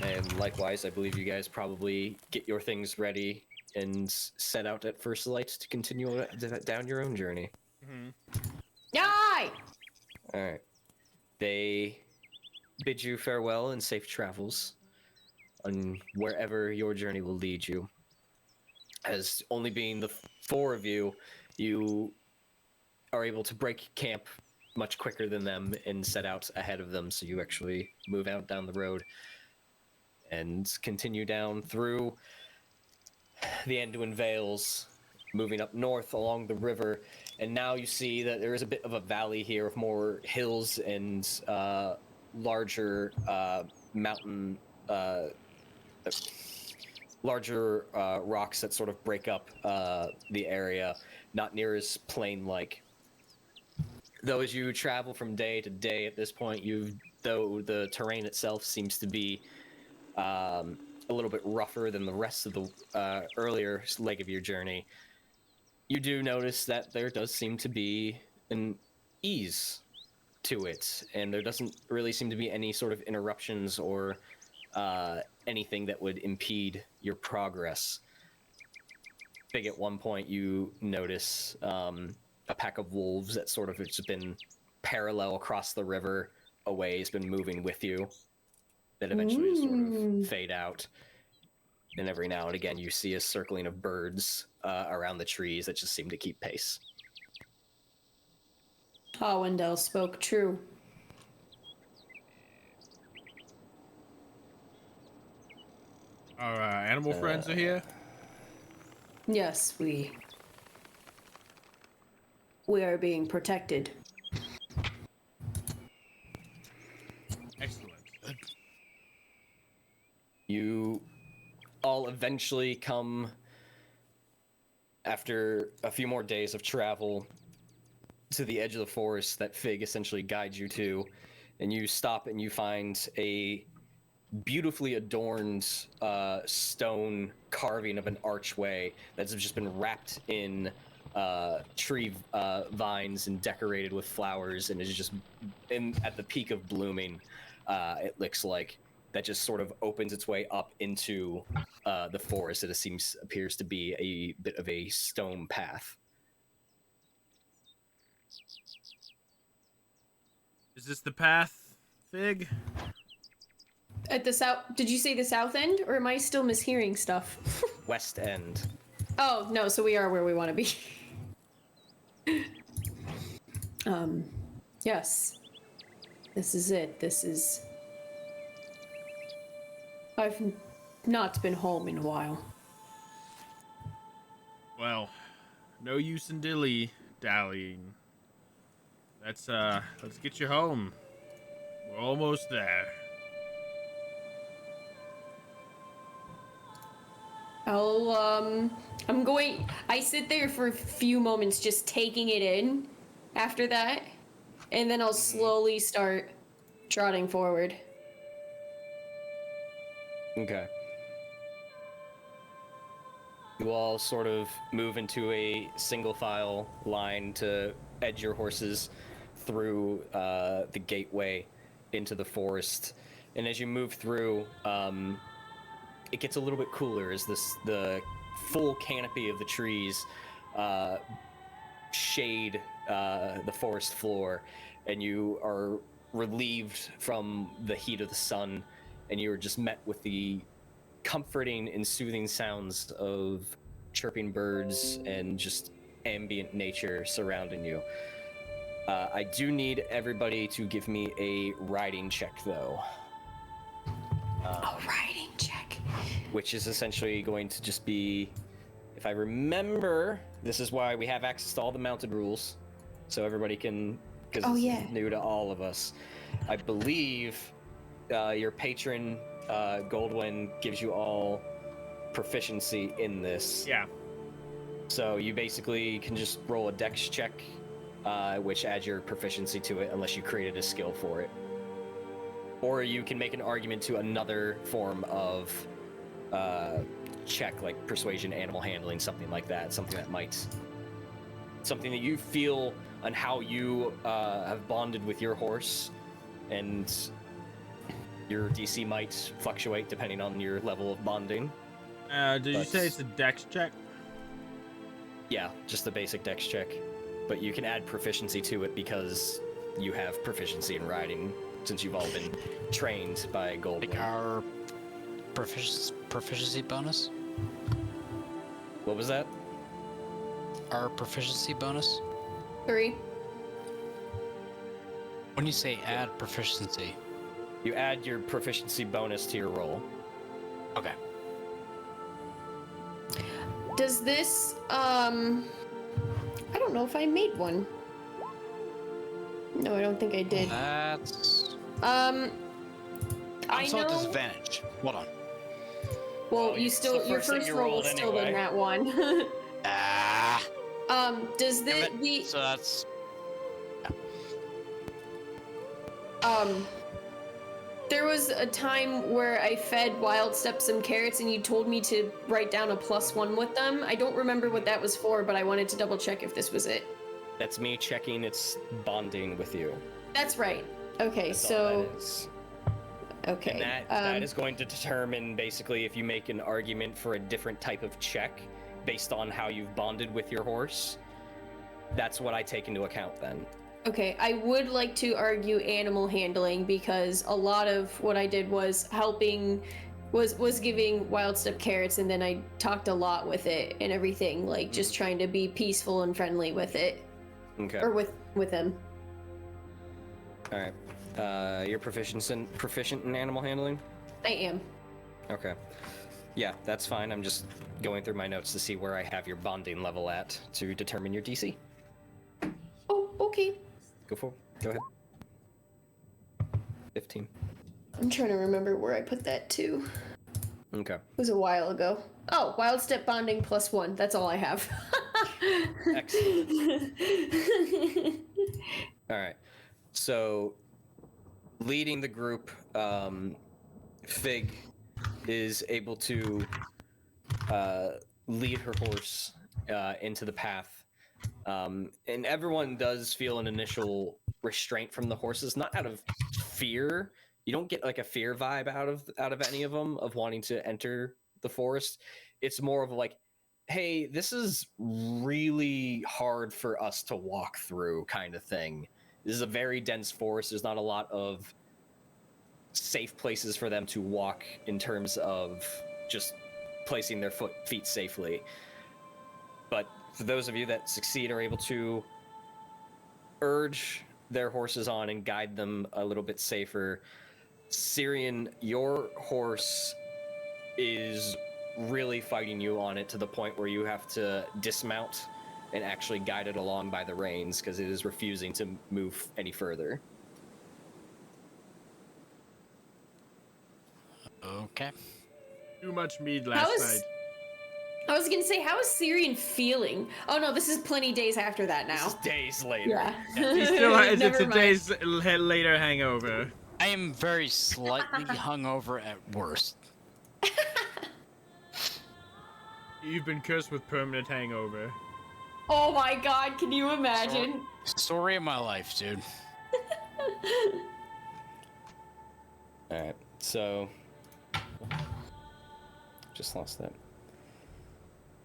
And likewise, I believe you guys probably get your things ready and set out at first light to continue down your own journey. Yay! Alright. They bid you farewell and safe travels on wherever your journey will lead you. As only being the four of you, you are able to break camp much quicker than them and set out ahead of them, so you actually move out down the road and continue down through the Anduin Vales, moving up north along the river, and now you see that there is a bit of a valley here with more hills and larger mountain, larger rocks that sort of break up the area, not near as plain-like. Though as you travel from day to day at this point, though the terrain itself seems to be a little bit rougher than the rest of the earlier leg of your journey, you do notice that there does seem to be an ease to it, and there doesn't really seem to be any sort of interruptions or anything that would impede your progress. Big at one point you notice a pack of wolves that sort of has been parallel across the river away, has been moving with you, that eventually just sort of fade out. And every now and again you see a circling of birds around the trees that just seem to keep pace. Wendell spoke true. Our animal friends are here. Yes, we are being protected. Excellent. You all eventually come, after a few more days of travel, to the edge of the forest that Fig essentially guides you to, and you stop and you find a beautifully adorned stone carving of an archway that's just been wrapped in tree vines and decorated with flowers, and is just at the peak of blooming. It looks like that just sort of opens its way up into the forest. It appears to be a bit of a stone path. Is this the path, Fig? At the south, did you say the south end, or am I still mishearing stuff? West end. Oh, no, so we are where we want to be. Yes. This is it. I've not been home in a while. Well, no use in dilly-dallying. Let's get you home. We're almost there. I sit there for a few moments just taking it in after that, and then I'll slowly start trotting forward. Okay. You all sort of move into a single file line to edge your horses through the gateway into the forest. And as you move through, it gets a little bit cooler as the full canopy of the trees shade the forest floor, and you are relieved from the heat of the sun, and you are just met with the comforting and soothing sounds of chirping birds and just ambient nature surrounding you. I do need everybody to give me a riding check, though. A riding check. Which is essentially going to just be, if I remember, this is why we have access to all the mounted rules, so everybody can, because it's new to all of us. I believe your patron, Goldwyn, gives you all proficiency in this. Yeah. So you basically can just roll a dex check, which adds your proficiency to it, unless you created a skill for it. Or you can make an argument to another form of check, like persuasion, animal handling, something like that. Something that you feel on how you have bonded with your horse, and your DC might fluctuate depending on your level of bonding. Did you say it's a dex check? Yeah, just the basic dex check. But you can add proficiency to it because you have proficiency in riding, since you've all been trained by Goldwyn. Like our proficiency bonus? What was that? Our proficiency bonus? 3. When you say add proficiency, you add your proficiency bonus to your roll. Okay. Does this, I don't know if I made one. No, I don't think I did. That's... I also know... at disadvantage. Hold on. Well, you still, your first roll was still in that one. Does the... So that's... There was a time where I fed Wild Step some carrots and you told me to write down a +1 with them. I don't remember what that was for, but I wanted to double check if this was it. That's me checking its bonding with you. That's right. Okay, That's so... all that is. Okay. And that is going to determine, basically, if you make an argument for a different type of check based on how you've bonded with your horse. That's what I take into account then. Okay, I would like to argue animal handling, because a lot of what I did was helping, was giving Wild Step carrots, and then I talked a lot with it and everything, like just trying to be peaceful and friendly with it. Okay. Or with him. All right. You're proficient in animal handling? I am. Okay. Yeah, that's fine. I'm just going through my notes to see where I have your bonding level at to determine your DC. Oh, okay. Go ahead. 15. I'm trying to remember where I put that too. Okay. It was a while ago. Oh, Wild Step bonding +1. That's all I have. Excellent. All right. So, leading the group, Fig is able to lead her horse into the path. And everyone does feel an initial restraint from the horses, not out of fear. You don't get like a fear vibe out of any of them of wanting to enter the forest. It's more of like, hey, this is really hard for us to walk through kind of thing. This is a very dense forest. There's not a lot of safe places for them to walk in terms of just placing their feet safely. But for those of you that succeed, are able to urge their horses on and guide them a little bit safer. Cirion, your horse is really fighting you on it to the point where you have to dismount and actually guide it along by the reins because it is refusing to move any further. Okay. Too much mead last night. I was gonna say, how is Cirion feeling? Oh no, this is plenty days after that now. This is days later. Yeah. He still has, it's Never a mind. day's later hangover. I am very slightly hungover at worst. You've been cursed with permanent hangover. Oh my god, can you imagine? Story of my life, dude. Alright, so... Just lost that.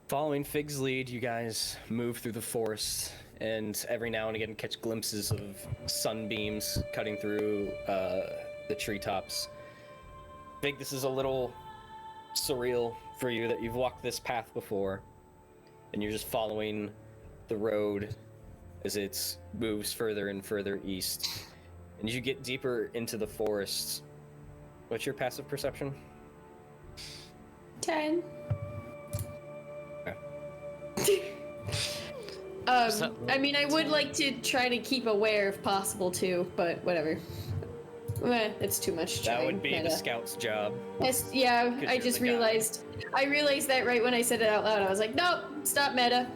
Following Fig's lead, you guys move through the forest, and every now and again catch glimpses of sunbeams cutting through the treetops. Fig, this is a little surreal for you that you've walked this path before, and you're just following the road as it moves further and further east. And as you get deeper into the forest, what's your passive perception? 10. I mean, I would like to try to keep aware if possible too, but whatever. It's too much. That would be meta. the scout's job. Yes, yeah, I you're just the guy. realized. I realized that right when I said it out loud. I was like, nope, stop meta.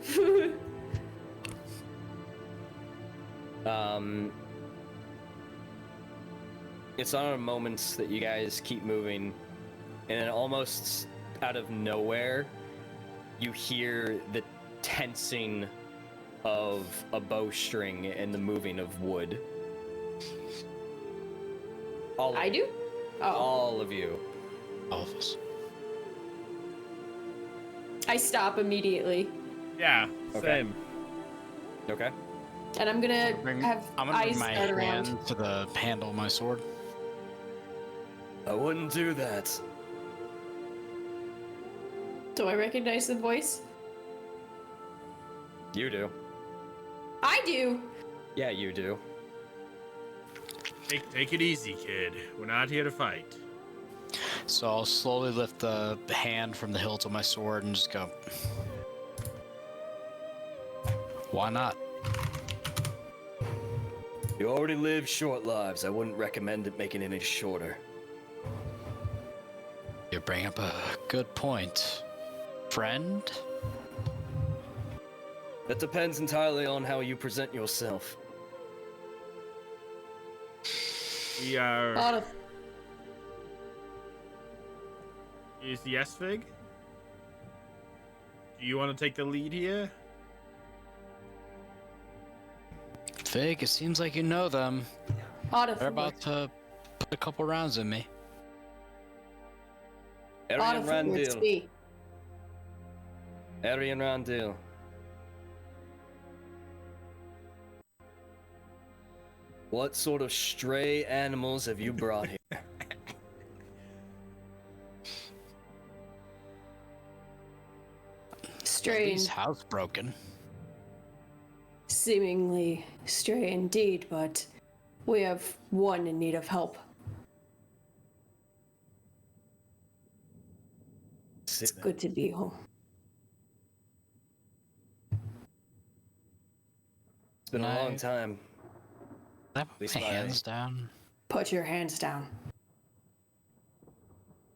It's on a moment that you guys keep moving, and then almost out of nowhere, you hear the tensing of a bowstring and the moving of wood. I do? Oh. All of you. All of us. I stop immediately, Yeah, Okay. same. Okay. and I'm gonna have I'm gonna eyes bring my start around. hand to the handle of my sword. I wouldn't do that. Do I recognize the voice? You do. I do. Yeah, you do. Take it easy, kid. We're not here to fight. So I'll slowly lift the hand from the hilt of my sword and just go. Why not? You already live short lives. I wouldn't recommend it making it any shorter. You bring up a good point, friend. That depends entirely on how you present yourself. We are. Lot of Is yes, Fig? Do you want to take the lead here? Fig, it seems like you know them. They're about to put a couple rounds in me. Arian Randil. Arian Randil. What sort of stray animals have you brought here? stray, He's housebroken. seemingly stray indeed, but we have one in need of help. It's good to be home. It's been a long time. Can I put my hands down? Put your hands down.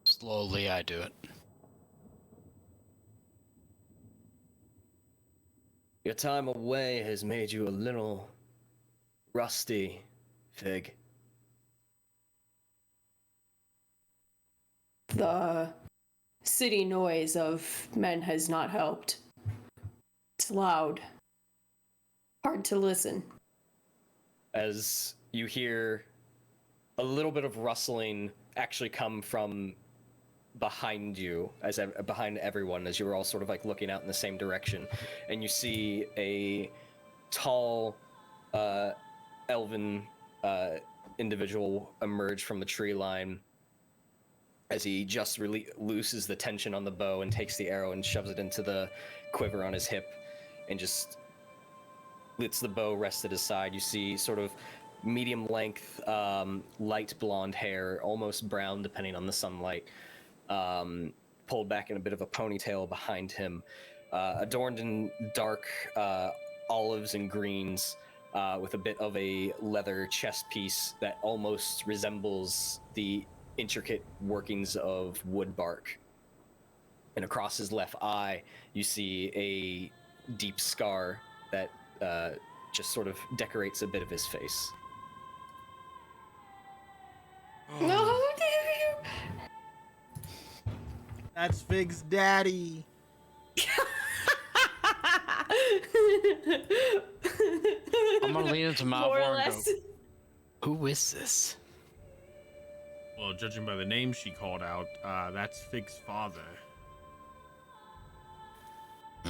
Slowly, I do it. Your time away has made you a little rusty, Fig. The city noise of men has not helped. It's loud. Hard to listen. As you hear a little bit of rustling actually come from behind you, behind everyone, as you were all sort of like looking out in the same direction, and you see a tall elven individual emerge from the tree line as he just looses the tension on the bow and takes the arrow and shoves it into the quiver on his hip and just lets the bow rest at his side. You see sort of medium length, light blonde hair, almost brown depending on the sunlight, pulled back in a bit of a ponytail behind him, adorned in dark olives and greens, with a bit of a leather chest piece that almost resembles the intricate workings of wood bark. And across his left eye, you see a deep scar that just sort of decorates a bit of his face. No, That's Fig's daddy. I'm gonna lean into More or Malvhor and less. go, who is this? Well, judging by the name she called out, that's Fig's father.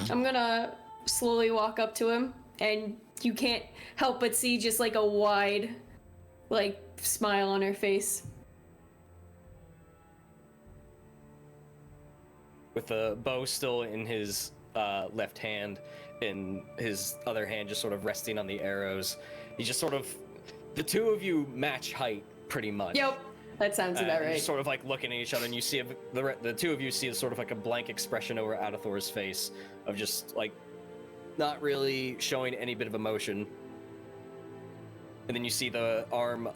I'm gonna slowly walk up to him, and you can't help but see just like a wide, like, smile on her face. With the bow still in his left hand and his other hand just sort of resting on the arrows, he just sort of, the two of you match height pretty much. Yep, that sounds about You're right. sort of like looking at each other, and you see the two of you see sort of like a blank expression over Adathor's face of just like not really showing any bit of emotion. And then you see the arm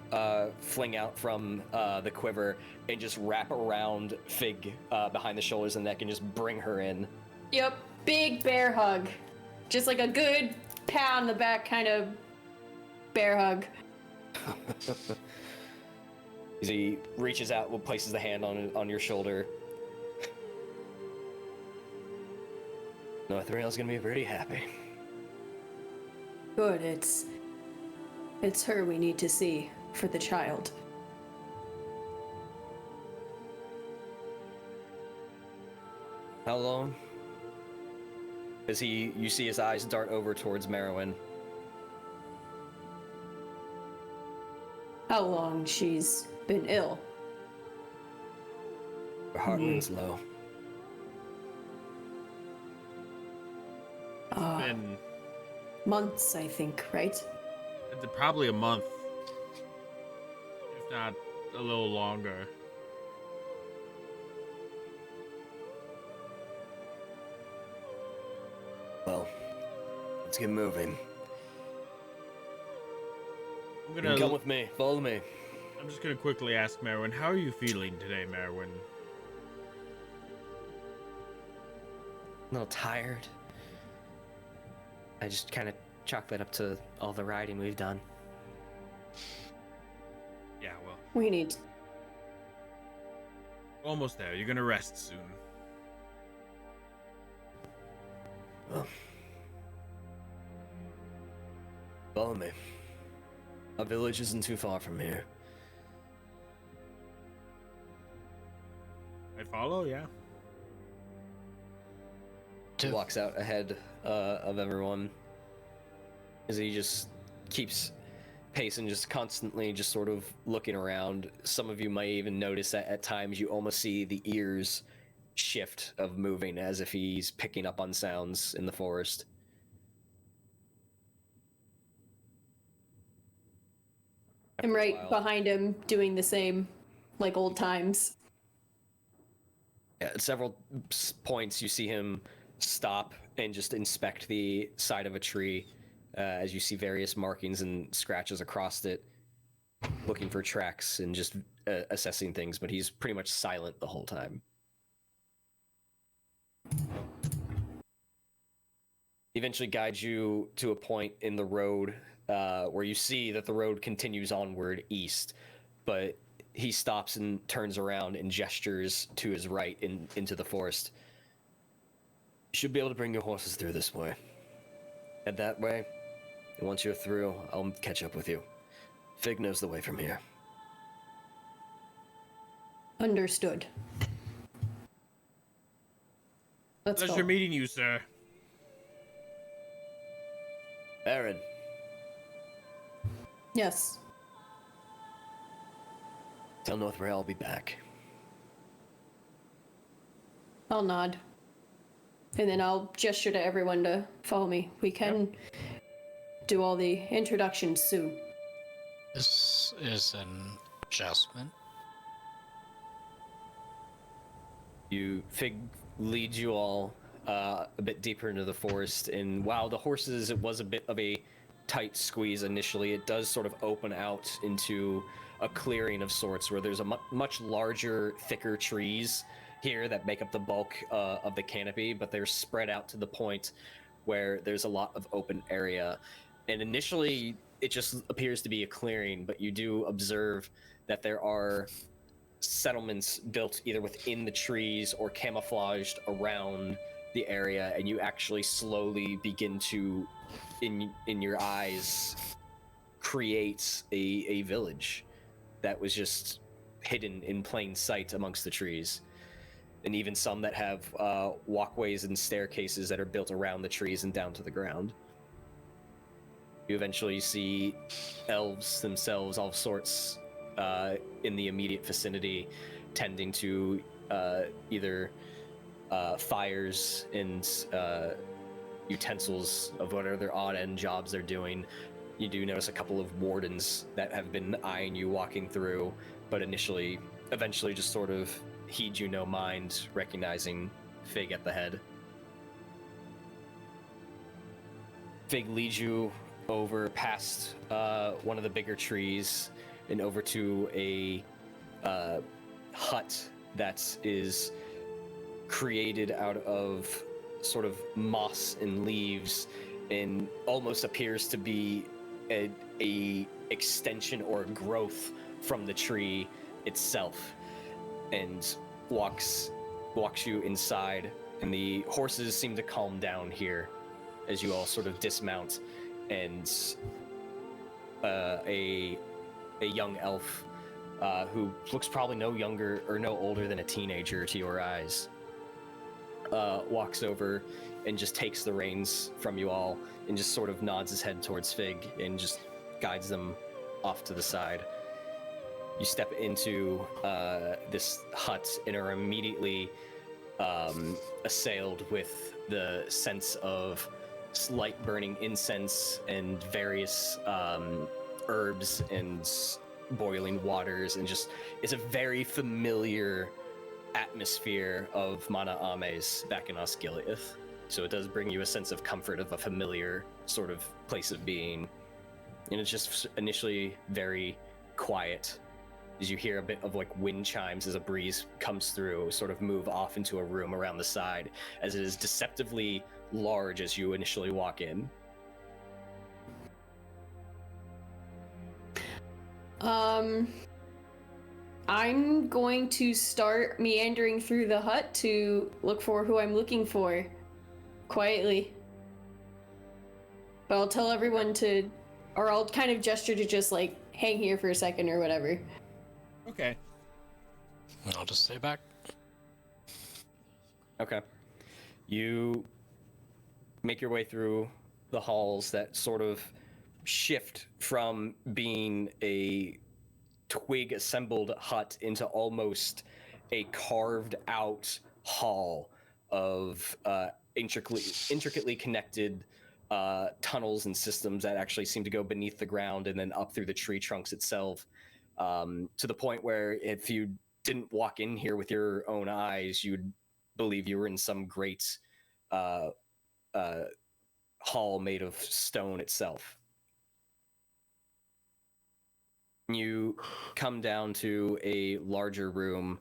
fling out from the quiver and just wrap around Fig behind the shoulders and neck and just bring her in. Yep, big bear hug. Just like a good pat on the back kind of bear hug. As he reaches out, places the hand on your shoulder. Northrail's gonna be pretty happy. Good, it's her we need to see for the child. How long? As you see his eyes dart over towards Merowyn. How long she's been ill? Her heart rate's low. Been Months, I think, right? probably a month, if not a little longer. Well, let's get moving. I'm You gonna can come with me. Follow me. I'm just gonna quickly ask Merwin, how are you feeling today, Merwin? A little tired. I just kind of chalk that up to all the riding we've done. Yeah, well, We need. almost there. You're gonna rest soon. Well, follow me. Our village isn't too far from here. I follow, yeah. He walks out ahead of everyone as he just keeps pacing, just constantly just sort of looking around. Some of you might even notice that at times you almost see the ears shift of moving as if he's picking up on sounds in the forest. I'm After a right while- behind him doing the same, like old times. At several points, you see him stop and just inspect the side of a tree as you see various markings and scratches across it, looking for tracks and just assessing things, but he's pretty much silent the whole time. He eventually guides you to a point in the road where you see that the road continues onward east, but he stops and turns around and gestures to his right into the forest. You should be able to bring your horses through this way. Head that way, and once you're through, I'll catch up with you. Fig knows the way from here. Understood. Let's Pleasure go. meeting you, sir. Aaron, Yes. Tell Northray I'll be back. I'll nod. And then I'll gesture to everyone to follow me. We can do all the introductions soon. This is an adjustment. Fig leads you all a bit deeper into the forest, and while the horses, it was a bit of a tight squeeze initially, it does sort of open out into a clearing of sorts where there's a much larger, thicker trees here that make up the bulk of the canopy, but they're spread out to the point where there's a lot of open area. And initially, it just appears to be a clearing, but you do observe that there are settlements built either within the trees or camouflaged around the area, and you actually slowly begin to, in your eyes, create a village that was just hidden in plain sight amongst the trees. And even some that have walkways and staircases that are built around the trees and down to the ground. You eventually see elves themselves, all sorts, in the immediate vicinity, tending to either fires and utensils of whatever their odd end jobs they're doing. You do notice a couple of wardens that have been eyeing you walking through, but eventually just sort of heed you no mind, recognizing Fig at the head. Fig leads you over past one of the bigger trees and over to a hut that is created out of sort of moss and leaves and almost appears to be a extension or a growth from the tree itself, and walks you inside, and the horses seem to calm down here as you all sort of dismount, and a young elf who looks probably no younger or no older than a teenager to your eyes walks over and just takes the reins from you all and just sort of nods his head towards Fig and just guides them off to the side. You step into this hut and are immediately assailed with the sense of slight burning incense and various herbs and boiling waters, and just it's a very familiar atmosphere of Mana Ames back in Osgiliath. So it does bring you a sense of comfort of a familiar sort of place of being. And it's just initially very quiet as you hear a bit of like wind chimes as a breeze comes through, sort of move off into a room around the side, as it is deceptively large as you initially walk in. I'm going to start meandering through the hut to look for who I'm looking for, quietly. But I'll tell everyone to, or I'll kind of gesture to just like hang here for a second or whatever. Okay. I'll just stay back. Okay. You make your way through the halls that sort of shift from being a twig assembled hut into almost a carved out hall of intricately connected tunnels and systems that actually seem to go beneath the ground and then up through the tree trunks itself, to the point where if you didn't walk in here with your own eyes, you'd believe you were in some great hall made of stone itself. You come down to a larger room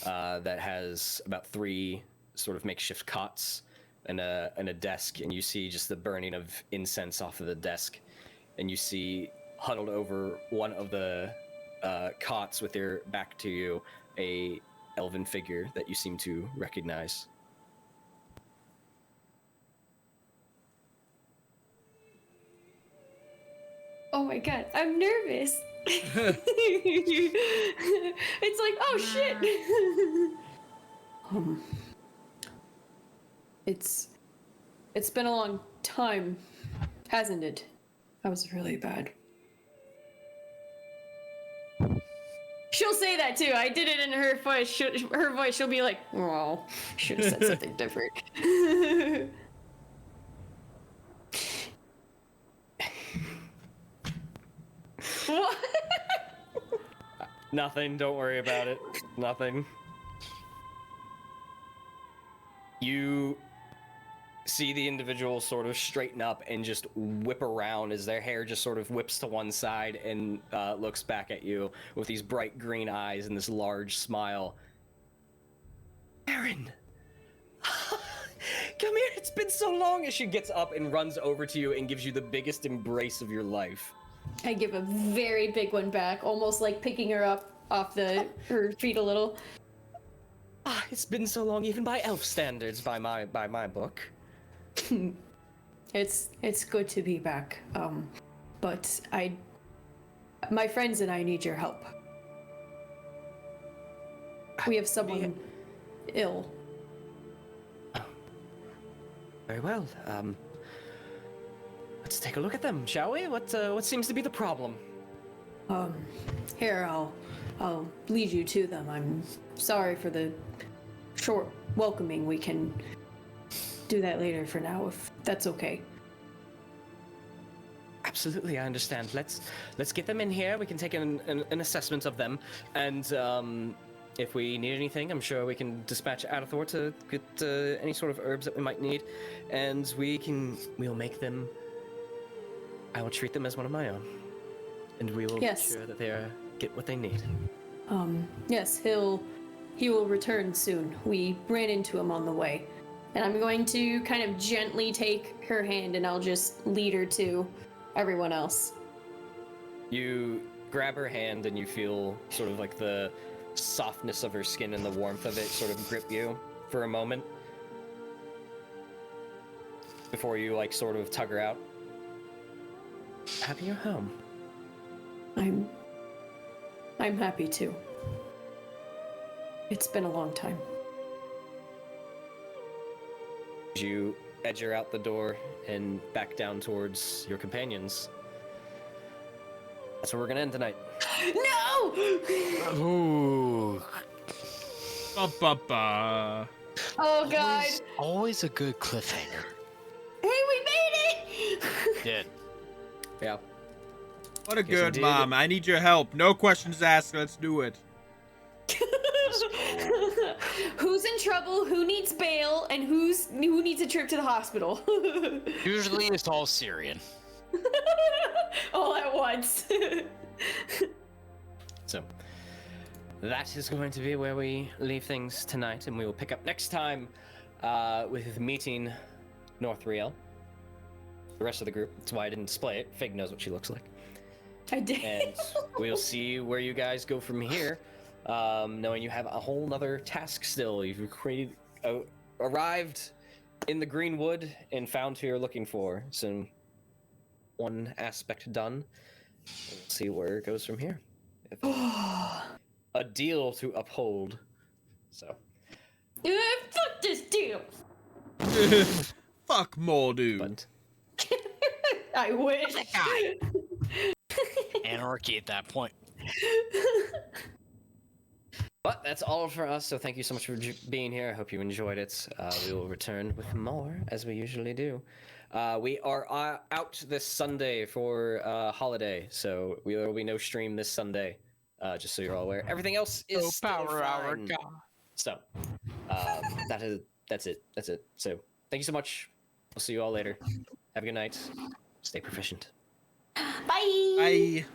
that has about 3 sort of makeshift cots and a desk, and you see just the burning of incense off of the desk, and you see huddled over one of the cots with their back to you a elven figure that you seem to recognize. Oh my god, I'm nervous. It's like, oh shit. It's been a long time, hasn't it? That was really bad. She'll say that too. I did it in her voice. Her voice, she'll be like, "Oh, should have said something different." What? Nothing. Don't worry about it. Nothing. You see the individual sort of straighten up and just whip around as their hair just sort of whips to one side and looks back at you with these bright green eyes and this large smile. Aaron! Come here, it's been so long! As she gets up and runs over to you and gives you the biggest embrace of your life. I give a very big one back, almost like picking her up off her feet a little. Ah, it's been so long, even by elf standards, by my book. It's good to be back. But my friends and I need your help. We have someone ill. Very well. Let's take a look at them, shall we? What seems to be the problem? Here, I'll lead you to them. I'm sorry for the short welcoming. We can do that later for now, if that's okay. Absolutely, I understand. Let's get them in here. We can take an assessment of them, and if we need anything, I'm sure we can dispatch Adathor to get any sort of herbs that we might need, and we'll make them. I will treat them as one of my own, and we will make sure that they get what they need. Yes, he will return soon. We ran into him on the way. And I'm going to kind of gently take her hand and I'll just lead her to everyone else. You grab her hand and you feel sort of like the softness of her skin and the warmth of it sort of grip you for a moment before you like sort of tug her out. Happy you're home. I'm happy too. It's been a long time. You edge her out the door and back down towards your companions. That's where we're gonna end tonight. No! Ooh. Ba-ba-ba. Oh god. Always a good cliffhanger. Hey, we made it! Did. Yeah. What a Yes, good indeed. mom. I need your help. No questions asked. Let's do it. Who's in trouble? Who needs bail? And who needs a trip to the hospital? Usually it's all Cirion. All at once. So, that is going to be where we leave things tonight, and we will pick up next time with meeting Northriel. The rest of the group. That's why I didn't display it. Fig knows what she looks like. I did. And we'll see where you guys go from here, knowing you have a whole nother task still. You've arrived in the Greenwood and found who you're looking for. So, one aspect done. We'll see where it goes from here. A deal to uphold. So. Fuck this deal. Fuck Mordu. But I wish. Anarchy at that point. But that's all for us, so thank you so much for being here. I hope you enjoyed it. We will return with more, as we usually do. We are out this Sunday for holiday, so there will be no stream this Sunday, just so you're all aware. Everything else is still power hour, fine. God. So, that's it. So, thank you so much. We'll see you all later. Have a good night. Stay proficient. Bye. Bye.